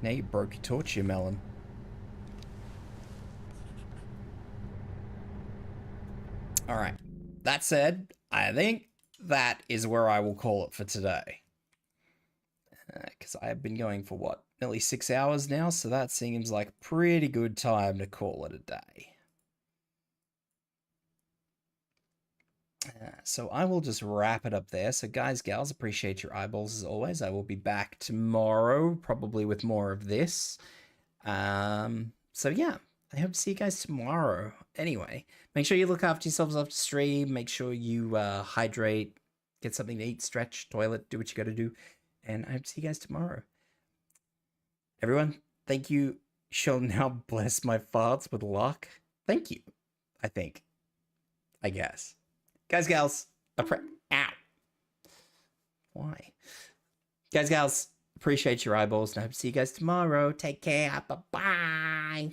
Now you broke your torch, you melon. Alright. That said, I think that is where I will call it for today. Because I have been going for, what, nearly 6 hours now, so that seems like a pretty good time to call it a day. So I will just wrap it up there. So guys, gals, appreciate your eyeballs as always. I will be back tomorrow, probably with more of this. So yeah, I hope to see you guys tomorrow. Anyway, make sure you look after yourselves after stream. Make sure you hydrate, get something to eat, stretch, toilet, do what you got to do. And I hope to see you guys tomorrow. Everyone, thank you. Shall now bless my farts with luck. Thank you, I think. I guess. Guys, gals, ow. Why? Guys, gals, appreciate your eyeballs, and I hope to see you guys tomorrow. Take care. Bye-bye.